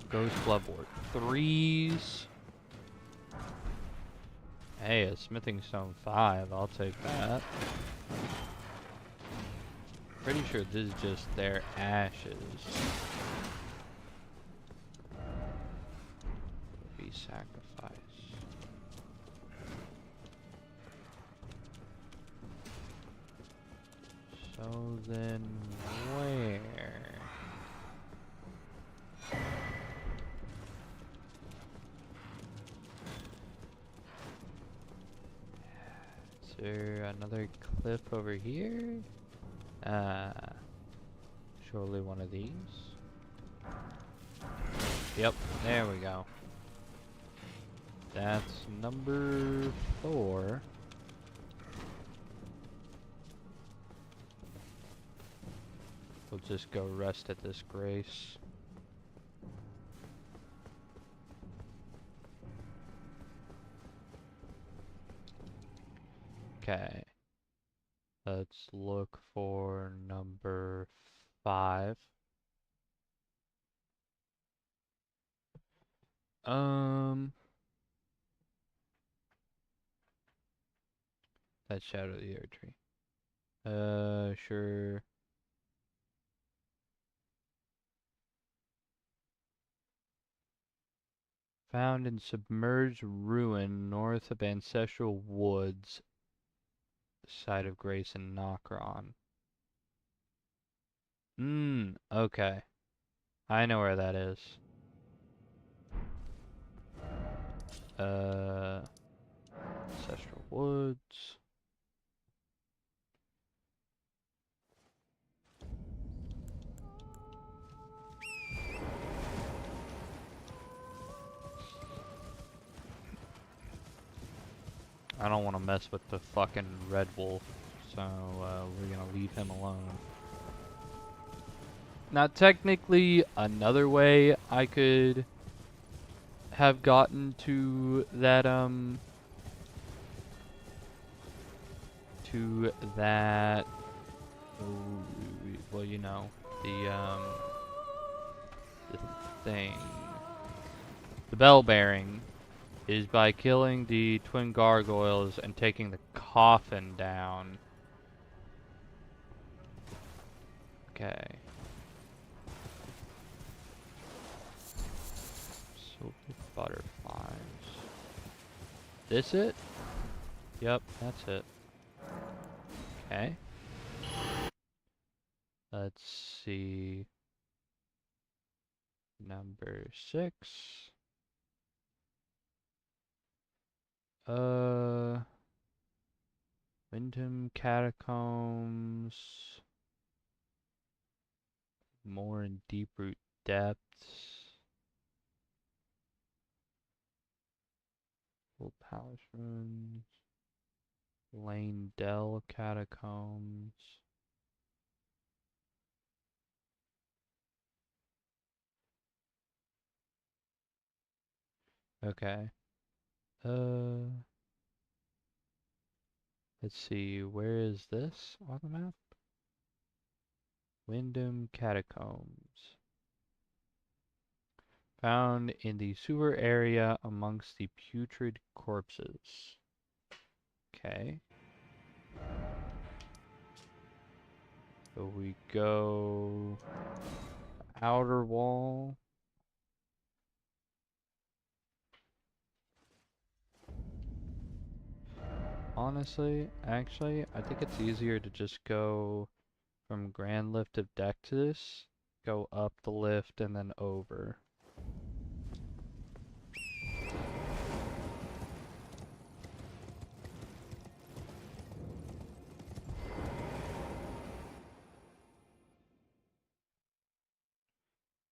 Ghost Bloodwort. 3s. Hey, a Smithing Stone 5. I'll take that. Pretty sure this is just their ashes. Be sacrificed. So then where? Is there another cliff over here? Surely one of these. Yep, there we go. That's number 4. We'll just go rest at this grace. Okay. Let's look for number 5. That's Shadow of the Air Tree. Sure. Found in submerged ruin north of Ancestral Woods, site of Grace and Nocron. Okay. I know where that is. Ancestral Woods. I don't want to mess with the fucking Red Wolf, so we're gonna leave him alone. Now, technically, another way I could have gotten to that oh, well, you know, the thing, the bell bearing, is by killing the twin gargoyles and taking the coffin down. Okay. Silver butterflies. This it? Yep, that's it. Okay. Let's see. Number 6. Wyndham Catacombs. More in deep root depths. Old Palace Ruins. Lane Dell Catacombs. Okay. Let's see, where is this on the map? Wyndham Catacombs. Found in the sewer area amongst the putrid corpses. Okay. So we go outer wall. Honestly, actually, I think it's easier to just go from grand lift of deck to this, go up the lift and then over.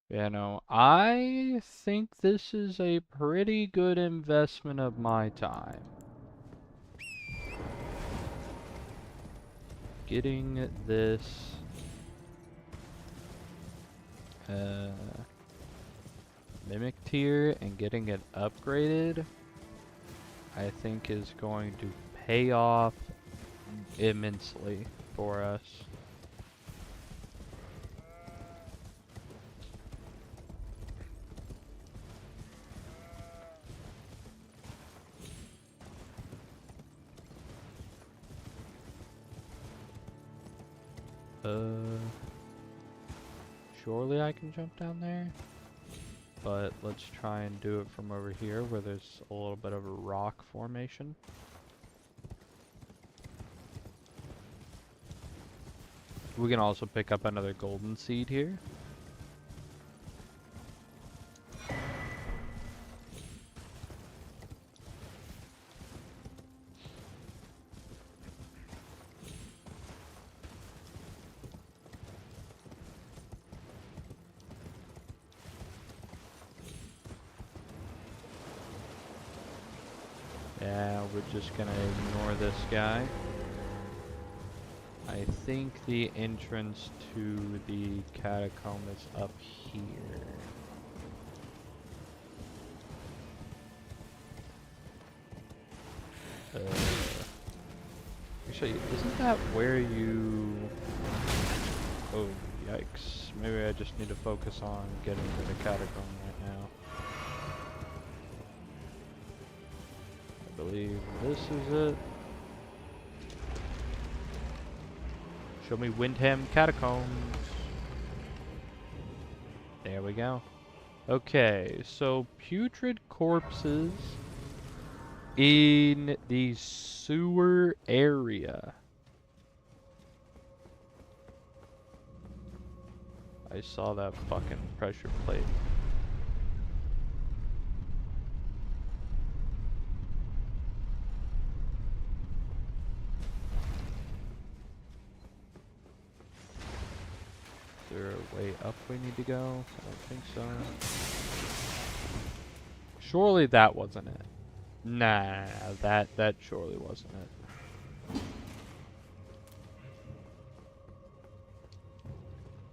You know, I think this is a pretty good investment of my time. Getting this Mimic tier and getting it upgraded, I think is going to pay off immensely for us. Surely I can jump down there, but let's try and do it from over here where there's a little bit of a rock formation. We can also pick up another golden seed here. Yeah, we're just gonna ignore this guy. I think the entrance to the catacomb is up here. Actually, isn't that where you... Oh, yikes. Maybe I just need to focus on getting to the catacomb right now. I believe this is it. Show me Windham Catacombs. There we go. Okay, so putrid corpses in the sewer area. I saw that fucking pressure plate. Is there a way up we need to go? I don't think so. Surely that wasn't it. Nah, that surely wasn't it.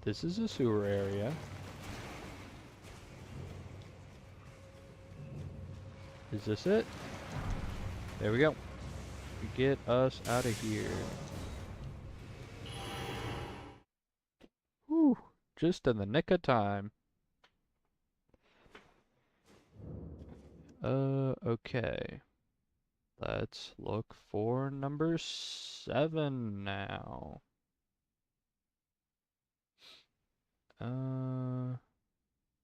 This is a sewer area. this it? There we go. Get us out of here. Whew, just in the nick of time. Okay. Let's look for number 7 now.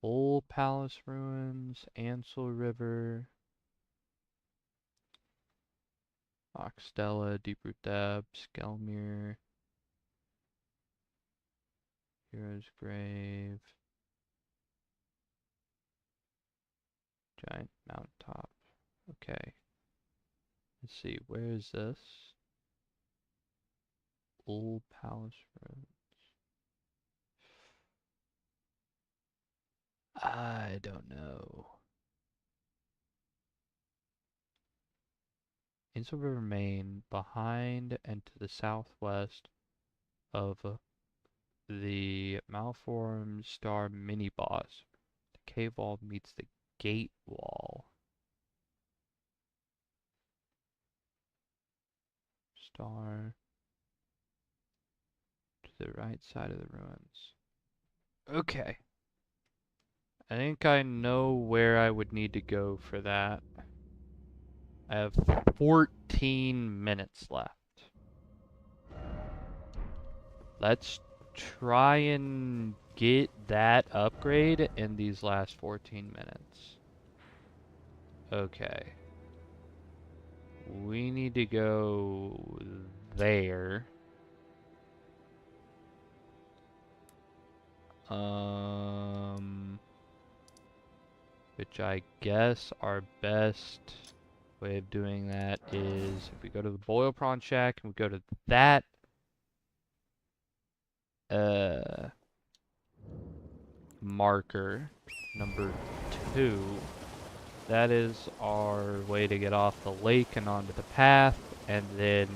Old Palace Ruins, Ansel River, Oxtella, Deep-Root Depths, Skelmere, Hero's Grave, Giant Mountaintop. Okay. Let's see, where is this? Old Palace Ruins. I don't know. Ansel River, Maine, behind and to the southwest of the Malformed Star mini-boss. The cave wall meets the gate wall. Star to the right side of the ruins. Okay. I think I know where I would need to go for that. I have 14 minutes left. Let's try and get that upgrade in these last 14 minutes. Okay. We need to go there. Which I guess our best way of doing that is if we go to the Boil Prawn Shack and we go to that marker, number 2. That is our way to get off the lake and onto the path, and then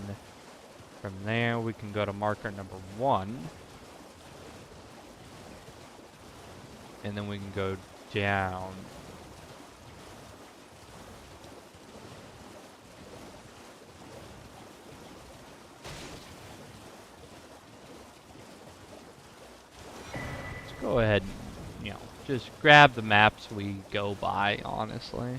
from there we can go to marker number 1, and then we can go down. Let's go ahead and, just grab the maps we go by, honestly.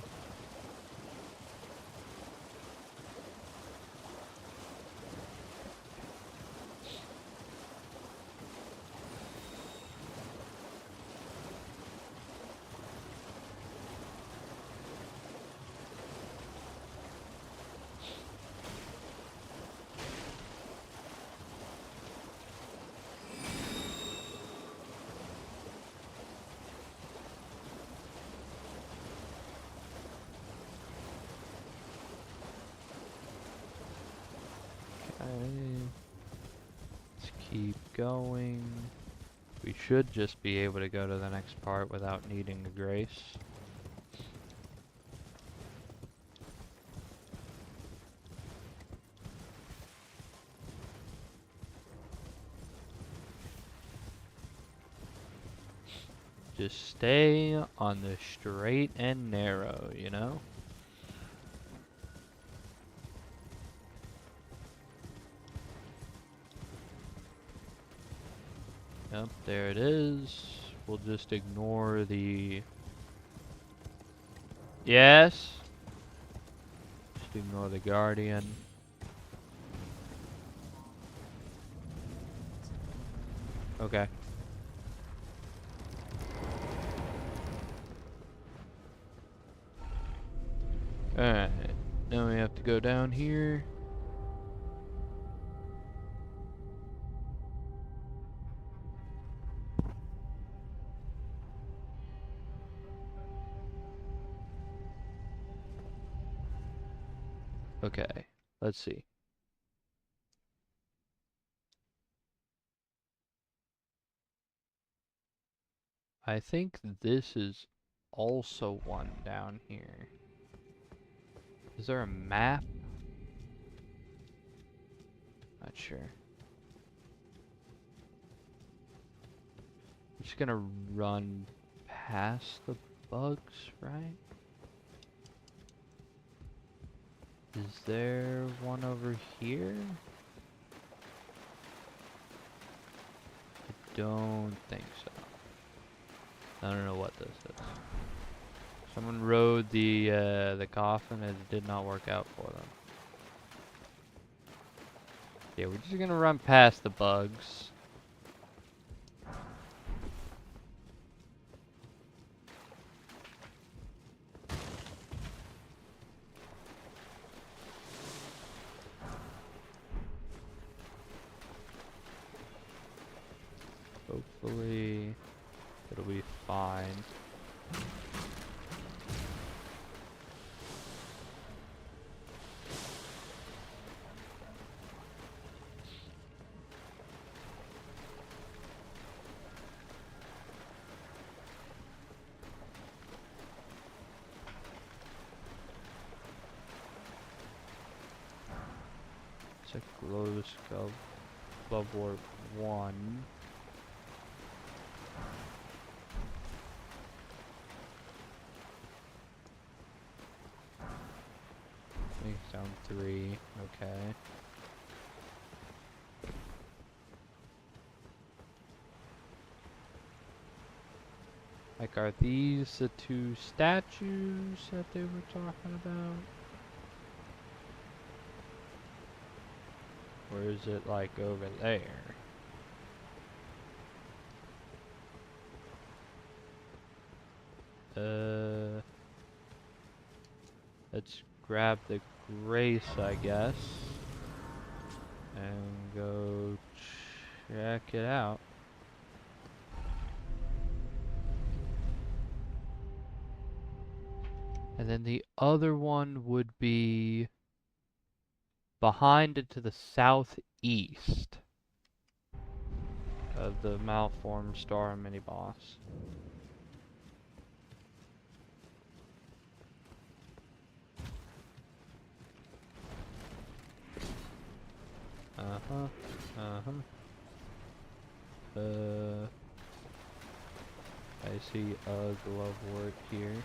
Let's keep going. We should just be able to go to the next part without needing a grace. Just stay on the straight and narrow, you know? Yep, there it is. We'll just ignore the... Yes? Just ignore the Guardian. Okay. Alright, now we have to go down here. Okay, let's see. I think this is also one down here. Is there a map? Not sure. I'm just gonna run past the bugs, right? Is there one over here? I don't think so. I don't know what this is. Someone rode the coffin and it did not work out for them. Yeah, we're just gonna run past the bugs. Hopefully, it'll be fine. It's a glow skull, Blood Warp 1. I think it's down 3. Okay. Like, are these the 2 statues that they were talking about? Or is it like over there? Let's grab the grace, I guess, and go check it out. And then the other one would be behind and to the southeast of the malformed star mini boss. I see a glove wart here.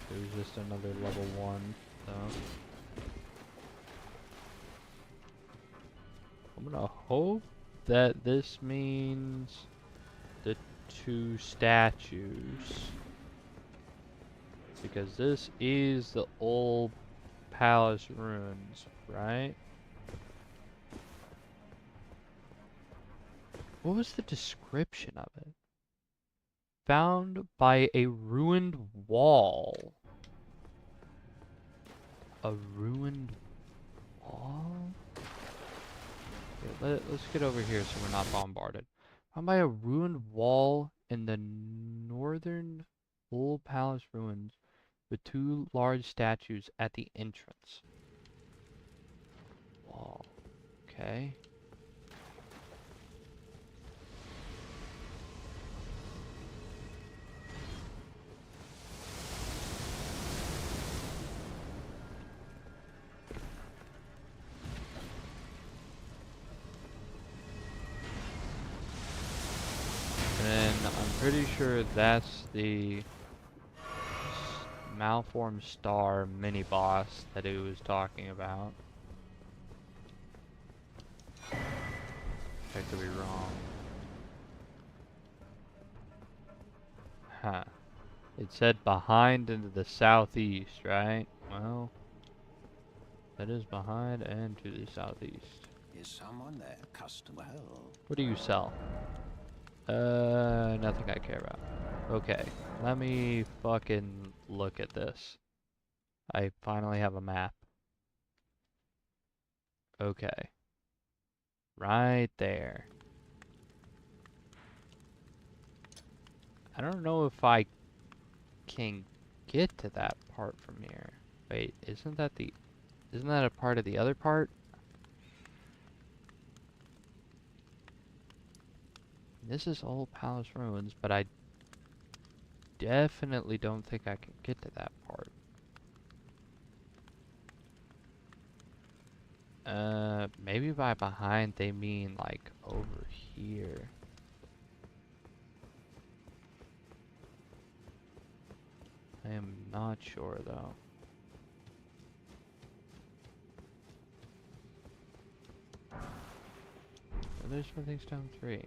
There's just another level 1, so I'm gonna hope that this means the 2 statues, because this is the old palace ruins, right? What was the description of it? Found by a ruined wall. A ruined wall? Okay, let's get over here so we're not bombarded. Found by a ruined wall in the northern old palace ruins with 2 large statues at the entrance. Wall. Okay. And I'm pretty sure that's the malformed star mini boss that he was talking about. I could be wrong. Huh. It said behind and to the southeast, right? Well, that is behind and to the southeast. Is someone there, customer? Well, What do you sell? Nothing I care about. Okay, let me fucking look at this. I finally have a map. Okay. Right there. I don't know if I can get to that part from here. Wait, isn't that a part of the other part? This is Old Palace Ruins, but I definitely don't think I can get to that part. Maybe by behind they mean like over here. I am not sure though. There's Smithing Stone 3.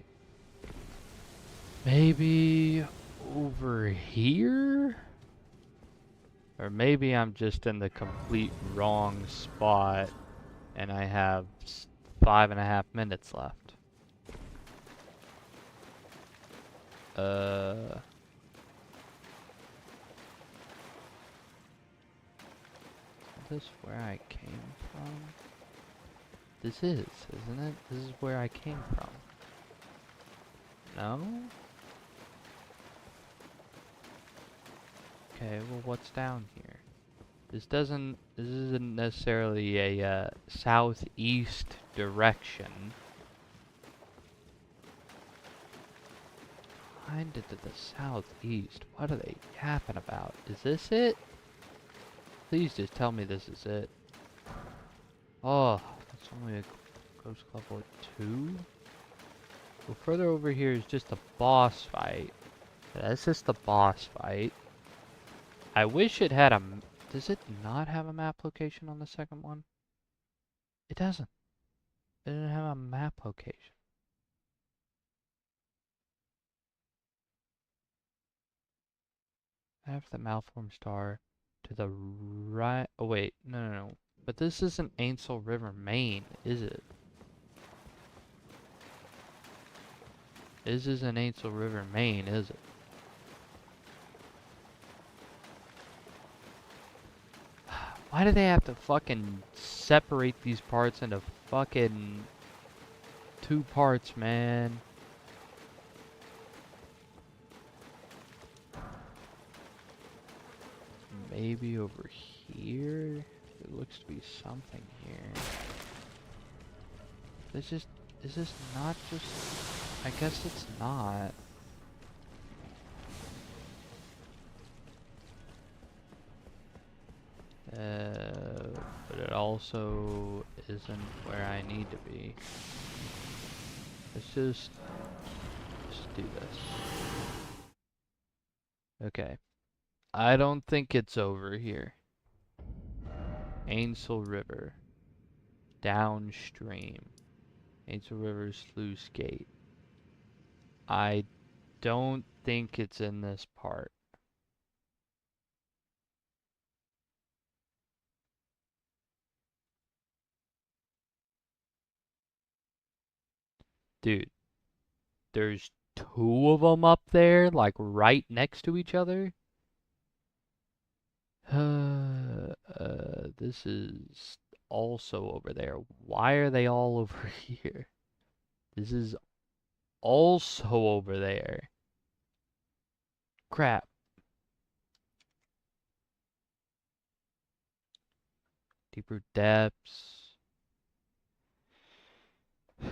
Maybe over here? Or maybe I'm just in the complete wrong spot and I have 5.5 minutes left. Is this where I came from? This is, isn't it? This is where I came from. No? Okay, well what's down here? This isn't necessarily a southeast direction. Kinda to the southeast. What are they yapping about? Is this it? Please just tell me this is it. Oh, it's only a ghost level 2? Well, further over here is just a boss fight. That's just the boss fight. I wish it had a... Does it not have a map location on the second one? It doesn't. It doesn't have a map location. I have the malformed star to the right. Oh wait, no. But this isn't Ainsel River, Maine, is it? This isn't Ainsel River, Maine, is it? Why do they have to fucking separate these parts into fucking 2 parts, man? Maybe over here? There looks to be something here. Is this not just... I guess it's not. But it also isn't where I need to be. Let's just do this. Okay. I don't think it's over here. Ainsel River. Downstream. Ainsel River Sluice Gate. I don't think it's in this part. Dude, there's 2 of them up there, like right next to each other. This is also over there. Why are they all over here? This is also over there. Crap. Deeper depths.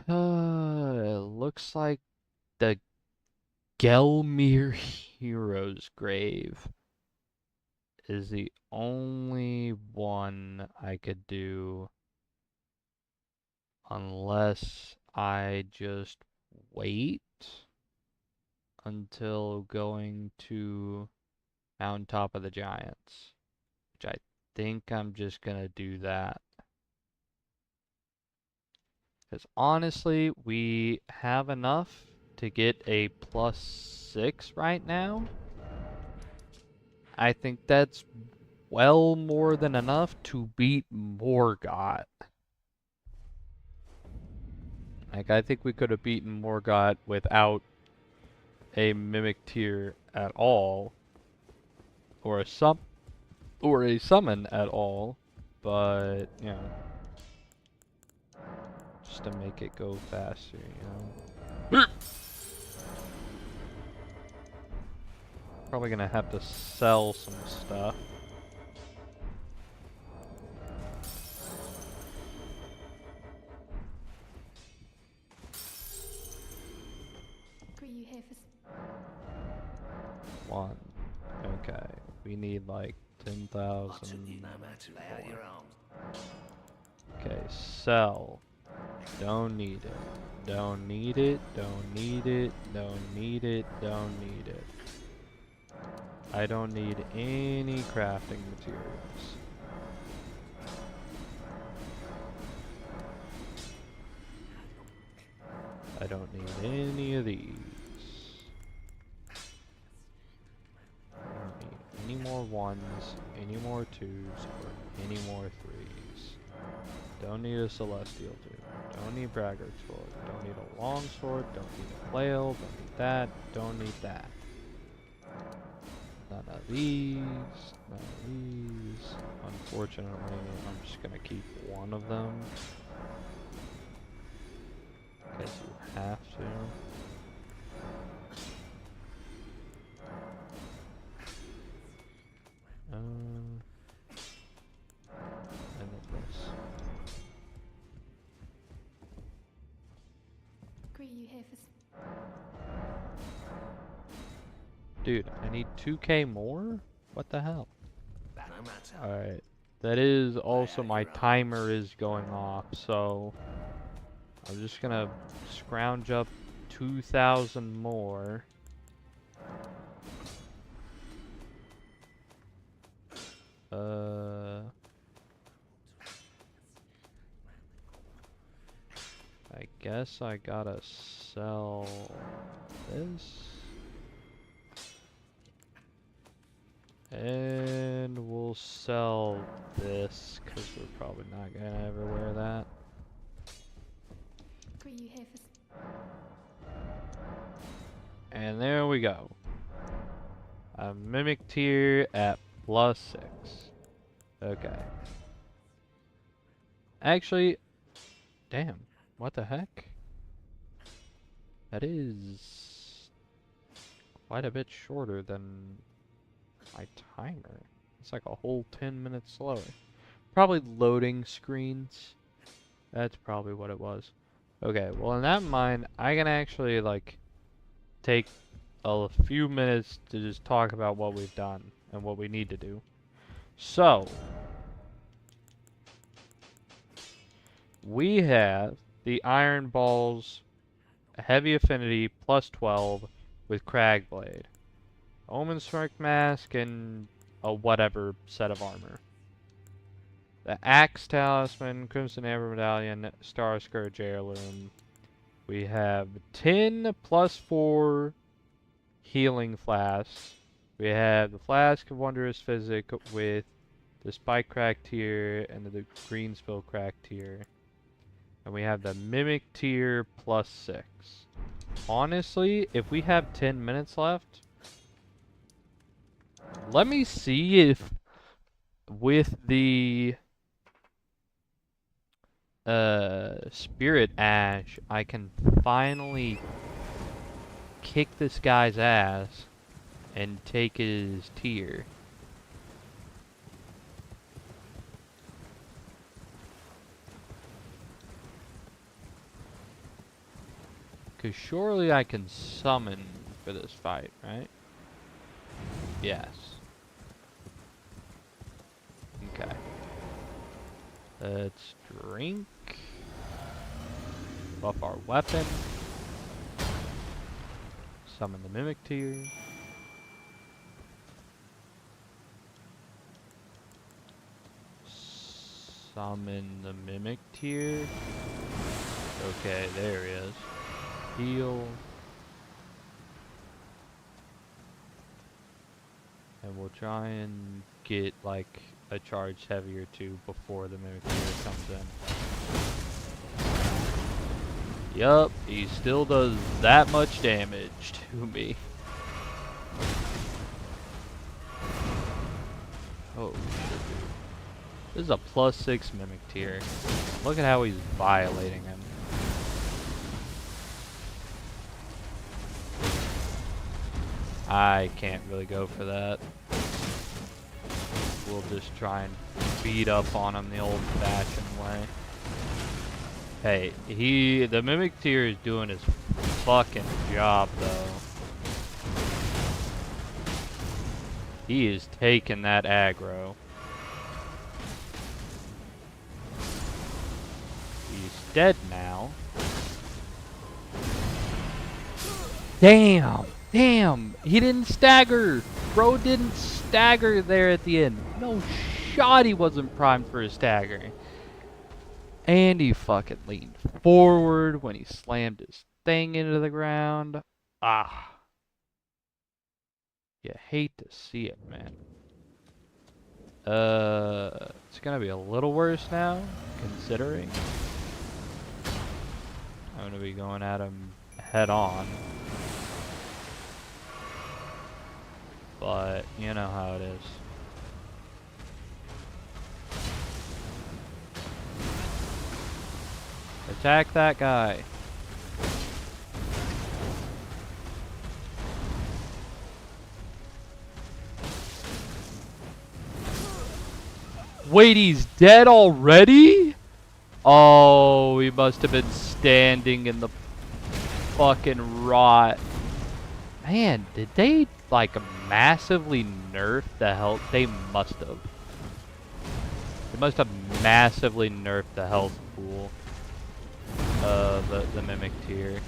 It looks like the Gelmir hero's grave is the only one I could do unless I just wait until going to Mountaintop of the Giants, which I think I'm just gonna do that. Because honestly, we have enough to get a +6 right now. I think that's well more than enough to beat Morgott. Like, I think we could have beaten Morgott without a Mimic tier at all. Or a summon at all. But, you know. Just to make it go faster, you know. Probably gonna have to sell some stuff. Got you here for... 1. Okay. We need like 10,000. I took you no matter to lay out your arms. Okay, sell. Don't need it. Don't need it. Don't need it. Don't need it. Don't need it. I don't need any crafting materials. I don't need any of these. I don't need any more ones, any more twos, or any more threes. Don't need a celestial tube. Don't need braggart sword. Don't need a long sword. Don't need a flail. Don't need that. Don't need that. None of these. None of these. Unfortunately, I'm just gonna keep one of them. Because you have to. And then this. Greet you here for. Dude, I need 2k more? What the hell? That no matter. Alright. That is also my timer is going off, so I'm just gonna scrounge up 2,000 more. I guess I gotta sell this. And we'll sell this, because we're probably not gonna ever wear that. Greet you here for. And there we go. A mimic tier at +6. Okay. Actually, damn, what the heck? That is quite a bit shorter than my timer. It's like a whole 10 minutes slower. Probably loading screens. That's probably what it was. Okay, well in that mind, I can actually like take a few minutes to just talk about what we've done and what we need to do. So, we have the Iron Balls Heavy Affinity +12 with Cragblade, Omen Strike Mask, and a whatever set of armor. The Axe Talisman, Crimson Amber Medallion, Star Scourge Heirloom. We have 10 +4 healing flasks. We have the Flask of Wondrous Physic with the Spike Crack tier and the Green Spill Crack tier. And we have the Mimic tier +6. Honestly, if we have 10 minutes left, let me see if with the Spirit Ash I can finally kick this guy's ass and take his tier. Because surely I can summon for this fight, right? Yes. Okay. Let's drink. Buff our weapon. Summon the Mimic tier. Summon the Mimic tier. Okay, there he is. Heal. And we'll try and get like a charge heavier too before the Mimic tier comes in. Yup, he still does that much damage to me. Oh shit, dude. This is a +6 Mimic tier. Look at how he's violating him. I can't really go for that. We'll just try and beat up on him the old-fashioned way. Hey, the Mimic tier is doing his fucking job, though. He is taking that aggro. He's dead now. Damn! Damn! He didn't stagger! Bro didn't stagger there at the end. No shot he wasn't primed for a stagger. And he fucking leaned forward when he slammed his thing into the ground. Ah. You hate to see it, man. It's gonna be a little worse now, considering I'm gonna be going at him head on. But, you know how it is. Attack that guy. Wait, he's dead already? Oh, he must have been standing in the fucking rot. Man, did they, like, massively nerf the health? They must have. They must have massively nerfed the health pool of the Mimic tier.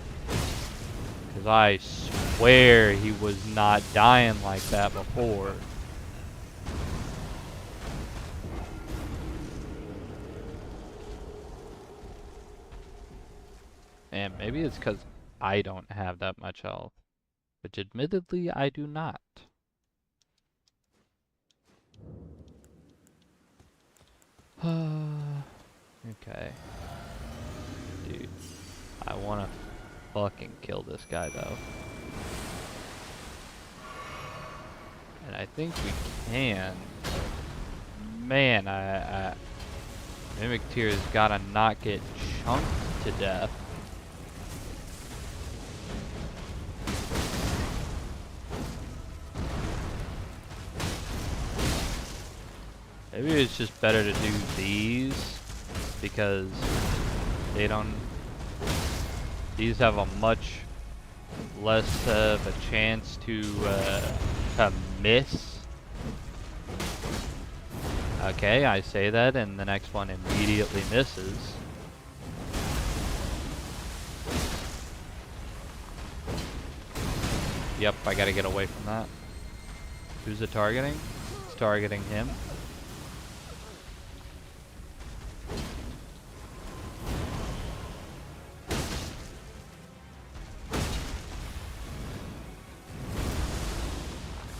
Because I swear he was not dying like that before. And maybe it's because I don't have that much health. Which admittedly, I do not. Okay. Dude, I want to fucking kill this guy, though. And I think we can. Man, Mimic Tier's gotta not get chunked to death. Maybe it's just better to do these because they don't. These have a much less of a chance to miss. Okay, I say that, and the next one immediately misses. Yep, I gotta get away from that. Who's it targeting? It's targeting him.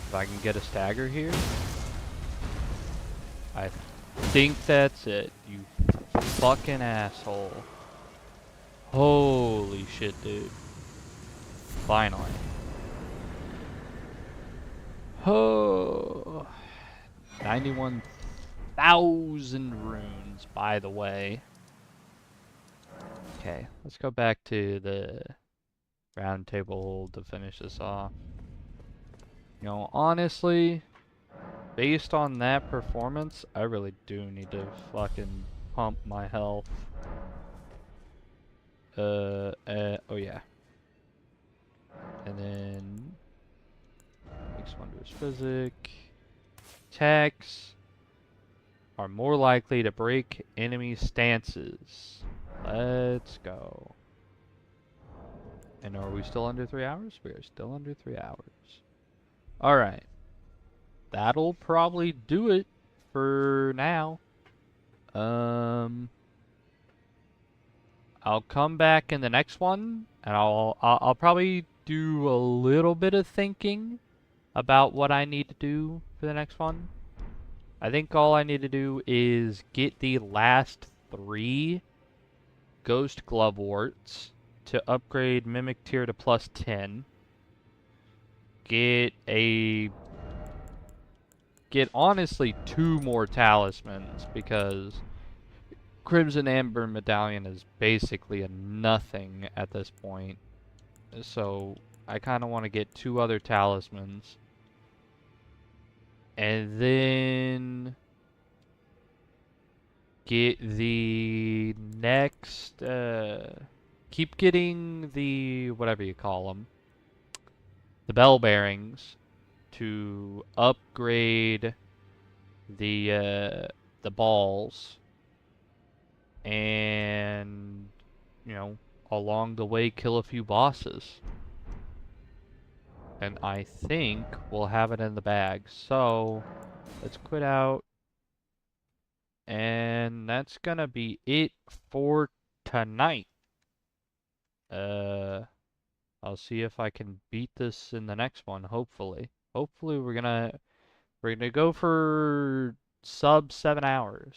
If I can get a stagger here. I think that's it, you fucking asshole. Holy shit, dude. Finally. Oh, 91,000 runes, by the way. Okay, let's go back to the round table to finish this off. You know, honestly, based on that performance, I really do need to fucking pump my health. Oh yeah. And then Makes Wonders Physic. Attacks are more likely to break enemy stances. Let's go. And are we still under 3 hours? We are still under 3 hours. Alright. That'll probably do it for now. I'll come back in the next one, and I'll probably do a little bit of thinking about what I need to do for the next one. I think all I need to do is get the last 3 Ghost Gloveworts to upgrade Mimic Tier to plus 10. Get honestly 2 more talismans, because Crimson Amber Medallion is basically a nothing at this point. So I kind of want to get 2 other talismans. And then get the next, keep getting the, whatever you call them, the bell bearings to upgrade the balls. And, you know, along the way kill a few bosses. And I think we'll have it in the bag. So, let's quit out. And that's gonna be it for tonight. Uh, I'll see if I can beat this in the next one, hopefully. Hopefully we're gonna go for sub 7 hours.